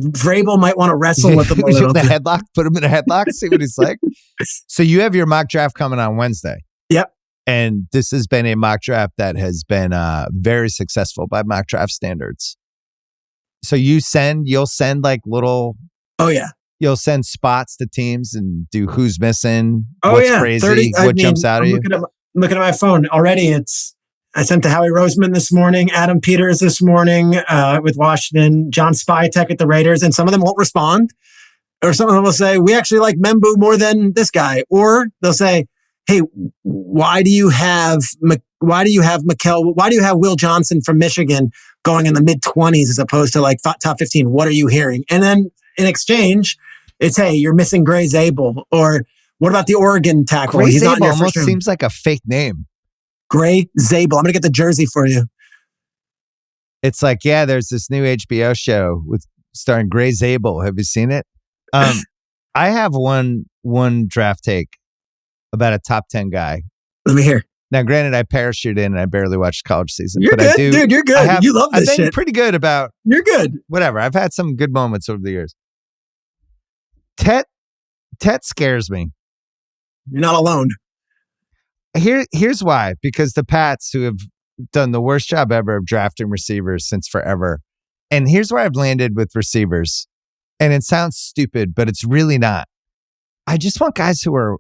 Vrabel might want to wrestle with him a little bit. Headlock, put him in a headlock, see what he's like. So you have your mock draft coming on Wednesday. Yep. And this has been a mock draft that has been very successful by mock draft standards. So you'll send like little... Oh, yeah. You'll send spots to teams and do who's missing, what's crazy, jumps out at you. Looking at my phone already. I sent to Howie Roseman this morning, Adam Peters this morning with Washington, John Spytek at the Raiders, and some of them won't respond. Or some of them will say, we actually like Membu more than this guy. Or they'll say, hey, why do you have Will Johnson from Michigan going in the mid-20s as opposed to like top 15? What are you hearing? And then in exchange, it's, hey, you're missing Gray Zabel. Or what about the Oregon tackle? Gray Zabel almost seems like a fake name. Gray Zabel. I'm going to get the jersey for you. It's like, yeah, there's this new HBO show starring Gray Zabel. Have you seen it? I have one draft take about a top 10 guy. Let me hear. Now, granted, I parachuted in and I barely watched college season. You're but good, I do, dude. You're good. You love this I've been shit. pretty good about... You're good. Whatever. I've had some good moments over the years. Tet scares me. You're not alone. Here's why. Because the Pats, who have done the worst job ever of drafting receivers since forever. And here's where I've landed with receivers. And it sounds stupid, but it's really not. I just want guys who are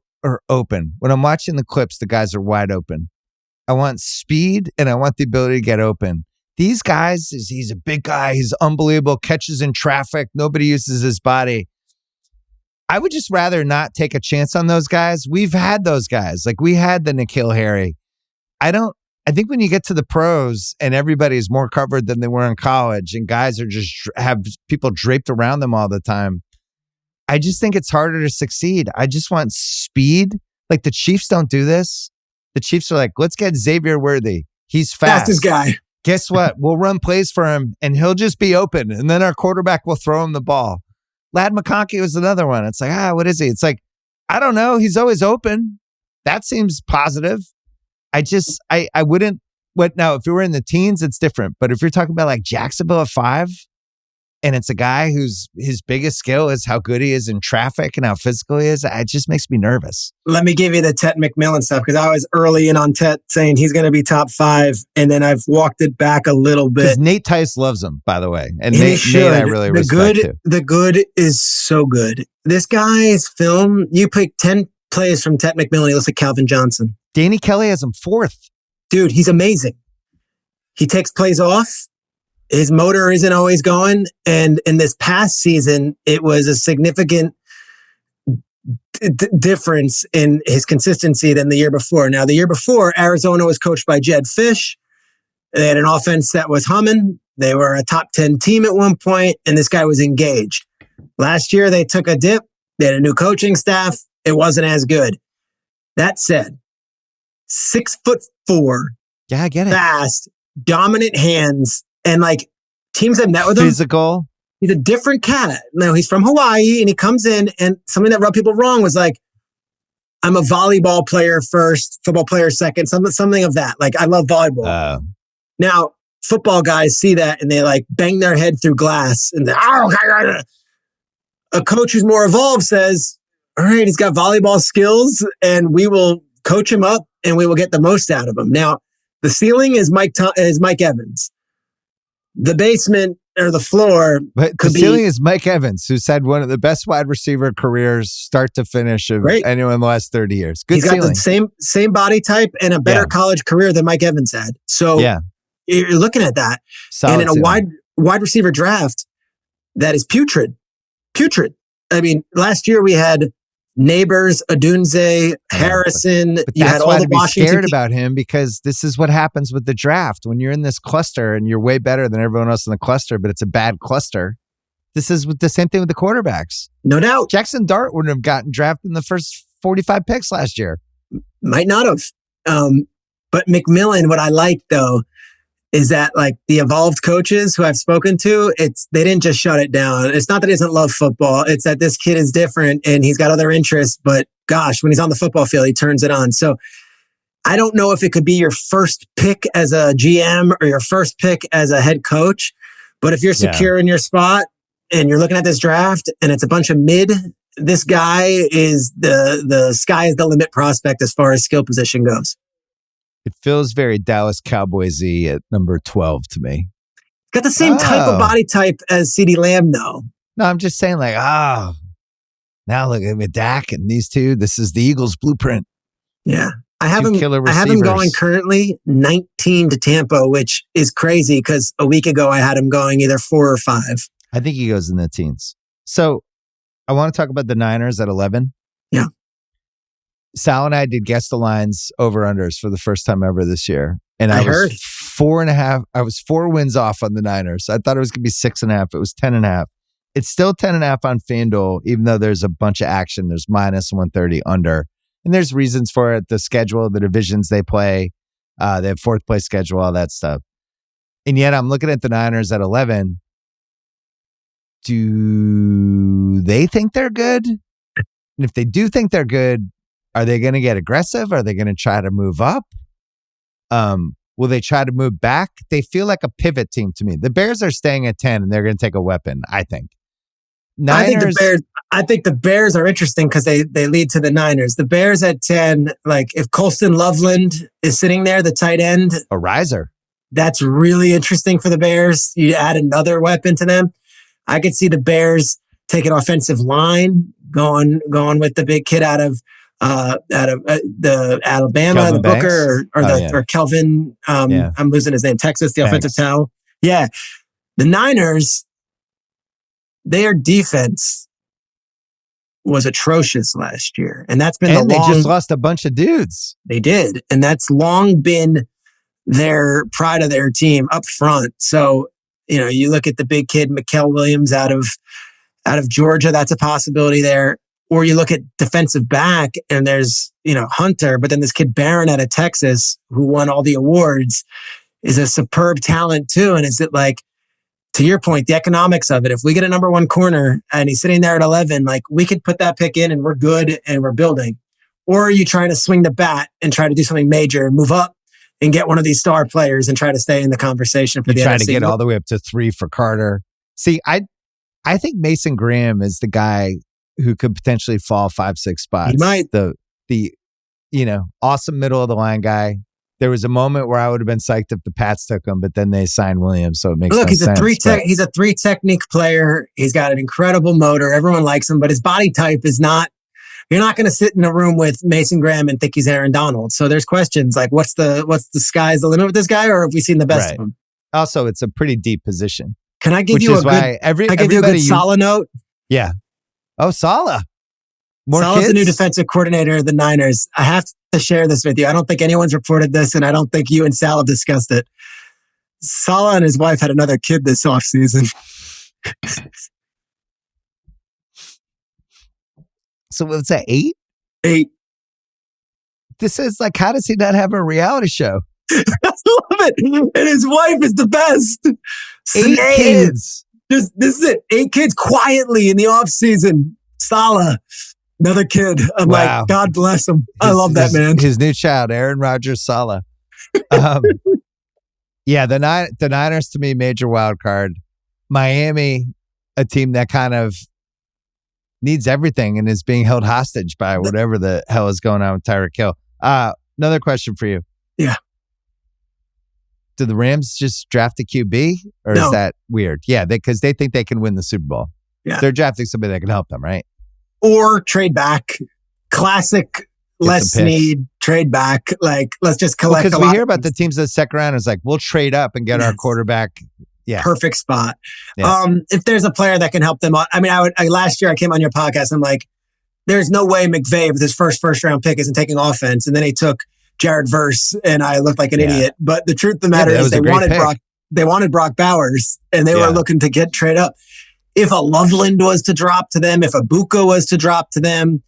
open. When I'm watching the clips, the guys are wide open. I want speed and I want the ability to get open. These guys, he's a big guy. He's unbelievable. Catches in traffic. Nobody uses his body. I would just rather not take a chance on those guys. We've had those guys. Like we had the N'Keal Harry. I think when you get to the pros and everybody's more covered than they were in college and guys are just have people draped around them all the time, I just think it's harder to succeed. I just want speed. Like the Chiefs don't do this. The Chiefs are like, let's get Xavier Worthy. He's fast. Fastest guy. Guess what? We'll run plays for him and he'll just be open. And then our quarterback will throw him the ball. Lad McConkey was another one. It's like, what is he? It's like, I don't know. He's always open. That seems positive. I wouldn't. Now, if you were in the teens, it's different. But if you're talking about like Jacksonville at 5, and it's a guy whose his biggest skill is how good he is in traffic and how physical he is, it just makes me nervous. Let me give you the Tet McMillan stuff, because I was early in on Tet saying he's going to be top 5, and then I've walked it back a little bit. Because Nate Tice loves him, by the way. And Nate I really respect too. The good is so good. This guy's film, you pick 10 plays from Tet McMillan, he looks like Calvin Johnson. Danny Kelly has him 4th. Dude, he's amazing. He takes plays off. His motor isn't always going. And in this past season, it was a significant difference in his consistency than the year before. Now, the year before, Arizona was coached by Jed Fish. They had an offense that was humming. They were a top 10 team at one point, and this guy was engaged. Last year, they took a dip. They had a new coaching staff. It wasn't as good. That said, 6'4", Yeah, I get it. fast, dominant hands, and like teams have met with him. Physical. He's a different cat. Now, he's from Hawaii, and he comes in, and something that rubbed people wrong was like, I'm a volleyball player first, football player second, something of that. Like, I love volleyball. Now, football guys see that, and they like bang their head through glass, and a coach who's more evolved says, all right, he's got volleyball skills, and we will coach him up, and we will get the most out of him. Now, the ceiling is Mike Evans. The basement or the floor But the ceiling is Mike Evans, who's had one of the best wide receiver careers start to finish of anyone in the last 30 years. Good ceiling. He's got the same body type and a better college career than Mike Evans had. So you're looking at that. Solid and in a wide receiver draft that is putrid. I mean, last year we had Neighbors, Odunze, Harrison. But you that's had why all the to be Washington scared about him, because this is what happens with the draft. When you're in this cluster and you're way better than everyone else in the cluster, but it's a bad cluster. This is the same thing with the quarterbacks. No doubt. Jackson Dart wouldn't have gotten drafted in the first 45 picks last year. Might not have. But McMillan, what I like though, is that like the evolved coaches who I've spoken to, they didn't just shut it down. It's not that he doesn't love football. It's that this kid is different and he's got other interests, but gosh, when he's on the football field, he turns it on. So I don't know if it could be your first pick as a GM or your first pick as a head coach, but if you're secure in your spot and you're looking at this draft and it's a bunch of mid, this guy is the sky is the limit prospect as far as skill position goes. It feels very Dallas Cowboys-y at number 12 to me. Got the same type of body type as CeeDee Lamb, though. No, I'm just saying like, now look at Dak and these two. This is the Eagles' blueprint. Yeah. I have him going currently 19 to Tampa, which is crazy because a week ago I had him going either 4 or 5. I think he goes in the teens. So I want to talk about the Niners at 11. Yeah. Sal and I did guess the lines over-unders for the first time ever this year. And I heard 4.5. I was 4 wins off on the Niners. I thought it was going to be 6.5. It was 10.5. It's still 10.5 on FanDuel, even though there's a bunch of action. There's minus 130 under. And there's reasons for it. The schedule, the divisions they play. They have fourth place schedule, all that stuff. And yet I'm looking at the Niners at 11. Do they think they're good? And if they do think they're good, are they going to get aggressive? Are they going to try to move up? Will they try to move back? They feel like a pivot team to me. The Bears are staying at 10 and they're going to take a weapon, I think. Niners, I think the Bears are interesting because they lead to the Niners. The Bears at 10, like if Colston Loveland is sitting there, the tight end. A riser. That's really interesting for the Bears. You add another weapon to them. I could see the Bears take an offensive line, going with the big kid out of the Alabama, Kelvin the Booker, or Kelvin. I'm losing his name. Texas, the offensive tackle. Yeah, the Niners. Their defense was atrocious last year, and that's been they just lost a bunch of dudes. They did, and that's long been their pride of their team up front. So you look at the big kid, Mikael Williams out of Georgia. That's a possibility there. Or you look at defensive back and there's, Hunter, but then this kid Barron out of Texas who won all the awards is a superb talent too. And is it like, to your point, the economics of it, if we get a number 1 corner and he's sitting there at 11, like we could put that pick in and we're good and we're building. Or are you trying to swing the bat and try to do something major and move up and get one of these star players and try to stay in the conversation for the try NFC? to get all the way up to 3 for Carter. See, I think Mason Graham is the guy who could potentially fall 5-6 spots. He might. The awesome middle of the line guy. There was a moment where I would have been psyched if the Pats took him, but then they signed Williams, so it makes he's sense. He's a 3 technique player. He's got an incredible motor. Everyone likes him, but his body type is not. You're not going to sit in a room with Mason Graham and think he's Aaron Donald. So there's questions like, what's the sky's the limit with this guy, or have we seen the best of him? Also, it's a pretty deep position. Can I give you a good Saleh note? Yeah. Oh, Saleh. More Salah's kids? the new defensive coordinator of the Niners. I have to share this with you. I don't think anyone's reported this, and I don't think you and Sal have discussed it. Salah and his wife had another kid this offseason. So what's that, 8? 8. This is like, how does he not have a reality show? I love it. And his wife is the best. 8 kids. This is it. 8 kids quietly in the offseason. Salah, another kid. I'm Wow. like, God bless him. I love that man. His new child, Aaron Rodgers Salah. Yeah, the Niners to me, major wild card. Miami, a team that kind of needs everything and is being held hostage by whatever the hell is going on with Tyreek Hill. Another question for you. Yeah. Do the Rams just draft a QB, or is that weird? Yeah, because they think they can win the Super Bowl. Yeah. They're drafting somebody that can help them, right? Or trade back. Classic, less need, trade back. Like, let's just collect because we hear about the teams in the second round is like, we'll trade up and get our quarterback. Yeah. Perfect spot. Yeah. If there's a player that can help them out. I mean, last year I came on your podcast. I'm like, there's no way McVay with his first round pick isn't taking offense. And then he took Jared Verse and I looked like an idiot. But the truth of the matter is they wanted Brock Bowers and they were looking to get trade up. If a Loveland was to drop to them, if a Buka was to drop to them,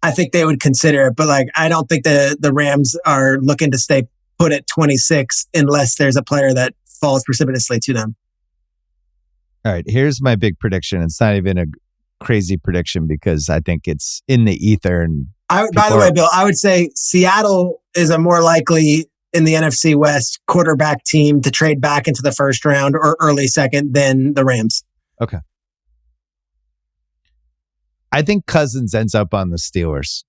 I think they would consider it. But like, I don't think the Rams are looking to stay put at 26 unless there's a player that falls precipitously to them. All right, here's my big prediction. It's not even a crazy prediction because I think it's in the ether. And by the way, Bill, I would say Seattle is a more likely in the NFC West quarterback team to trade back into the first round or early second than the Rams. Okay. I think Cousins ends up on the Steelers.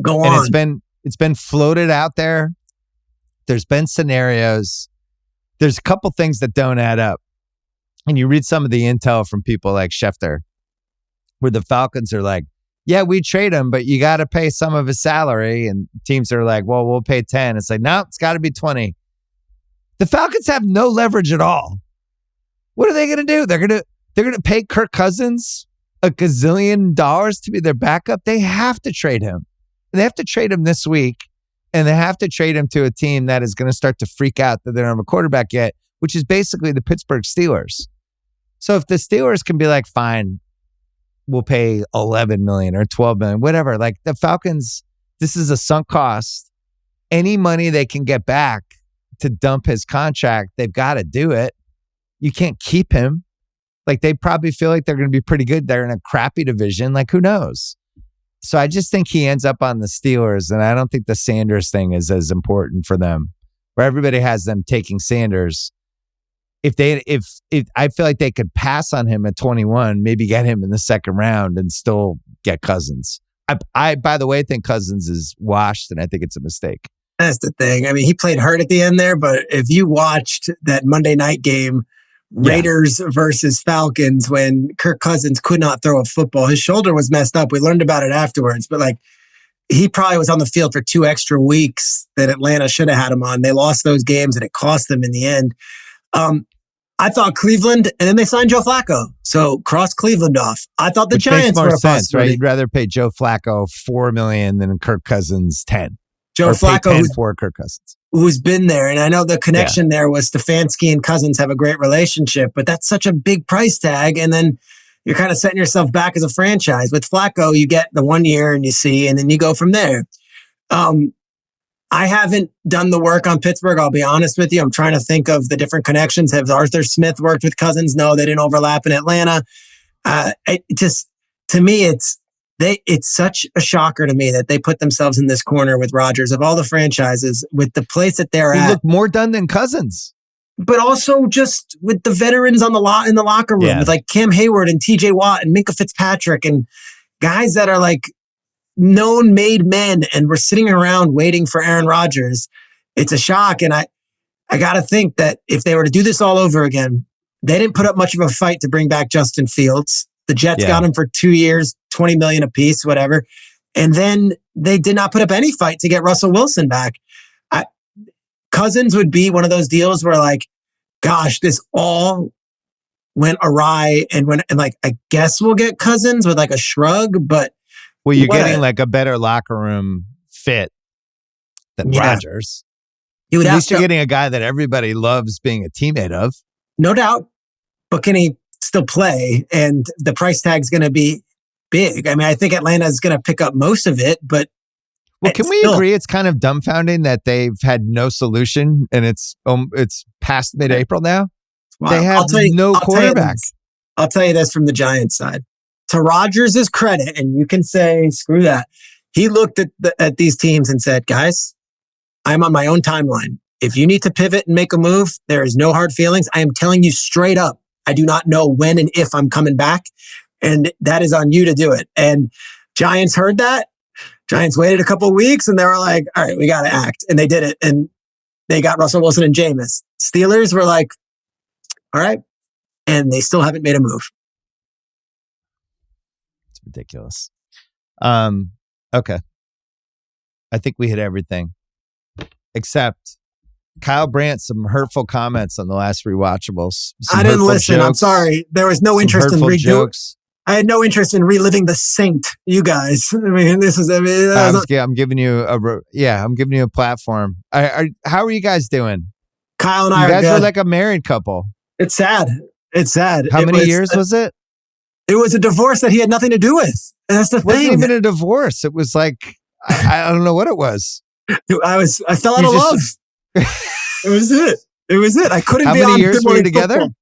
Go on. And it's been floated out there. There's been scenarios. There's a couple things that don't add up. And you read some of the intel from people like Schefter, where the Falcons are like, yeah, we trade him, but you got to pay some of his salary. And teams are like, well, we'll pay 10. It's like, no, it's got to be 20. The Falcons have no leverage at all. What are they going to do? They're going to pay Kirk Cousins $1 gazillion to be their backup. They have to trade him. They have to trade him this week. And they have to trade him to a team that is going to start to freak out that they don't have a quarterback yet, which is basically the Pittsburgh Steelers. So if the Steelers can be like, fine, we'll pay $11 million or $12 million, whatever. Like the Falcons, this is a sunk cost. Any money they can get back to dump his contract, they've got to do it. You can't keep him. Like they probably feel like they're going to be pretty good. They're in a crappy division. Like who knows? So I just think he ends up on the Steelers, and I don't think the Sanders thing is as important for them, where everybody has them taking Sanders. If I feel like they could pass on him at 21, maybe get him in the second round and still get Cousins. I by the way, think Cousins is washed, and I think it's a mistake. That's the thing. I mean, he played hurt at the end there, but if you watched that Monday night game, Raiders versus Falcons, when Kirk Cousins could not throw a football, his shoulder was messed up. We learned about it afterwards, but like he probably was on the field for 2 extra weeks that Atlanta should have had him on. They lost those games and it cost them in the end. I thought Cleveland, and then they signed Joe Flacco. So cross Cleveland off. I thought the Giants makes more were a sense, possibility. right? You'd rather pay Joe Flacco $4 million than Kirk Cousins 10. Joe or Flacco, pay 10 for Kirk Cousins, who's been there, and I know the connection there was Stefanski and Cousins have a great relationship, but that's such a big price tag, and then you're kind of setting yourself back as a franchise. With Flacco, you get the 1 year and you see, and then you go from there. I haven't done the work on Pittsburgh, I'll be honest with you. I'm trying to think of the different connections. Have Arthur Smith worked with Cousins? No, they didn't overlap in Atlanta. To me, it's such a shocker to me that they put themselves in this corner with Rodgers. Of all the franchises, with the place that they're he at. looked more done than Cousins. But also just with the veterans in the locker room, with like Cam Hayward and TJ Watt and Minka Fitzpatrick and guys that are like known made men, and we're sitting around waiting for Aaron Rodgers. It's a shock. And I got to think that if they were to do this all over again, they didn't put up much of a fight to bring back Justin Fields. The Jets got him for 2 years, $20 million apiece, whatever. And then they did not put up any fight to get Russell Wilson back. Cousins would be one of those deals where like, gosh, this all went awry and like, I guess we'll get Cousins with like a shrug, but Well, you're What getting a- like a better locker room fit than Yeah. Rodgers. He would At have least you're to, getting a guy that everybody loves being a teammate of. no doubt. But can he still play? And the price tag's going to be big. I mean, I think Atlanta is going to pick up most of it, but Well, can we agree it's kind of dumbfounding that they've had no solution and it's past mid-April now? Wow. They have no quarterback. I'll tell you this from the Giants side. To Rodgers' credit, and you can say, screw that. He looked at these teams and said, guys, I'm on my own timeline. If you need to pivot and make a move, there is no hard feelings. I am telling you straight up, I do not know when and if I'm coming back. And that is on you to do it. And Giants heard that. Giants waited a couple of weeks and they were like, all right, we got to act. And they did it. And they got Russell Wilson and Jameis. Steelers were like, all right. And they still haven't made a move. It's ridiculous. Okay. I think we hit everything. Except Kyle Brandt, some hurtful comments on the last rewatchables. I didn't listen. I'm sorry. There was no interest in jokes. I had no interest in reliving the Saint. You guys. I mean, I'm giving you a platform. How are you guys doing? Kyle and I you guys are are good. like a married couple. It's sad. It's sad. How many years was it? It was a divorce that he had nothing to do with. And that's the It wasn't thing. even a divorce. It was like I don't know what it was. I fell out of love. It was it. I couldn't How be many on years Good were you Morning together? Football.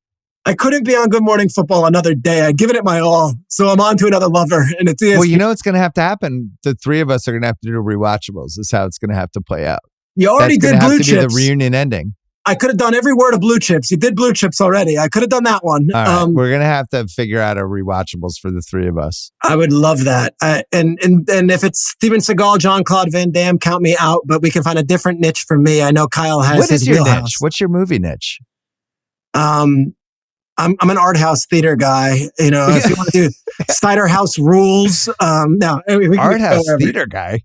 I couldn't be on Good Morning Football another day. I'd given it my all. So I'm on to another lover. And it's Well, you know what's going to have to happen? The three of us are going to have to do rewatchables. Is how it's going to have to play out. You already That's did gonna Blue have to be Chips. the reunion ending. I could have done every word of Blue Chips. You did Blue Chips already. I could have done that one. All right. We're going to have to figure out a rewatchables for the three of us. I would love that. And if it's Steven Seagal, Jean-Claude Van Damme, count me out. But we can find a different niche for me. I know Kyle has What his is your wheelhouse. niche? What's your movie niche? I'm an art house theater guy. You know, if you want to do Cider House Rules, no, we can Art go house wherever. theater guy.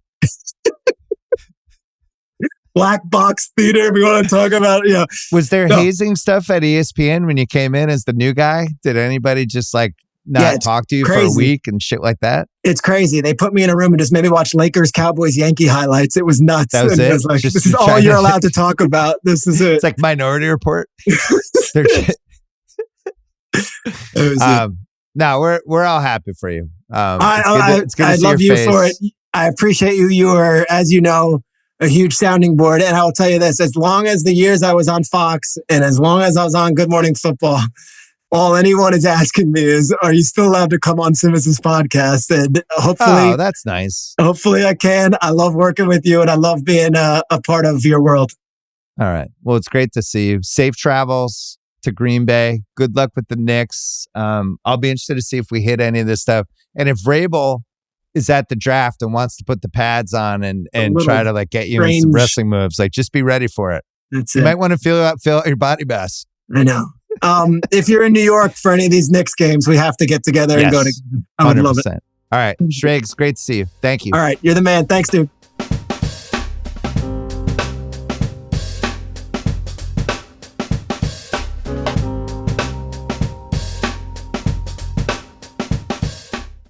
Black box theater. We want to talk about, you know. Was there hazing stuff at ESPN when you came in as the new guy? Did anybody just like not talk to you for a week and shit like that? It's crazy. They put me in a room and just made me watch Lakers, Cowboys, Yankee highlights. It was nuts. That was And it? It was like, Just this is all trying you're to- allowed to talk about. This is it. It's like Minority Report. They're It was it. No, we're all happy for you. I see love your you for it. face. I appreciate you. You are, as you know, a huge sounding board. And I will tell you this, as long as the years I was on Fox and as long as I was on Good Morning Football, all anyone is asking me is, are you still allowed to come on Simmons' podcast? And hopefully, Oh, that's nice. hopefully I can. I love working with you and I love being a part of your world. All right. Well, it's great to see you. Safe travels to Green Bay. Good luck with the Knicks. I'll be interested to see if we hit any of this stuff. And if Vrabel is at the draft and wants to put the pads on and try to like get you in some wrestling moves, like just be ready for it. That's You it. might want to feel out your body best. I know. If you're in New York for any of these Knicks games, we have to get together and go Yes. together. I would love it. 100%. All right. Schrags, great to see you. Thank you. All right. You're the man. Thanks, dude.